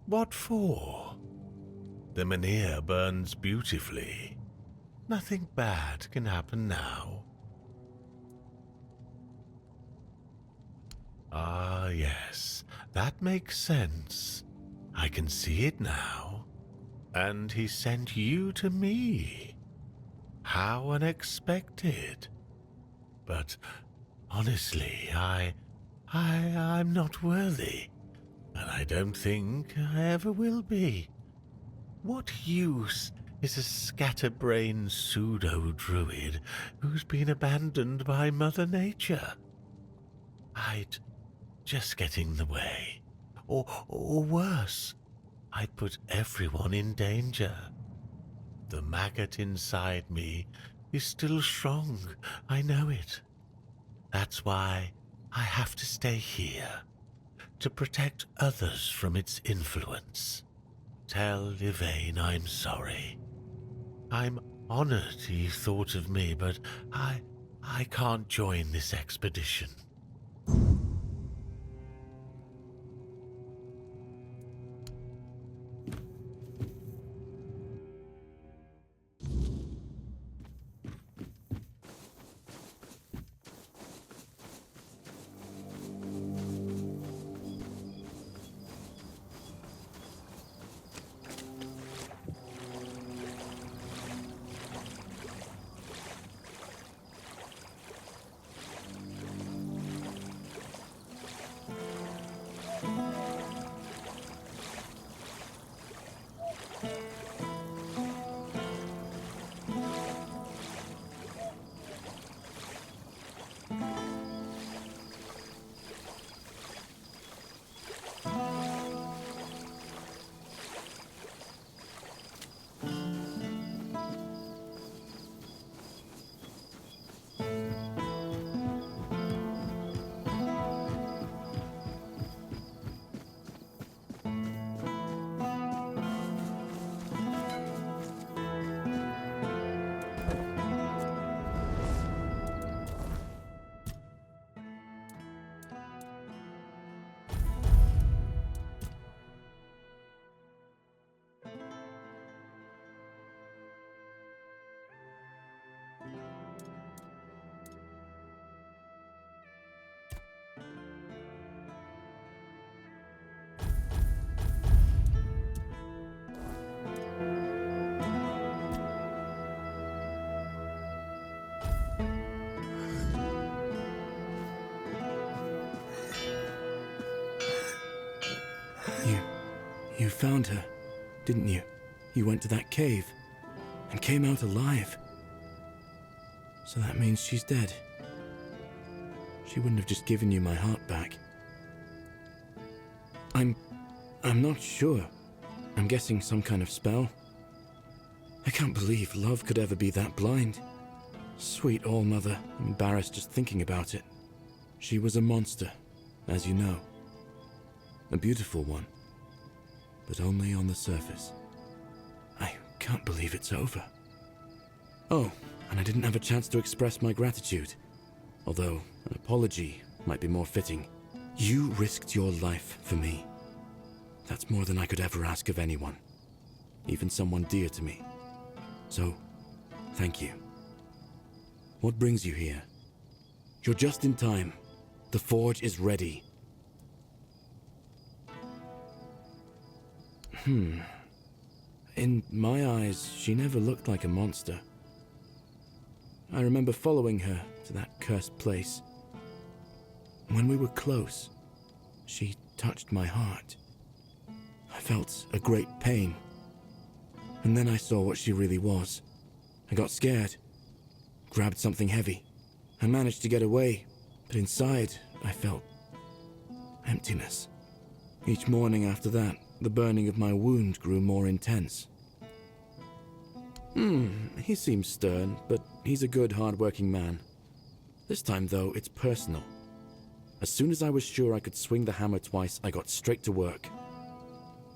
What for? The Menhir burns beautifully. Nothing bad can happen now. Ah, yes, that makes sense. I can see it now. And he sent you to me. How unexpected. But honestly, I'm not worthy. And I don't think I ever will be. What use is a scatterbrained pseudo-druid who's been abandoned by Mother Nature? I'd just get in the way. Or worse, I'd put everyone in danger. The maggot inside me is still strong, I know it. That's why I have to stay here. To protect others from its influence. Tell Yvain I'm sorry. I'm honored he thought of me, but I can't join this expedition. You found her, didn't you? You went to that cave and came out alive. So that means she's dead. She wouldn't have just given you my heart back. I'm not sure. I'm guessing some kind of spell. I can't believe love could ever be that blind. Sweet All-Mother, I'm embarrassed just thinking about it. She was a monster, as you know. A beautiful one, but only on the surface. I can't believe it's over. Oh, and I didn't have a chance to express my gratitude. Although, an apology might be more fitting. You risked your life for me. That's more than I could ever ask of anyone. Even someone dear to me. So, thank you. What brings you here? You're just in time. The forge is ready. In my eyes, she never looked like a monster. I remember following her to that cursed place. When we were close, she touched my heart. I felt a great pain. And then I saw what she really was. I got scared, grabbed something heavy. I managed to get away, but inside I felt emptiness. Each morning after that, the burning of my wound grew more intense. He seems stern, but he's a good, hard-working man. This time, though, it's personal. As soon as I was sure I could swing the hammer twice, I got straight to work.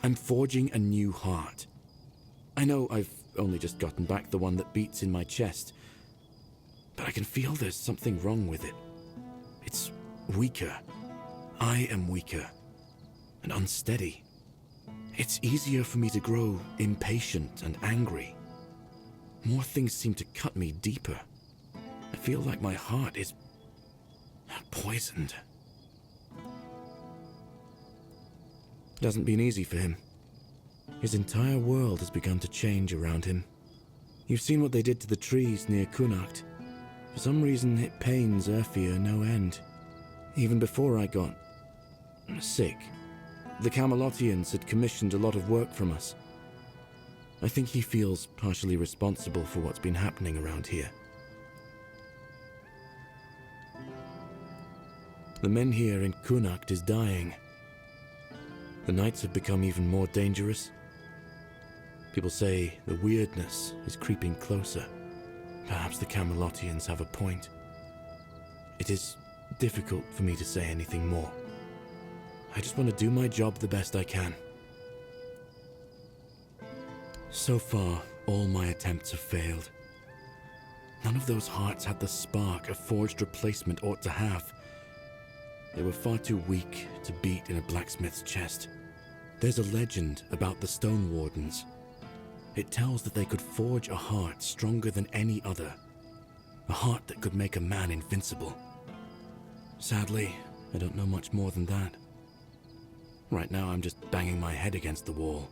I'm forging a new heart. I know I've only just gotten back the one that beats in my chest, but I can feel there's something wrong with it. It's weaker. I am weaker and unsteady. It's easier for me to grow impatient and angry. More things seem to cut me deeper. I feel like my heart is poisoned. It hasn't been easy for him. His entire world has begun to change around him. You've seen what they did to the trees near Cuanacht. For some reason, it pains Urfia no end. Even before I got sick, the Camelotians had commissioned a lot of work from us. I think he feels partially responsible for what's been happening around here. The Menhir in Cuanacht is dying. The nights have become even more dangerous. People say the weirdness is creeping closer. Perhaps the Camelotians have a point. It is difficult for me to say anything more. I just want to do my job the best I can. So far, all my attempts have failed. None of those hearts had the spark a forged replacement ought to have. They were far too weak to beat in a blacksmith's chest. There's a legend about the Stone Wardens. It tells that they could forge a heart stronger than any other. A heart that could make a man invincible. Sadly, I don't know much more than that. Right now, I'm just banging my head against the wall.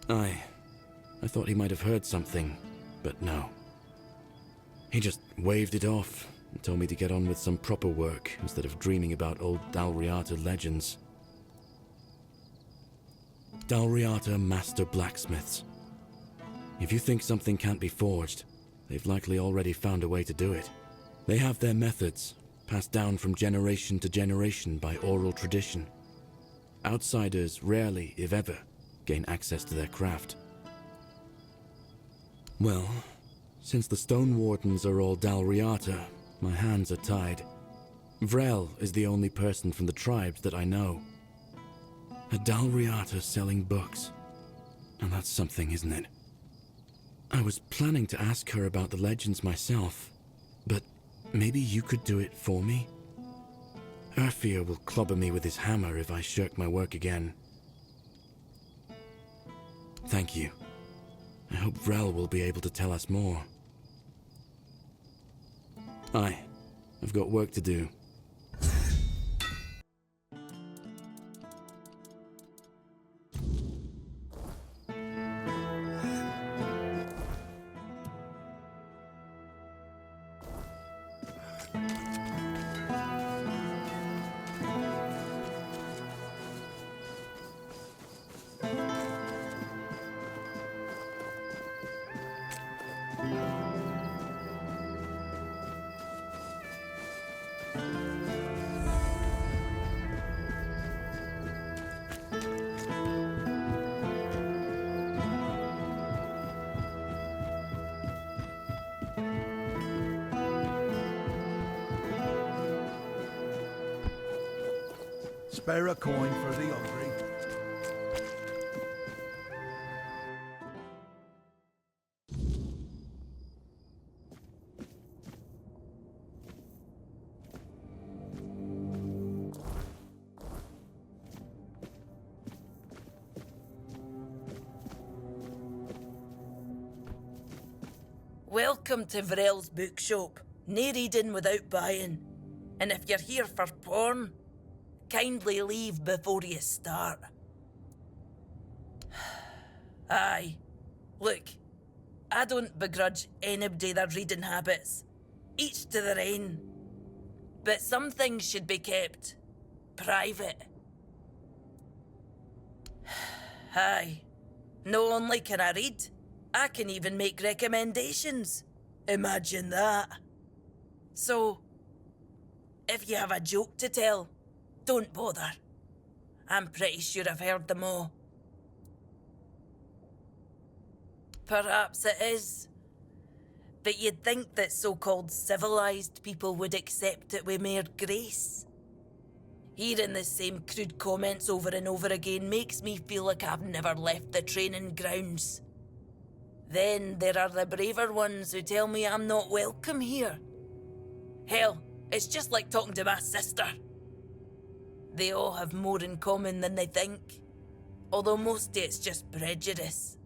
I thought he might have heard something, but no. He just waved it off and told me to get on with some proper work instead of dreaming about old Dalriata legends. Dalriata Master Blacksmiths. If you think something can't be forged, they've likely already found a way to do it. They have their methods, passed down from generation to generation by oral tradition. Outsiders rarely, if ever, gain access to their craft. Well, since the Stone Wardens are all Dalriata, my hands are tied. Vrel is the only person from the tribes that I know. A Dalriata selling books. And that's something, isn't it? I was planning to ask her about the legends myself, but maybe you could do it for me? Urfia will clobber me with his hammer if I shirk my work again. Thank you. I hope Vrel will be able to tell us more. Aye, I've got work to do. Spare a coin for the hungry. Welcome to Vrel's bookshop. No reading without buying. And if you're here for porn, kindly leave before you start. Aye. Look, I don't begrudge anybody their reading habits. Each to their own. But some things should be kept private. Aye. Not only can I read, I can even make recommendations. Imagine that. So, if you have a joke to tell, don't bother. I'm pretty sure I've heard them all. Perhaps it is. But you'd think that so-called civilized people would accept it with more grace. Hearing the same crude comments over and over again makes me feel like I've never left the training grounds. Then there are the braver ones who tell me I'm not welcome here. Hell, it's just like talking to my sister. They all have more in common than they think, although mostly it's just prejudice.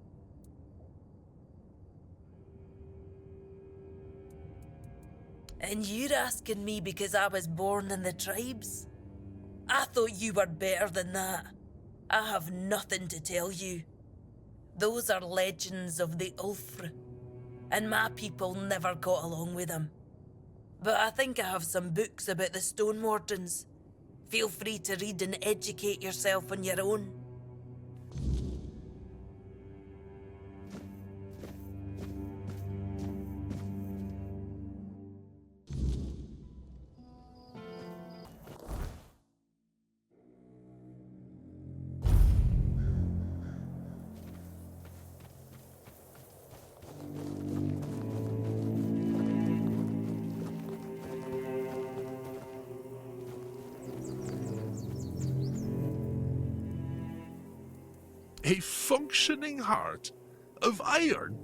And you're asking me because I was born in the tribes? I thought you were better than that. I have nothing to tell you. Those are legends of the Ulfr, and my people never got along with them. But I think I have some books about the Stone Wardens. Feel free to read and educate yourself on your own. A functioning heart of iron?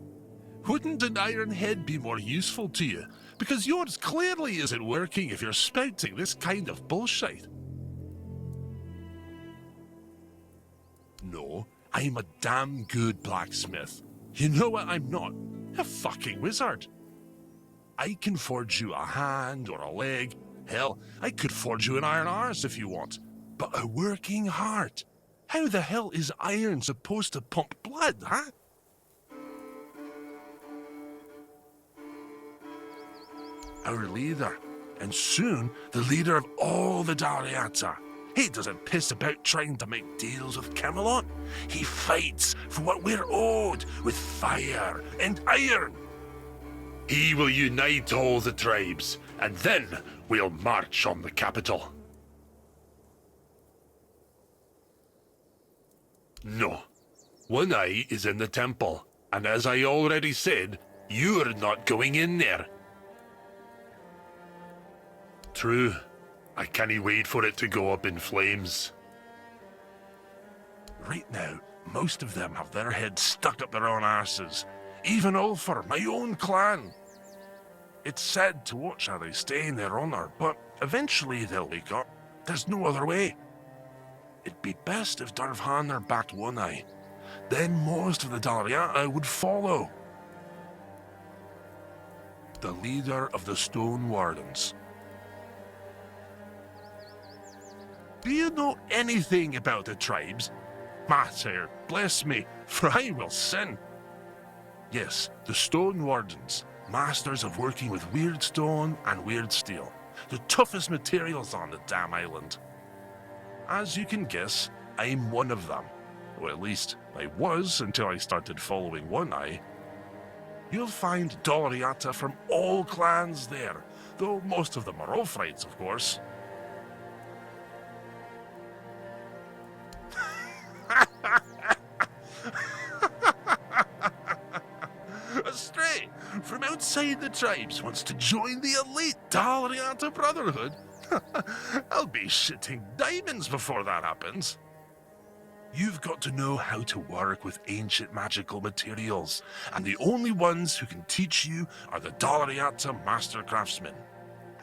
Wouldn't an iron head be more useful to you? Because yours clearly isn't working if you're spouting this kind of bullshit. No, I'm a damn good blacksmith. You know what I'm not? A fucking wizard. I can forge you a hand or a leg. Hell, I could forge you an iron arse if you want. But a working heart? How the hell is iron supposed to pump blood, huh? Our leader, and soon the leader of all the Dariata. He doesn't piss about trying to make deals with Camelot. He fights for what we're owed with fire and iron. He will unite all the tribes, and then we'll march on the capital. No. One Eye is in the temple, and as I already said, you're not going in there. True. I can't wait for it to go up in flames. Right now, most of them have their heads stuck up their own arses. Even Ulfr, my own clan. It's sad to watch how they stay in their honor, but eventually they'll wake up. There's no other way. It'd be best if Darvhanner backed One Eye. then most of the Dalriata would follow. The leader of the Stone Wardens. Do you know anything about the tribes? Mater, bless me, for I will sin. Yes, the Stone Wardens, masters of working with weird stone and weird steel, the toughest materials on the damn island. As you can guess, I'm one of them. Or at least, I was until I started following One Eye. You'll find Dalriata from all clans there, though most of them are Ulfrites, of course. A stray from outside the tribes wants to join the elite Dalriata Brotherhood? I'll be shitting diamonds before that happens. You've got to know how to work with ancient magical materials, and the only ones who can teach you are the Dalriata Master Craftsmen.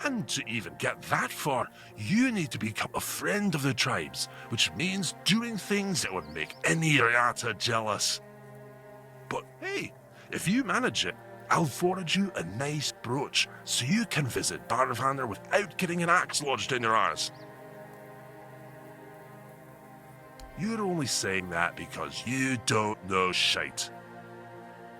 And to even get that far, you need to become a friend of the tribes, which means doing things that would make any Riata jealous. But hey, if you manage it, I'll forge you a nice brooch so you can visit Darvander without getting an axe lodged in your arse. You're only saying that because you don't know shite.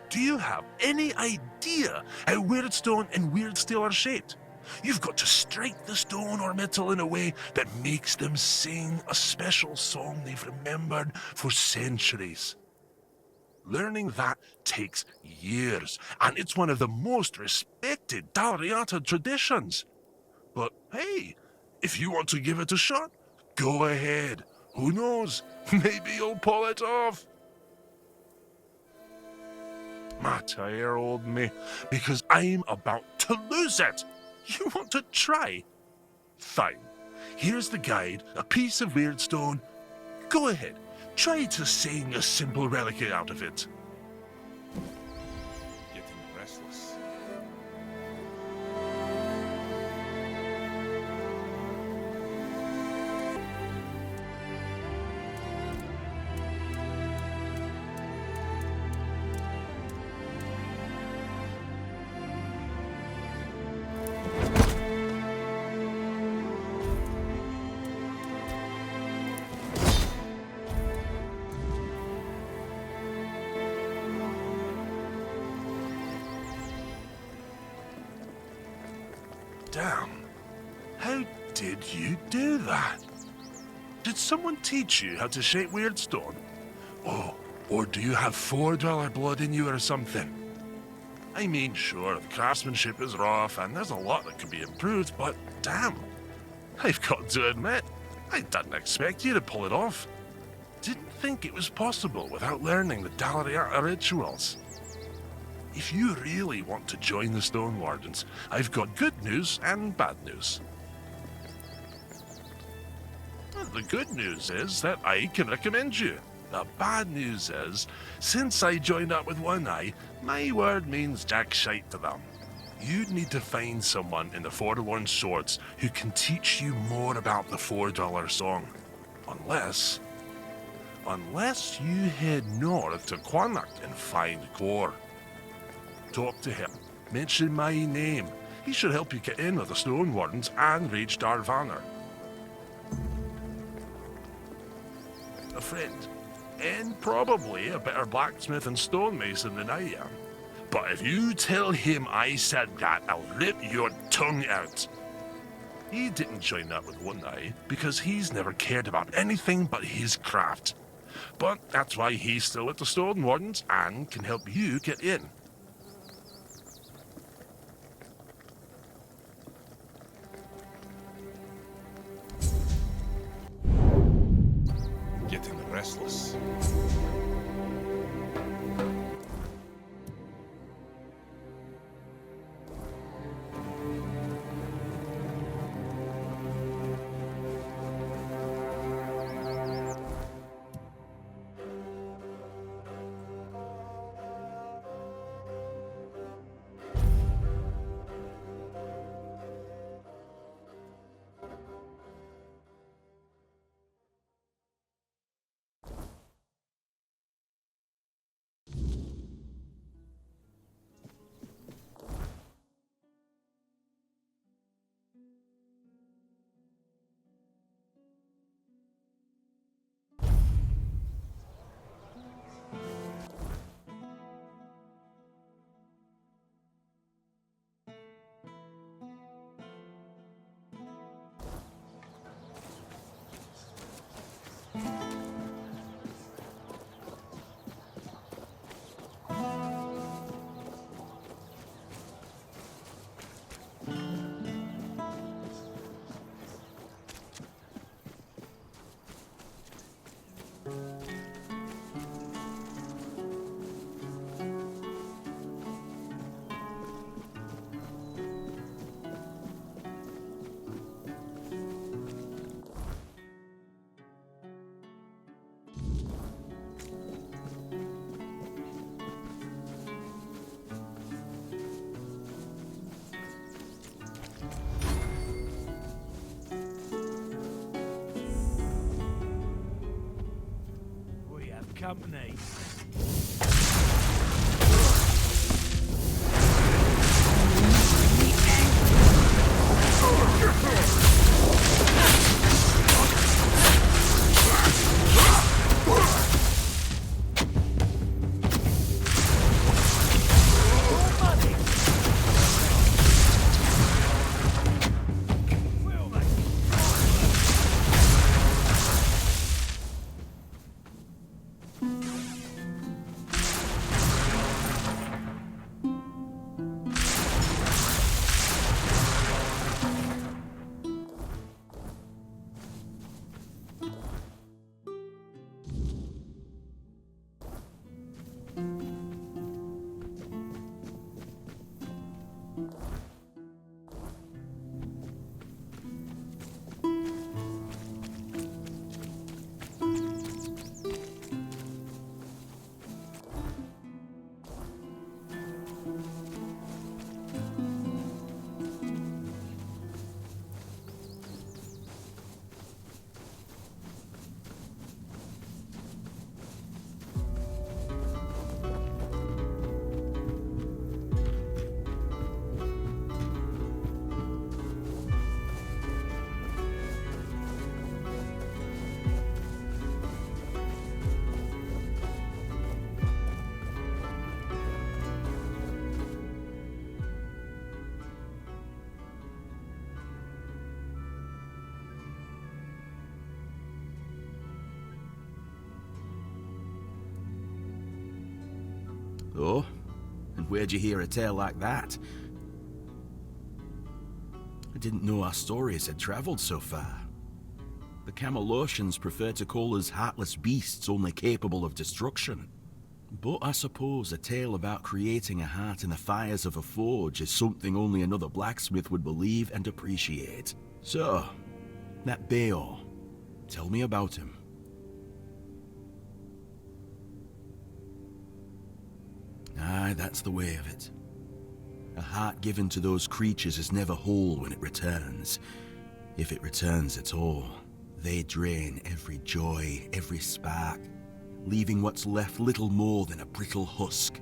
Do you have any idea how weird stone and weird steel are shaped? You've got to strike the stone or metal in a way that makes them sing a special song they've remembered for centuries. Learning that takes years, and it's one of the most respected Dalriata traditions. But hey, if you want to give it a shot, go ahead. Who knows? Maybe you'll pull it off. Mater, old me, because I'm about to lose it. You want to try? Fine. Here's the guide, a piece of weird stone. Go ahead. Try to sing a simple relic out of it. Getting restless. Damn. How did you do that? Did someone teach you how to shape weird stone? Oh, or do you have $4 blood in you or something? I mean, sure, the craftsmanship is rough and there's a lot that could be improved, but damn. I've got to admit, I didn't expect you to pull it off. Didn't think it was possible without learning the Dalriata rituals. If you really want to join the Stone Wardens, I've got good news and bad news. Well, the good news is that I can recommend you. The bad news is, since I joined up with One Eye, my word means jack shite to them. You'd need to find someone in the Forlorn Swords who can teach you more about the $4 song. Unless you head north to Cuanacht and find Core. Talk to him. Mention my name. He should help you get in with the Stone Wardens and reach Darvander. A friend. And probably a better blacksmith and stonemason than I am. But if you tell him I said that, I'll rip your tongue out. He didn't join up with One Eye because he's never cared about anything but his craft. But that's why he's still at the Stone Wardens and can help you get in. Getting restless. company. Oh? And where'd you hear a tale like that? I didn't know our stories had travelled so far. The Camelotians prefer to call us heartless beasts only capable of destruction. But I suppose a tale about creating a heart in the fires of a forge is something only another blacksmith would believe and appreciate. So, that Beor, tell me about him. Aye, that's the way of it. A heart given to those creatures is never whole when it returns. If it returns at all, they drain every joy, every spark, leaving what's left little more than a brittle husk.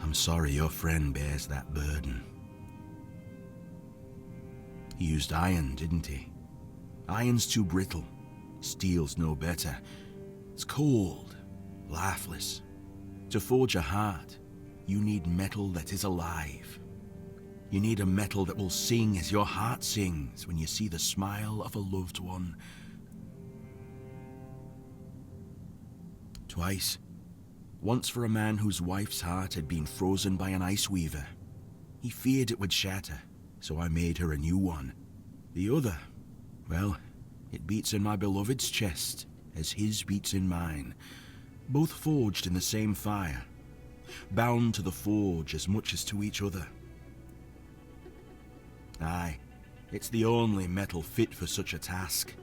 I'm sorry your friend bears that burden. He used iron, didn't he? Iron's too brittle. Steel's no better. It's cold, lifeless. To forge a heart, you need metal that is alive. You need a metal that will sing as your heart sings when you see the smile of a loved one. Twice. Once for a man whose wife's heart had been frozen by an ice weaver. He feared it would shatter, so I made her a new one. The other, well, it beats in my beloved's chest as his beats in mine. Both forged in the same fire, bound to the forge as much as to each other. Aye, it's the only metal fit for such a task.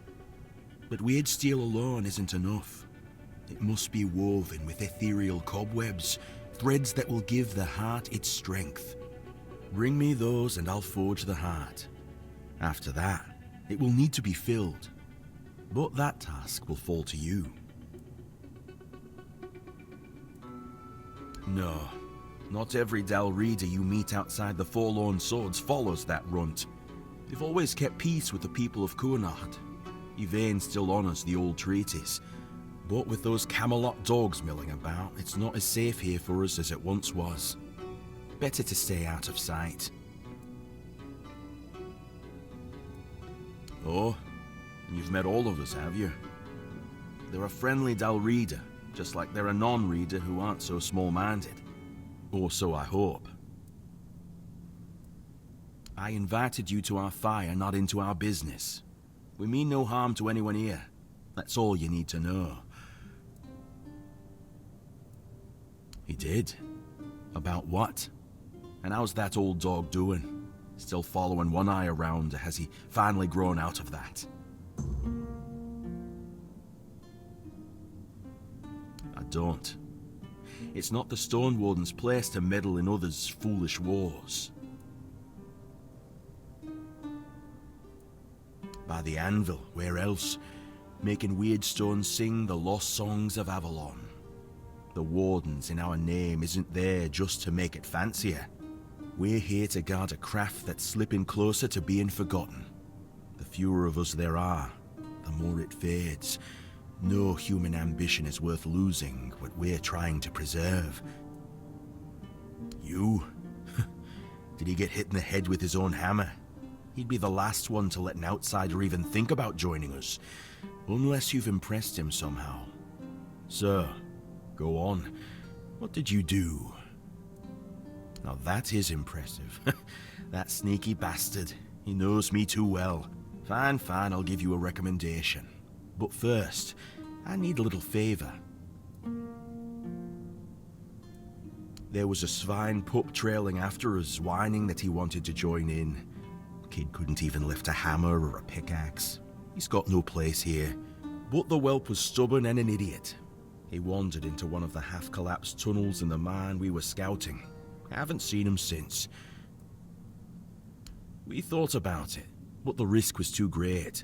But weird steel alone isn't enough. It must be woven with ethereal cobwebs, threads that will give the heart its strength. Bring me those and I'll forge the heart. After that, it will need to be filled. But that task will fall to you. No, not every Dalreader you meet outside the Forlorn Swords follows that runt. They've always kept peace with the people of Cuanacht. Yvain still honours the old treaties. But with those Camelot dogs milling about, it's not as safe here for us as it once was. Better to stay out of sight. Oh, you've met all of us, have you? They're a friendly Dalreader, just like they're a non-reader who aren't so small-minded. Or so I hope. I invited you to our fire, not into our business. We mean no harm to anyone here. That's all you need to know. He did? About what? And how's that old dog doing? Still following one eye around, or has he finally grown out of that? I don't. It's not the Stone Warden's place to meddle in others' foolish wars. By the anvil, where else? Making weird stones sing the lost songs of Avalon. The wardens in our name isn't there just to make it fancier. We're here to guard a craft that's slipping closer to being forgotten. The fewer of us there are, the more it fades. No human ambition is worth losing what we're trying to preserve. You? Did he get hit in the head with his own hammer? He'd be the last one to let an outsider even think about joining us, unless you've impressed him somehow. Sir, go on. What did you do? Now that is impressive. That sneaky bastard. He knows me too well. Fine, I'll give you a recommendation. But first, I need a little favor. There was a swine pup trailing after us, whining that he wanted to join in. Kid couldn't even lift a hammer or a pickaxe. He's got no place here. But the whelp was stubborn and an idiot. He wandered into one of the half-collapsed tunnels in the mine we were scouting. I haven't seen him since. We thought about it, but the risk was too great.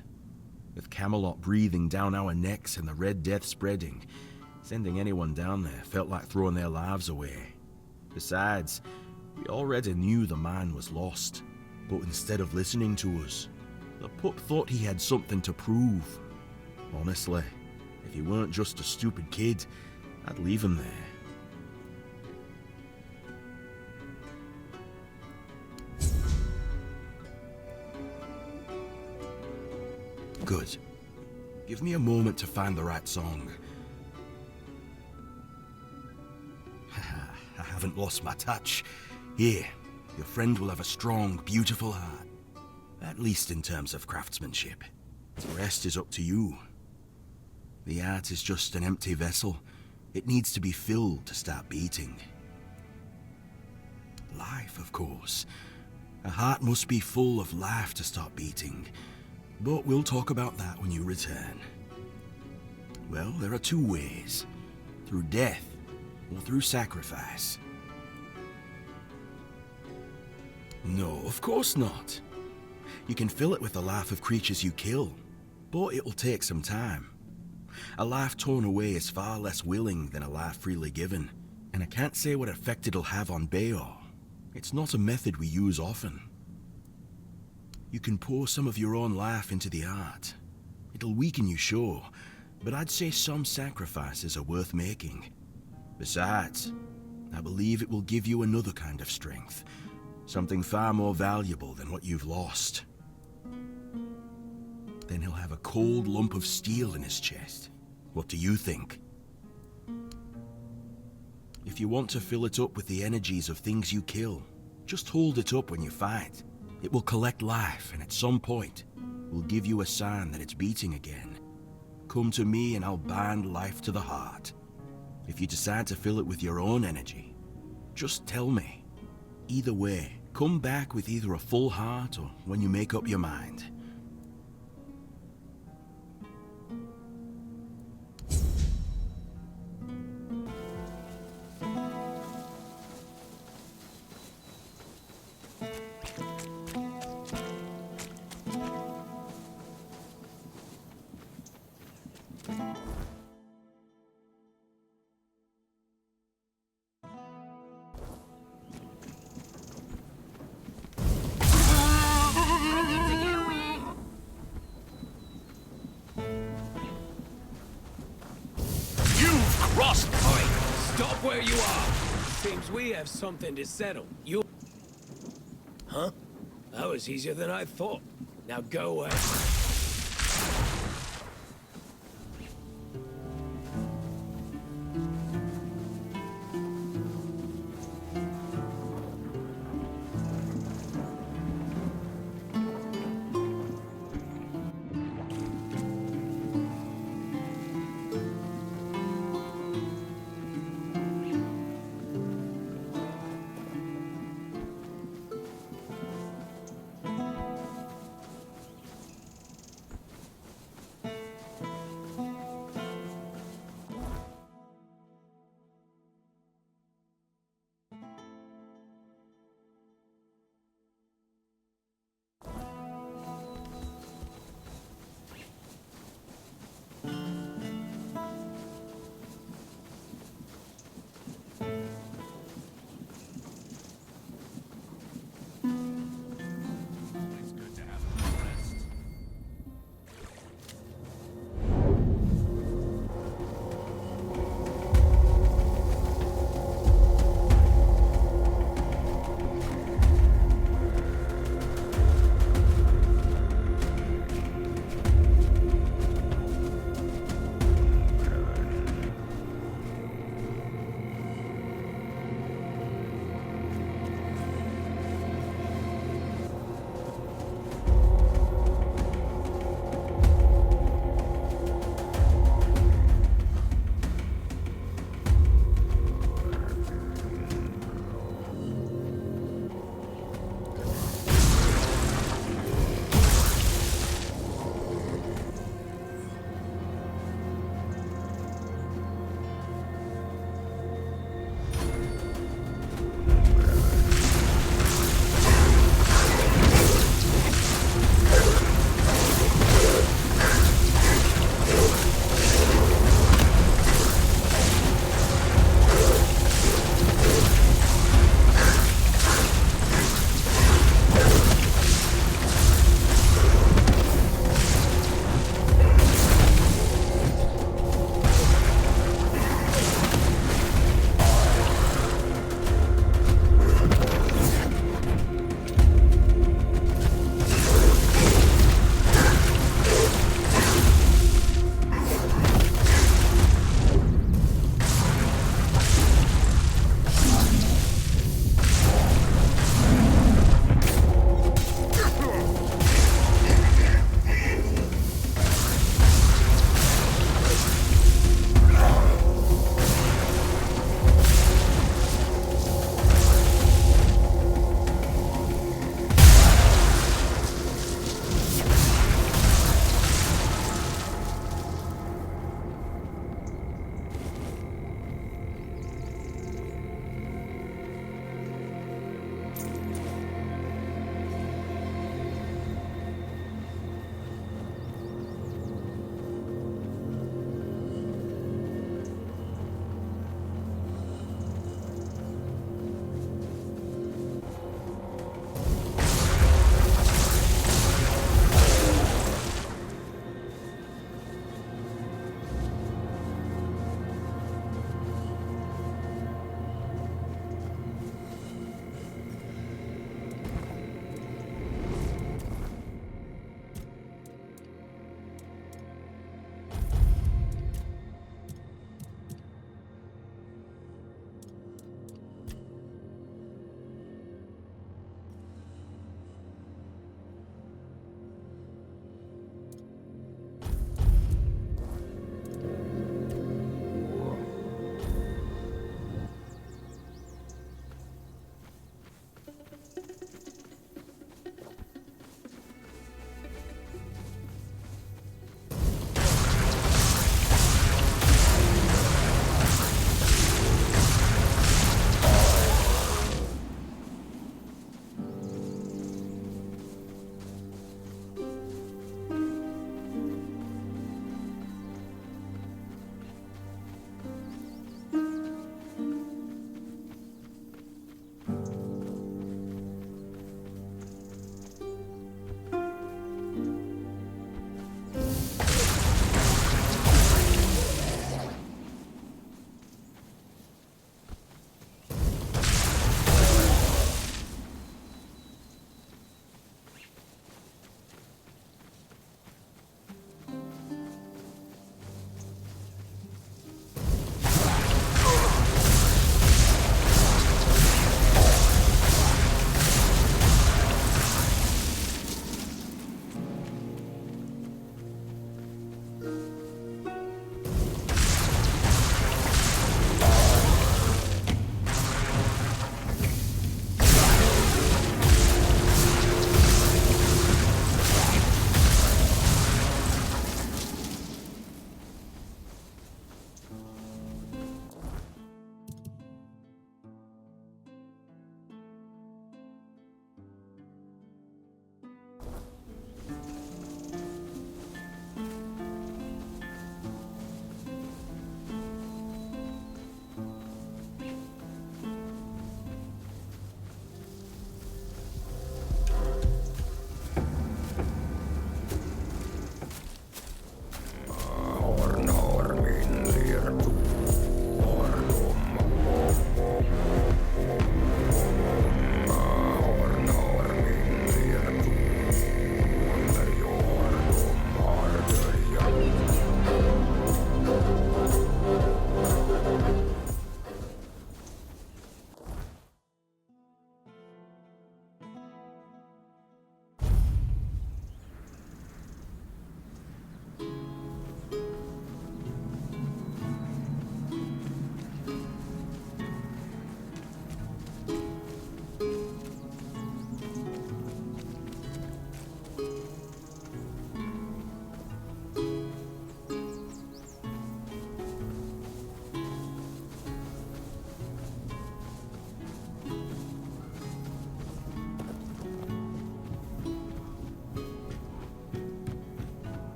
With Camelot breathing down our necks and the Red Death spreading, sending anyone down there felt like throwing their lives away. Besides, we already knew the mine was lost, but instead of listening to us, the pup thought he had something to prove. Honestly, if he weren't just a stupid kid, I'd leave him there. Good. Give me a moment to find the right song. I haven't lost my touch. Here, your friend will have a strong, beautiful heart. At least in terms of craftsmanship. The rest is up to you. The art is just an empty vessel. It needs to be filled to start beating. Life, of course. A heart must be full of life to start beating. But we'll talk about that when you return. Well, there are two ways. Through death, or through sacrifice. No, of course not. You can fill it with the life of creatures you kill, but it'll take some time. A life torn away is far less willing than a life freely given, and I can't say what effect it'll have on Bayor. It's not a method we use often. You can pour some of your own life into the art. It'll weaken you, sure, but I'd say some sacrifices are worth making. Besides, I believe it will give you another kind of strength. Something far more valuable than what you've lost. Then he'll have a cold lump of steel in his chest. What do you think? If you want to fill it up with the energies of things you kill, just hold it up when you fight. It will collect life, and at some point, will give you a sign that it's beating again. Come to me and I'll bind life to the heart. If you decide to fill it with your own energy, just tell me. Either way, come back with either a full heart or when you make up your mind. Stop where you are! Seems we have something to settle. You... Huh? That was easier than I thought. Now go away.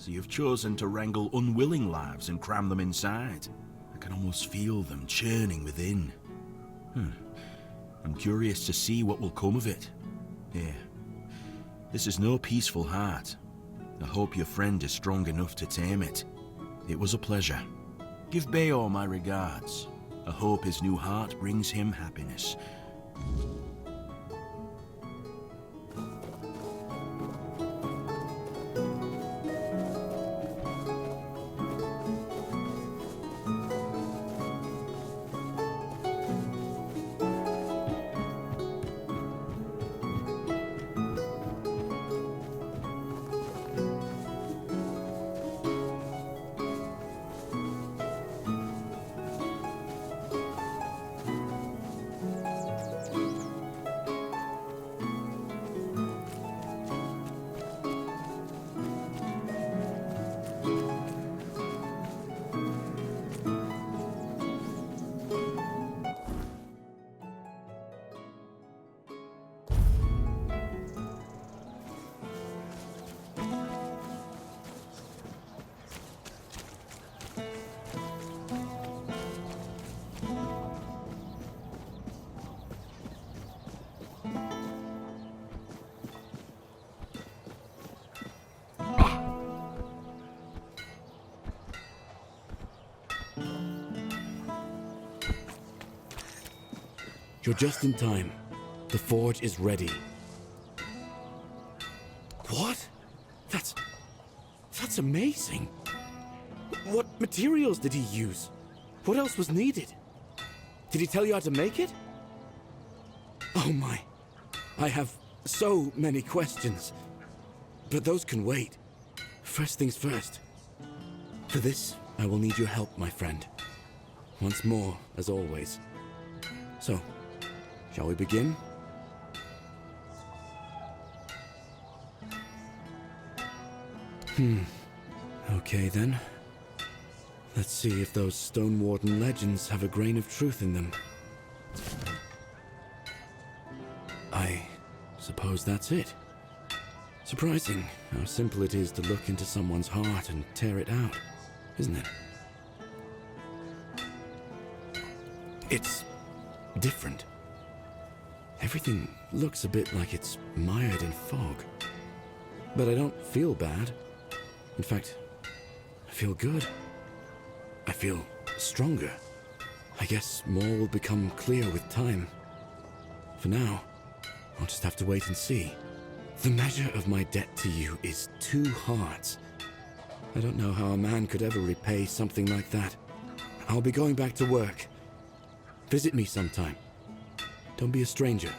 so you've chosen to wrangle unwilling lives and cram them inside. I can almost feel them churning within. I'm curious to see what will come of it. Here. This is no peaceful heart. I hope your friend is strong enough to tame it. It was a pleasure. Give Bayor my regards. I hope his new heart brings him happiness. You're just in time. The forge is ready. What? That's amazing. What materials did he use? What else was needed? Did he tell you how to make it? Oh my. I have so many questions. But those can wait. First things first. For this, I will need your help, my friend. Once more, as always. So, shall we begin? Okay then. Let's see if those Stone Warden legends have a grain of truth in them. I suppose that's it. Surprising how simple it is to look into someone's heart and tear it out, isn't it? It's different. Everything looks a bit like it's mired in fog. But I don't feel bad. In fact, I feel good. I feel stronger. I guess more will become clear with time. For now, I'll just have to wait and see. The measure of my debt to you is 2 hearts. I don't know how a man could ever repay something like that. I'll be going back to work. Visit me sometime. Don't be a stranger.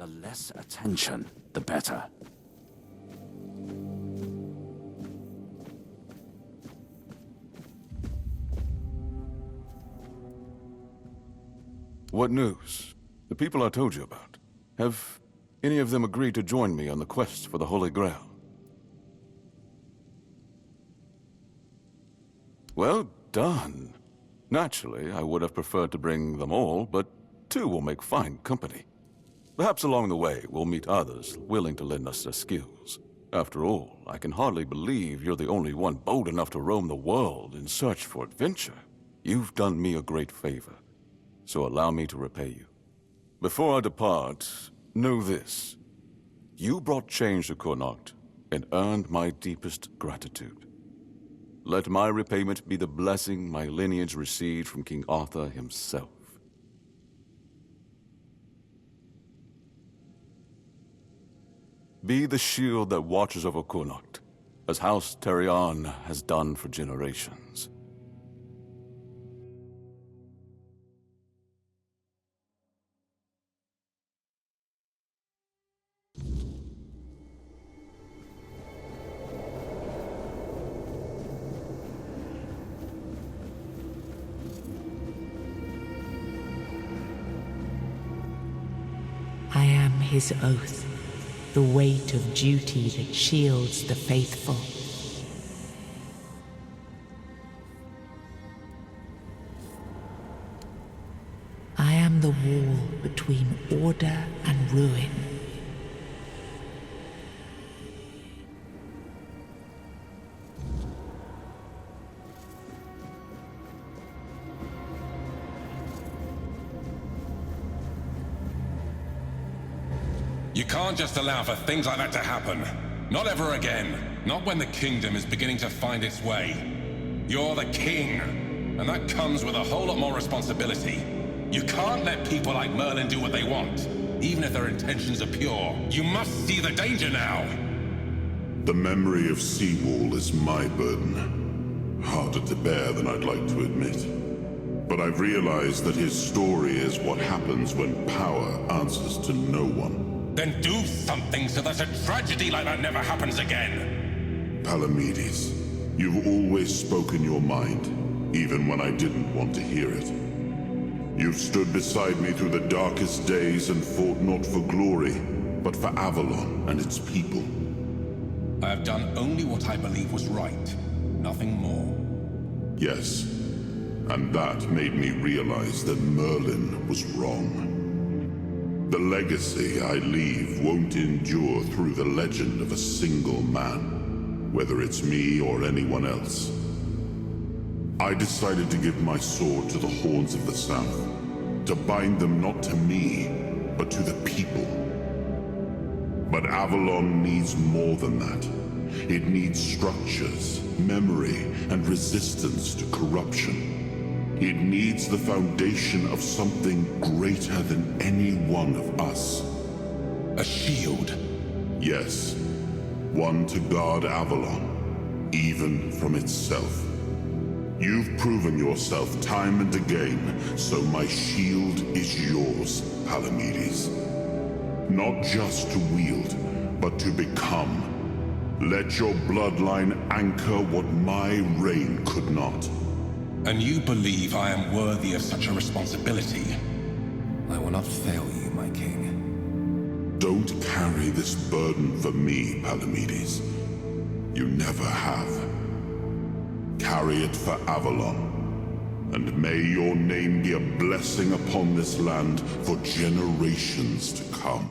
The less attention, the better. What news? The people I told you about. Have any of them agreed to join me on the quest for the Holy Grail? Well done. Naturally, I would have preferred to bring them all, but 2 will make fine company. Perhaps along the way, we'll meet others willing to lend us their skills. After all, I can hardly believe you're the only one bold enough to roam the world in search for adventure. You've done me a great favor, so allow me to repay you. Before I depart, know this. You brought change to Cuanacht and earned my deepest gratitude. Let my repayment be the blessing my lineage received from King Arthur himself. Be the shield that watches over Cuanacht, as House Terion has done for generations. I am his oath, the weight of duty that shields the faithful. I am the wall between order and ruin. You can't just allow for things like that to happen. Not ever again. Not when the kingdom is beginning to find its way. You're the king, and that comes with a whole lot more responsibility. You can't let people like Merlin do what they want, even if their intentions are pure. You must see the danger now! The memory of Seawall is my burden. Harder to bear than I'd like to admit. But I've realized that his story is what happens when power answers to no one. Then do something so that a tragedy like that never happens again! Palamedes, you've always spoken your mind, even when I didn't want to hear it. You've stood beside me through the darkest days and fought not for glory, but for Avalon and its people. I have done only what I believe was right, nothing more. Yes, and that made me realize that Merlin was wrong. The legacy I leave won't endure through the legend of a single man, whether it's me or anyone else. I decided to give my sword to the Horns of the South, to bind them not to me, but to the people. But Avalon needs more than that. It needs structures, memory, and resistance to corruption. It needs the foundation of something greater than any one of us. A shield? Yes. One to guard Avalon, even from itself. You've proven yourself time and again, so my shield is yours, Palamedes. Not just to wield, but to become. Let your bloodline anchor what my reign could not. And you believe I am worthy of such a responsibility? I will not fail you, my king. Don't carry this burden for me, Palamedes. You never have. Carry it for Avalon, and may your name be a blessing upon this land for generations to come.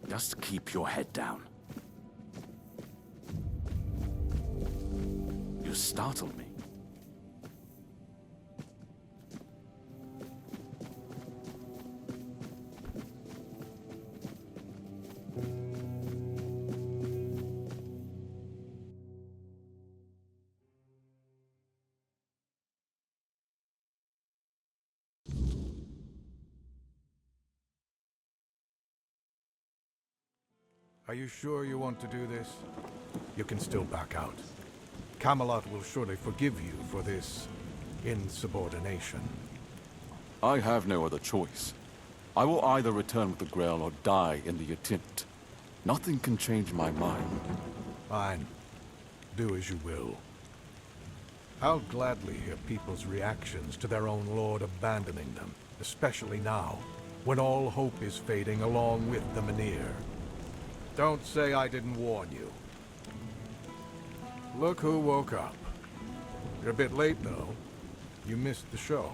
Just keep your head down. You startled me. Are you sure you want to do this? You can still back out. Camelot will surely forgive you for this insubordination. I have no other choice. I will either return with the Grail or die in the attempt. Nothing can change my mind. Fine. Do as you will. I'll gladly hear people's reactions to their own lord abandoning them, especially now, when all hope is fading along with the Menhir. Don't say I didn't warn you. Look who woke up. You're a bit late, though. You missed the show.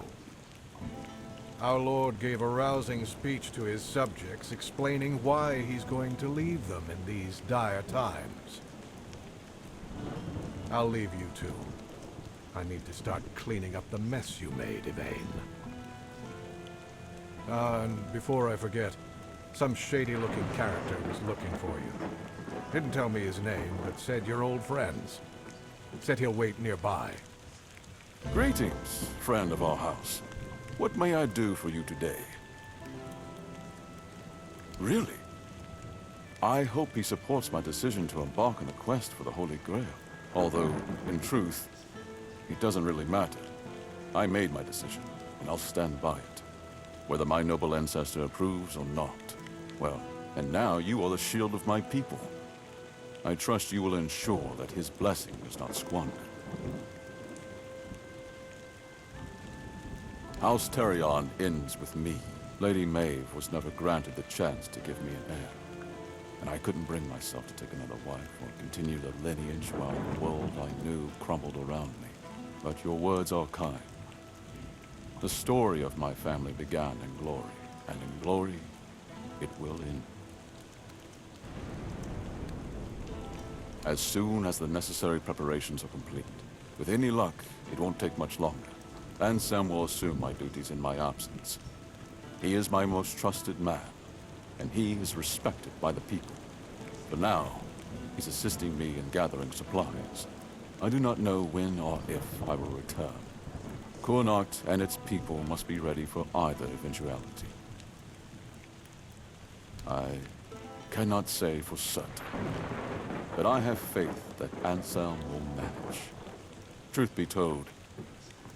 Our Lord gave a rousing speech to his subjects explaining why he's going to leave them in these dire times. I'll leave you two. I need to start cleaning up the mess you made, Yvain. And before I forget, some shady-looking character was looking for you. Didn't tell me his name, but said you're old friends. Said he'll wait nearby. Greetings, friend of our house. What may I do for you today? Really? I hope he supports my decision to embark on a quest for the Holy Grail. Although, in truth, it doesn't really matter. I made my decision, and I'll stand by it. Whether my noble ancestor approves or not. Well, and now you are the shield of my people. I trust you will ensure that his blessing is not squandered. House Terion ends with me. Lady Maeve was never granted the chance to give me an heir. And I couldn't bring myself to take another wife or continue the lineage while the world I knew crumbled around me. But your words are kind. The story of my family began in glory, and in glory, it will end. As soon as the necessary preparations are complete, with any luck, it won't take much longer. Ansem will assume my duties in my absence. He is my most trusted man, and he is respected by the people. For now, he's assisting me in gathering supplies. I do not know when or if I will return. Cuanacht and its people must be ready for either eventuality. I cannot say for certain, but I have faith that Ansem will manage. Truth be told,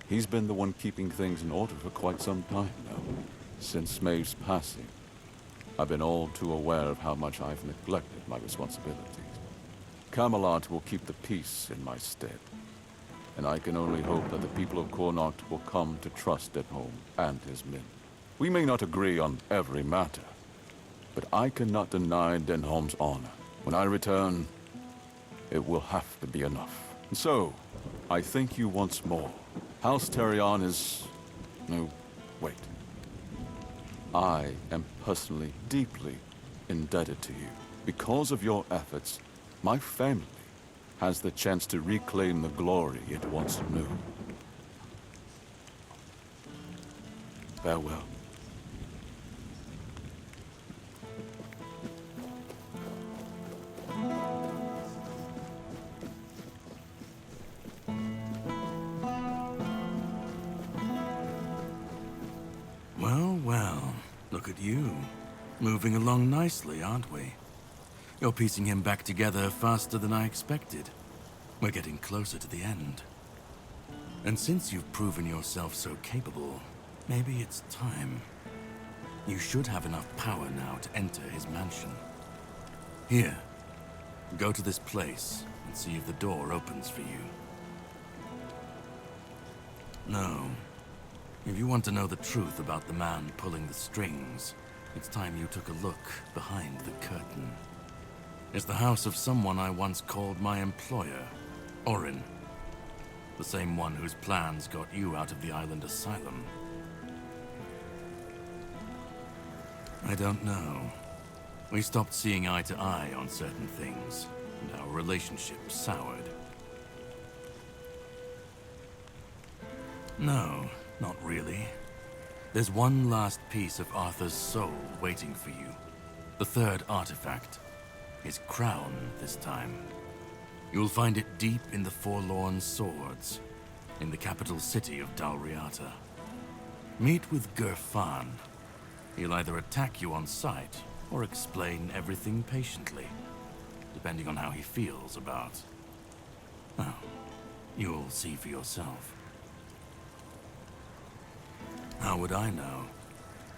he's been the one keeping things in order for quite some time now. Since Maeve's passing, I've been all too aware of how much I've neglected my responsibilities. Camelot will keep the peace in my stead, and I can only hope that the people of Cuanacht will come to trust Denholm and his men. We may not agree on every matter, but I cannot deny Denholm's honor. When I return, it will have to be enough. And so, I thank you once more. House Terion is... no, wait. I am personally deeply indebted to you. Because of your efforts, my family has the chance to reclaim the glory it once knew. Farewell. Well, well. Look at you. Moving along nicely, aren't we? You're piecing him back together faster than I expected. We're getting closer to the end. And since you've proven yourself so capable, maybe it's time. You should have enough power now to enter his mansion. Here, go to this place and see if the door opens for you. No. If you want to know the truth about the man pulling the strings, it's time you took a look behind the curtain. It's the house of someone I once called my employer, Orin. The same one whose plans got you out of the island asylum. I don't know. We stopped seeing eye to eye on certain things, and our relationship soured. No, not really. There's one last piece of Arthur's soul waiting for you. The third artifact. His crown, this time. You'll find it deep in the Forlorn Swords, in the capital city of Dalriata. Meet with Gerfan. He'll either attack you on sight, or explain everything patiently, depending on how he feels about... Oh, you'll see for yourself. How would I know?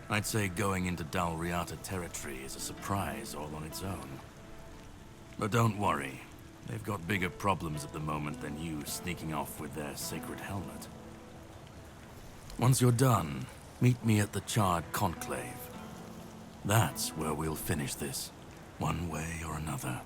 I'd say going into Dalriata territory is a surprise all on its own. But don't worry, they've got bigger problems at the moment than you sneaking off with their sacred helmet. Once you're done, meet me at the Charred Conclave. That's where we'll finish this, one way or another.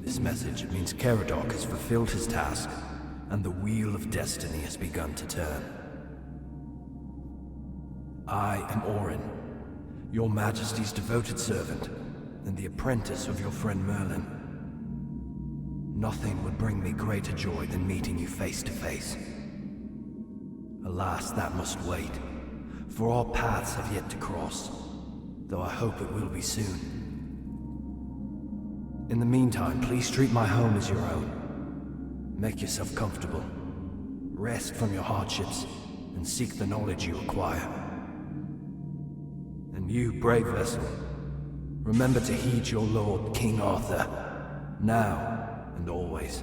This message means Caradog has fulfilled his task, and the wheel of destiny has begun to turn. I am Orin, your majesty's devoted servant, and the apprentice of your friend Merlin. Nothing would bring me greater joy than meeting you face to face. Alas, that must wait, for our paths have yet to cross, though I hope it will be soon. In the meantime, please treat my home as your own. Make yourself comfortable. Rest from your hardships, and seek the knowledge you acquire. And you, brave vessel, remember to heed your lord, King Arthur, now and always.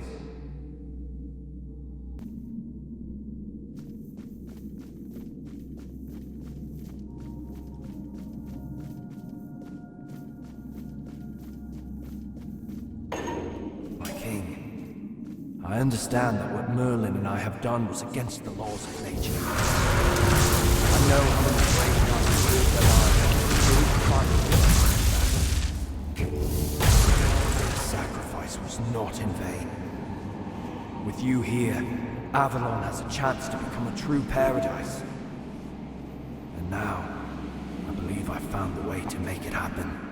I understand that what Merlin and I have done was against the laws of nature. I know how many brave knights there are, but the sacrifice was not in vain. With you here, Avalon has a chance to become a true paradise. And now, I believe I've found the way to make it happen.